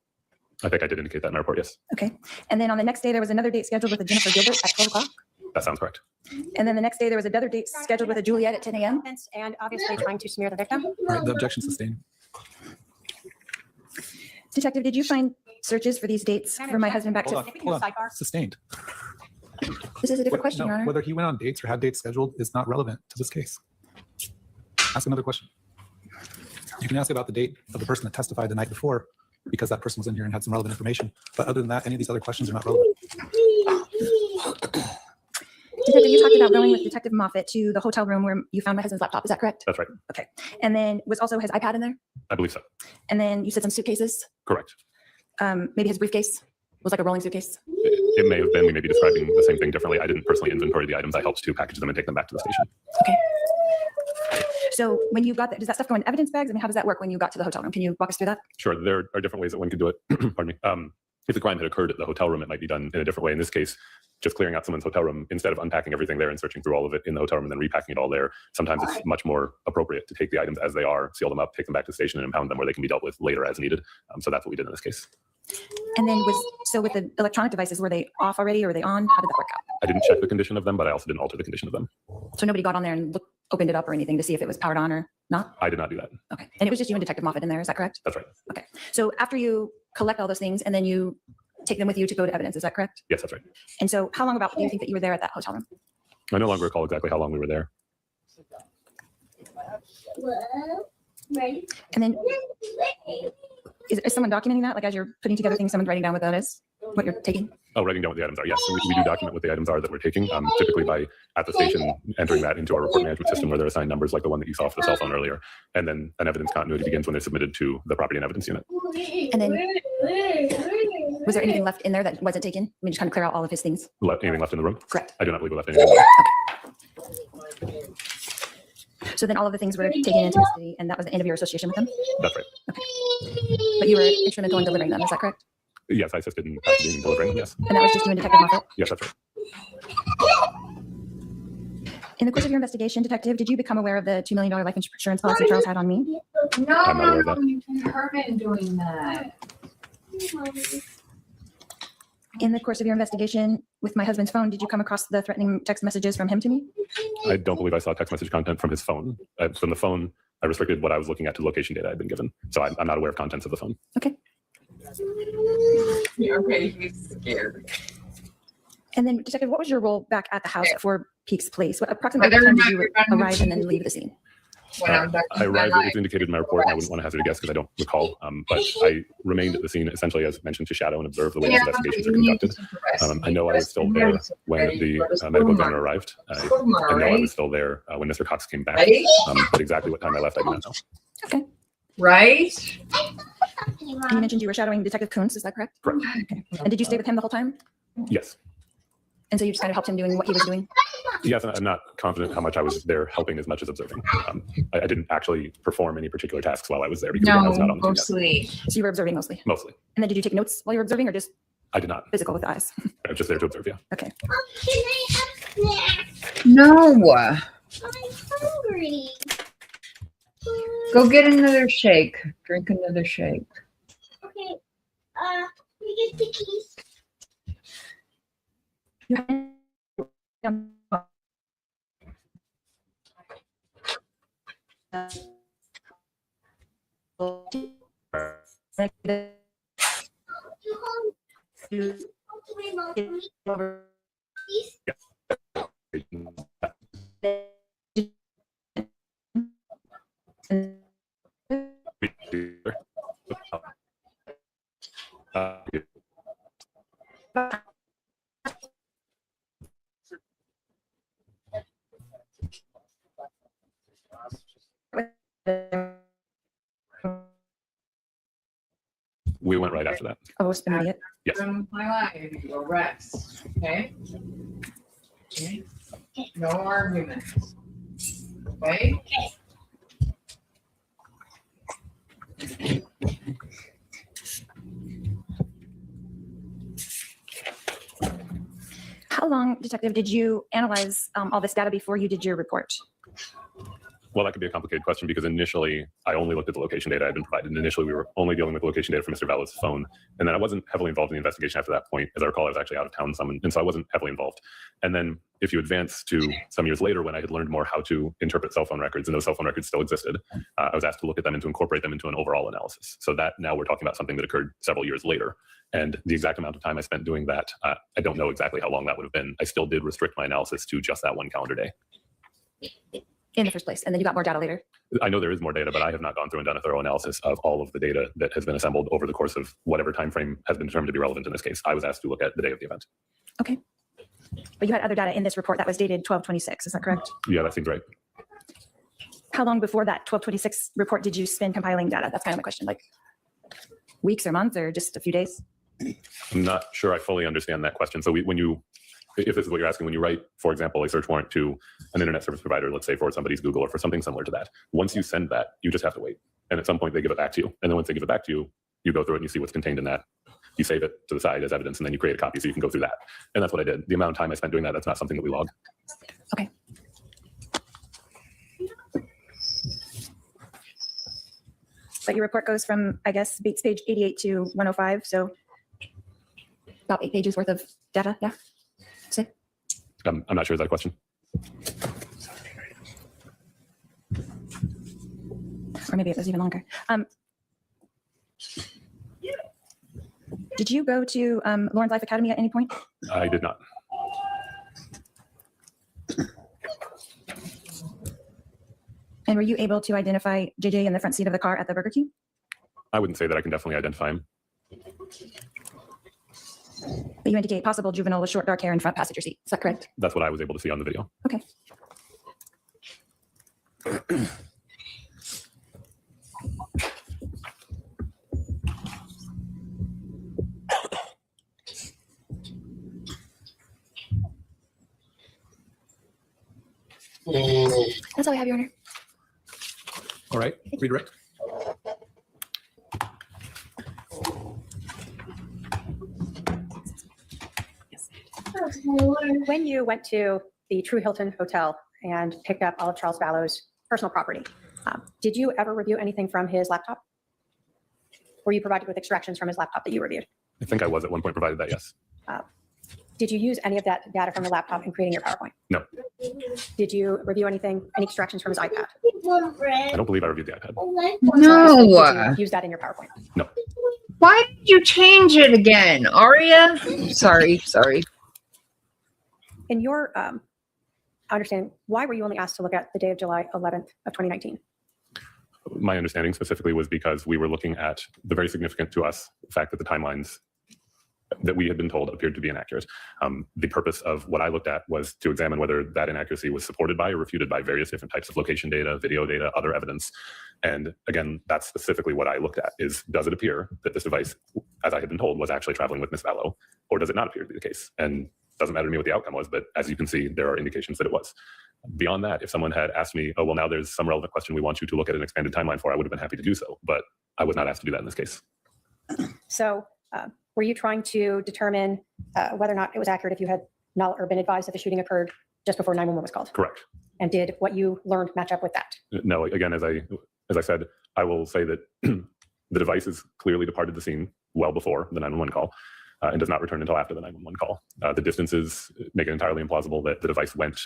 I think I did indicate that in my report, yes. Okay. And then on the next day, there was another date scheduled with a Jennifer Gilbert at 12 o'clock. That sounds correct. And then the next day, there was another date scheduled with a Juliet at 10 a.m. And obviously trying to smear the victim. Right, the objection sustained. Detective, did you find searches for these dates for my husband back to? Hold on. Sustained. This is a different question, Your Honor. Whether he went on dates or had dates scheduled is not relevant to this case. Ask another question. You can ask about the date of the person that testified the night before, because that person was in here and had some relevant information. But other than that, any of these other questions are not relevant. Detective, you talked about going with Detective Moffat to the hotel room where you found my husband's laptop. Is that correct? That's right. Okay. And then was also his iPad in there? I believe so. And then you said some suitcases? Correct. Maybe his briefcase was like a rolling suitcase? It may have been. We may be describing the same thing differently. I didn't personally inventory the items. I helped to package them and take them back to the station. Okay. So when you got that, does that stuff go in evidence bags? I mean, how does that work when you got to the hotel room? Can you walk us through that? Sure. There are different ways that one could do it. Pardon me. If the crime had occurred at the hotel room, it might be done in a different way. In this case, just clearing out someone's hotel room, instead of unpacking everything there and searching through all of it in the hotel room and then repacking it all there, sometimes it's much more appropriate to take the items as they are, seal them up, take them back to the station and impound them where they can be dealt with later as needed. So that's what we did in this case. And then with the electronic devices, were they off already or were they on? How did that work out? I didn't check the condition of them, but I also didn't alter the condition of them. So nobody got on there and opened it up or anything to see if it was powered on or not? I did not do that. Okay. And it was just you and Detective Moffat in there, is that correct? That's right. Okay. So after you collect all those things and then you take them with you to go to evidence, is that correct? Yes, that's right. And so how long about do you think that you were there at that hotel room? I no longer recall exactly how long we were there. Whoa. Ready? And then is someone documenting that? Like as you're putting together things, someone's writing down what that is, what you're taking? Oh, writing down what the items are. Yes, we do document what the items are that we're taking. Typically by at the station, entering that into our report management system where they're assigned numbers like the one that you saw for the cell phone earlier. And then an evidence continuity begins when they're submitted to the property and evidence unit. And then was there anything left in there that wasn't taken? I mean, just kind of clear out all of his things. Anything left in the room? Correct. I do not believe we left anything in the room. So then all of the things were taken into custody and that was the end of your association with them? That's right. But you were instrumental in delivering them, is that correct? Yes, I assisted in packaging and delivering them, yes. And that was just you and Detective Moffat? Yes, that's right. In the course of your investigation, Detective, did you become aware of the $2 million life insurance policy Charles had on me? No, I'm not aware of that. you can Herman doing that. In the course of your investigation with my husband's phone, did you come across the threatening text messages from him to me? I don't believe I saw text message content from his phone. From the phone, I restricted what I was looking at to location data I'd been given. So I'm not aware of contents of the phone. Okay. Okay, he's scared. And then, Detective, what was your role back at the house at 4 Peaks Place? What approximately Whether what time or did you not you're arrive and then leave the scene? When I'm done I with my arrived, life. it's indicated in my report, and I wouldn't want to hazard a guess because I don't recall. But I remained at the scene essentially, as mentioned, to shadow and observe the way these investigations are conducted. I know I was still there when the medical examiner arrived. I know I was still there when Mr. Cox came back. Right? But exactly what time I left, I do not know. Okay. Right? And you mentioned you were shadowing Detective Kuntz, is that correct? Correct. Okay. And did you stay with him the whole time? Yes. And so you just kind of helped him doing what he was doing? Yes, and I'm not confident how much I was there helping as much as observing. I didn't actually perform any particular tasks while I was there because I was not on the team yet. mostly. So you were observing mostly? Mostly. And then did you take notes while you were observing or just I did not. physical with the eyes? I was just there to observe, yeah. Okay. Can I have snacks? No. I'm hungry. Go get another shake. Drink another shake. Okay. We get the keys. You home? Okay, Mom. Keys? We went right after that. Oh, it's immediate. Yes. From my life, go rest. Okay? Okay. No arguments. Okay? How long, Detective, did you analyze all this data before you did your report? Well, that could be a complicated question because initially I only looked at the location data I'd been provided. And initially we were only dealing with location data from Mr. Vallow's phone. And then I wasn't heavily involved in the investigation after that point. As I recall, I was actually out of town some, and so I wasn't heavily involved. And then if you advance to some years later when I had learned more how to interpret cell phone records, and those cell phone records still existed, I was asked to look at them and to incorporate them into an overall analysis. So that now we're talking about something that occurred several years later. And the exact amount of time I spent doing that, I don't know exactly how long that would have been. I still did restrict my analysis to just that one calendar day. in the first place, and then you got more data later. I know there is more data, but I have not gone through and done a thorough analysis of all of the data that has been assembled over the course of whatever time frame has been determined to be relevant in this case. I was asked to look at the day of the event. Okay. But you had other data in this report that was dated 12/26, is that correct? Yeah, that seems right. How long before that 12/26 report did you spend compiling data? That's kind of my question, like weeks or months or just a few days? I'm not sure I fully understand that question. So if this is what you're asking, when you write, for example, a search warrant to an internet service provider, let's say for somebody's Google or for something similar to that, once you send that, you just have to wait. And at some point they give it back to you. And then once they give it back to you, you go through it and you see what's contained in that. You save it to the side as evidence, and then you create a copy so you can go through that. And that's what I did. The amount of time I spent doing that, that's not something that we log. Okay. But your report goes from, I guess, Bates page 88 to 105. So about 8 pages worth of data. Yeah. See? I'm not sure. Is that a question? Or maybe it was even longer. Did you go to Lawrence Life Academy at any point? I did not. And were you able to identify JJ in the front seat of the car at the Burger King? I wouldn't say that I can definitely identify him. But you indicate possible juvenile with short dark hair in front passenger seat. Is that correct? That's what I was able to see on the video. Okay. That's all I have, Your Honor. All right, redirect. When you went to the True Hilton Hotel and picked up all of Charles Vallow's personal property, did you ever review anything from his laptop? Were you provided with extractions from his laptop that you reviewed? I think I was at one point provided that, yes. Did you use any of that data from the laptop in creating your PowerPoint? No. Did you review any extractions from his iPad? I don't believe I reviewed the iPad. No. Did you use that in your PowerPoint? No. Why did you change it again, Aria? Sorry. In your understanding, why were you only asked to look at the day of July 11th of 2019? My understanding specifically was because we were looking at the very significant to us fact that the timelines that we had been told appeared to be inaccurate. The purpose of what I looked at was to examine whether that inaccuracy was supported by or refuted by various different types of location data, video data, other evidence. And again, that's specifically what I looked at is, does it appear that this device, as I had been told, was actually traveling with Ms. Vallow, or does it not appear to be the case? And it doesn't matter to me what the outcome was, but as you can see, there are indications that it was. Beyond that, if someone had asked me, oh, well, now there's some relevant question we want you to look at an expanded timeline for, I would have been happy to do so, but I was not asked to do that in this case. So were you trying to determine whether or not it was accurate if you had not or been advised that the shooting occurred just before 911 was called? Correct. And did what you learned match up with that? No, again, as I said, I will say that the device has clearly departed the scene well before the 911 call and does not return until after the 911 call. The distances make it entirely implausible that the device went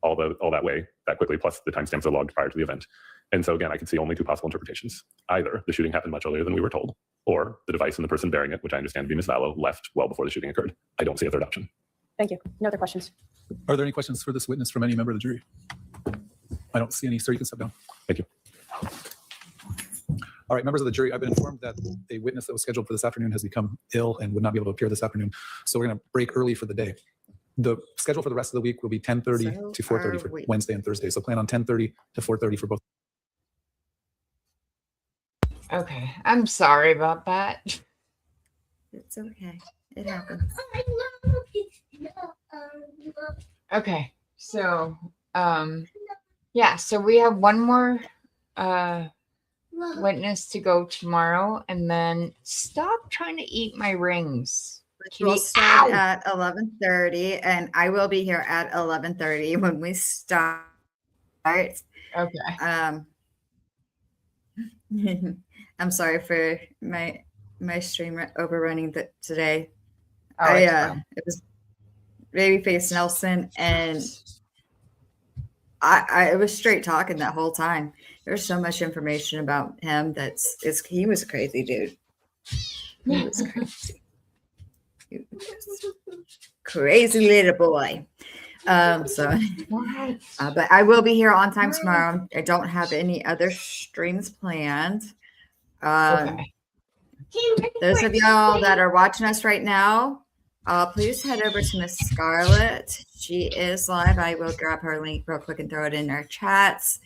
all that way that quickly, plus the timestamps are logged prior to the event. And so again, I can see only two possible interpretations. Either the shooting happened much earlier than we were told, or the device and the person bearing it, which I understand to be Ms. Vallow, left well before the shooting occurred. I don't see a third option. Thank you. No other questions? Are there any questions for this witness from any member of the jury? I don't see any, sir. You can step down. Thank you. All right, members of the jury, I've been informed that a witness that was scheduled for this afternoon has become ill and would not be able to appear this afternoon. So we're going to break early for the day. The schedule for the rest of the week will be 10:30 to 4:30 for Wednesday and Thursday. So plan on 10:30 to 4:30 for both. Okay, I'm sorry about that. It's okay. It happens. Okay, so yeah, so we have one more witness to go tomorrow, and then stop trying to eat my rings. We'll start at 11:30, and I will be here at 11:30 when we start. Okay. I'm sorry for my stream overrunning today. Oh, It was Babyface Nelson, and I was straight talking that whole time. There's so much information about him he was a crazy dude. He was crazy. Crazy little boy. So, but I will be here on time tomorrow. I don't have any other streams planned. Okay. Those of y'all that are watching us right now, please head over to Miss Scarlett. She is live. I will grab her link real quick and throw it in our chats.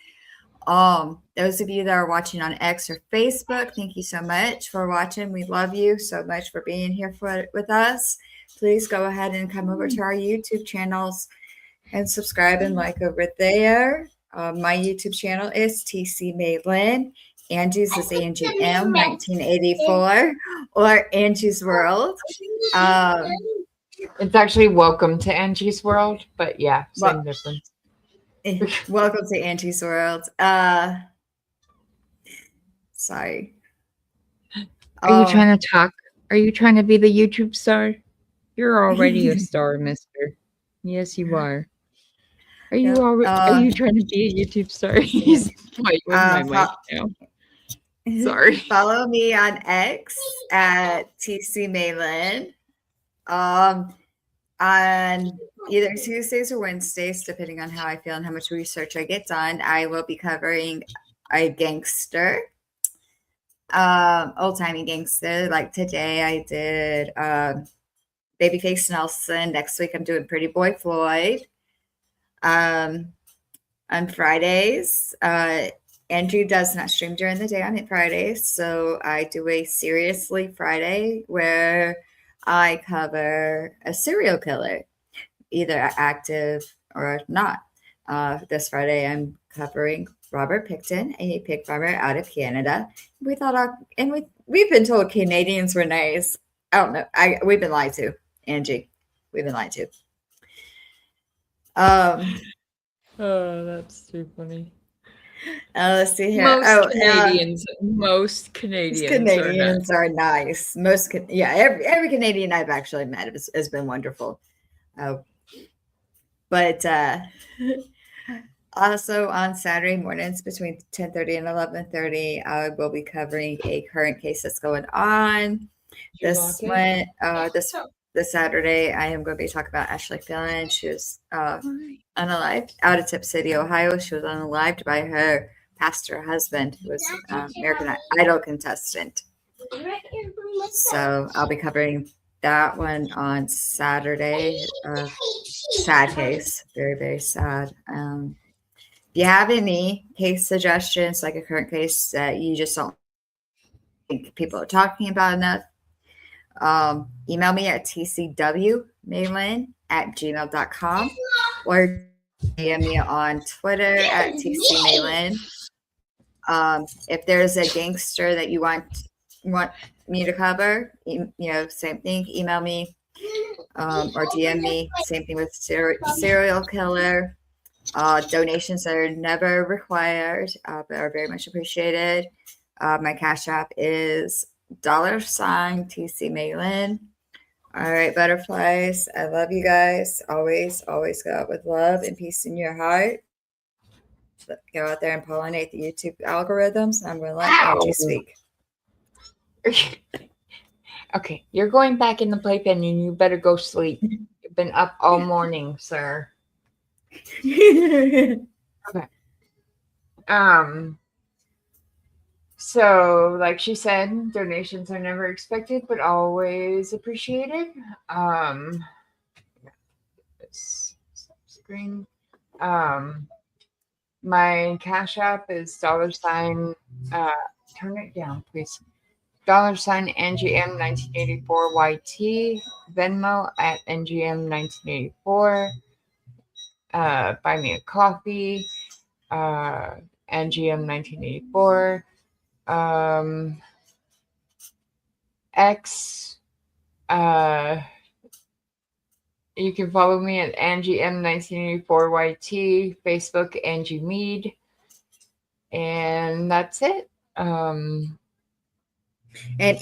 Those of you that are watching on X or Facebook, thank you so much for watching. We love you so much for being here with us. Please go ahead and come over to our YouTube channels and subscribe and like over there. My YouTube channel is TC Maylin. Angie's is ANGM 1984 or Angie's World. It's actually Welcome to Angie's World, but yeah, same difference. Welcome to Angie's World. Sorry. Are you trying to talk? Are you trying to be the YouTube star? You're already a star, mister. Yes, you are. Are you already? Are you trying to be a YouTube star? He's fighting with my mic now. Sorry. Follow me on X at TC Maylin. On either Tuesdays or Wednesdays, depending on how I feel and how much research I get done, I will be covering a gangster, old-timey gangster. Like today I did Babyface Nelson. Next week I'm doing Pretty Boy Floyd. On Fridays, Andrew does not stream during the day on Fridays, so I do a Seriously Friday where I cover a serial killer, either active or not. This Friday, I'm covering Robert Picton, a pig farmer out of Canada. We thought, we've been told Canadians were nice. I don't know. We've been lied to, Angie. We've been lied to. Oh, that's too funny. Let's see here. Most Canadians are nice. Every Canadian I've actually met has been wonderful. But also on Saturday mornings between 10:30 and 11:30, I will be covering a current case that's going on. This Saturday, I am going to be talking about Ashley Fillon. She was unalived out of Tip City, Ohio. She was unalived by her pastor husband, who was American Idol contestant. So I'll be covering that one on Saturday. Sad case, very, very sad. If you have any case suggestions, like a current case that you just don't think people are talking about enough, email me at tcwmaylin@gmail.com or DM me on Twitter at tcmaylin. If there's a gangster that you want me to cover, same thing, email me or DM me. Same thing with serial killer. Donations are never required, but are very much appreciated. My Cash App is $TC Maylin. All right, butterflies. I love you guys. Always, always go out with love and peace in your heart. Go out there and pollinate the YouTube algorithms. I'm going to let Angie speak. Okay, you're going back in the playpen and you better go sleep. You've been up all morning, sir. Okay. So, like she said, donations are never expected, but always appreciated. Screen. My Cash App is $. Turn it down, please. $Angie M 1984 YT. Venmo at NGM 1984. Buy me a coffee. NGM 1984. X. You can follow me at Angie M 1984 YT. Facebook Angie Mead. And that's it. And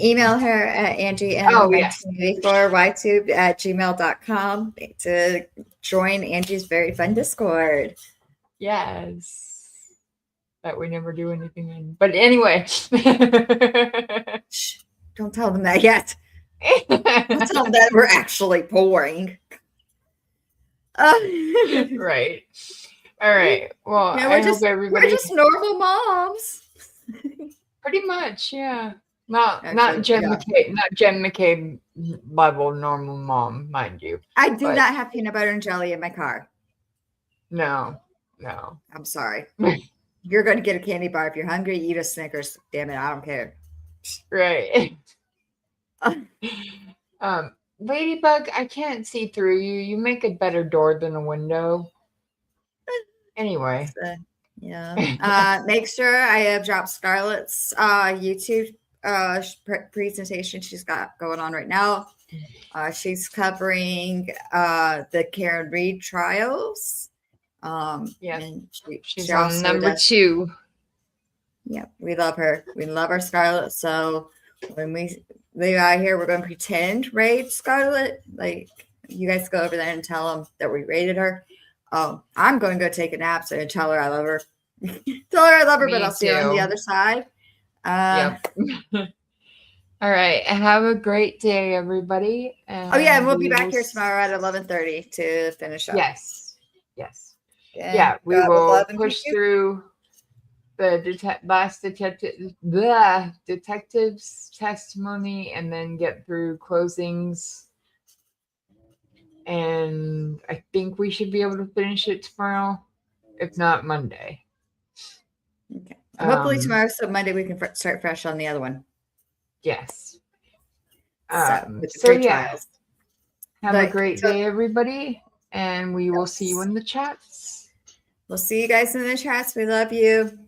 email her at AngieM1984YTube@gmail.com to join Angie's very fun Discord. Yes. That we never do anything in. But anyway. Shh, don't tell them that yet. Don't tell them that we're actually pouring. Right. All right. Well, Yeah, I hope everybody we're just normal moms. pretty much, yeah. Not Actually, Jen yeah. McCabe, not Jen McCabe level normal mom, mind you. I do But- not have peanut butter and jelly in my car. No. I'm sorry. You're going to get a candy bar. If you're hungry, eat a Snickers. Damn it, I don't care. Right. Ladybug, I can't see through you. You make a better door than a window. Anyway. So, yeah. Make sure I have dropped Scarlett's YouTube presentation she's got going on right now. She's covering the Karen Reed trials. Yeah. And She's she on also number does- 2. Yeah, we love her. We love our Scarlett. So when we leave out here, we're going to pretend raid Scarlett. Like, you guys go over there and tell them that we raided her. I'm going to go take a nap and tell her I love her. Tell her I love her, but Me I'll see her on the too. other side. Yep. All right. Have a great day, everybody. Oh yeah, and we'll be we back will here s- tomorrow at 11:30 to finish up. Yes. And Yeah, we God will love and push peace. through the detective's testimony and then get through closings. And I think we should be able to finish it tomorrow, if not Monday. Okay. Hopefully Um, tomorrow, so Monday we can start fresh on the other one. Yes. With the So three yeah, trials. have a But- great so- day, everybody, and we will see you Yes. in the chats. We'll see you guys in the chats. We love you.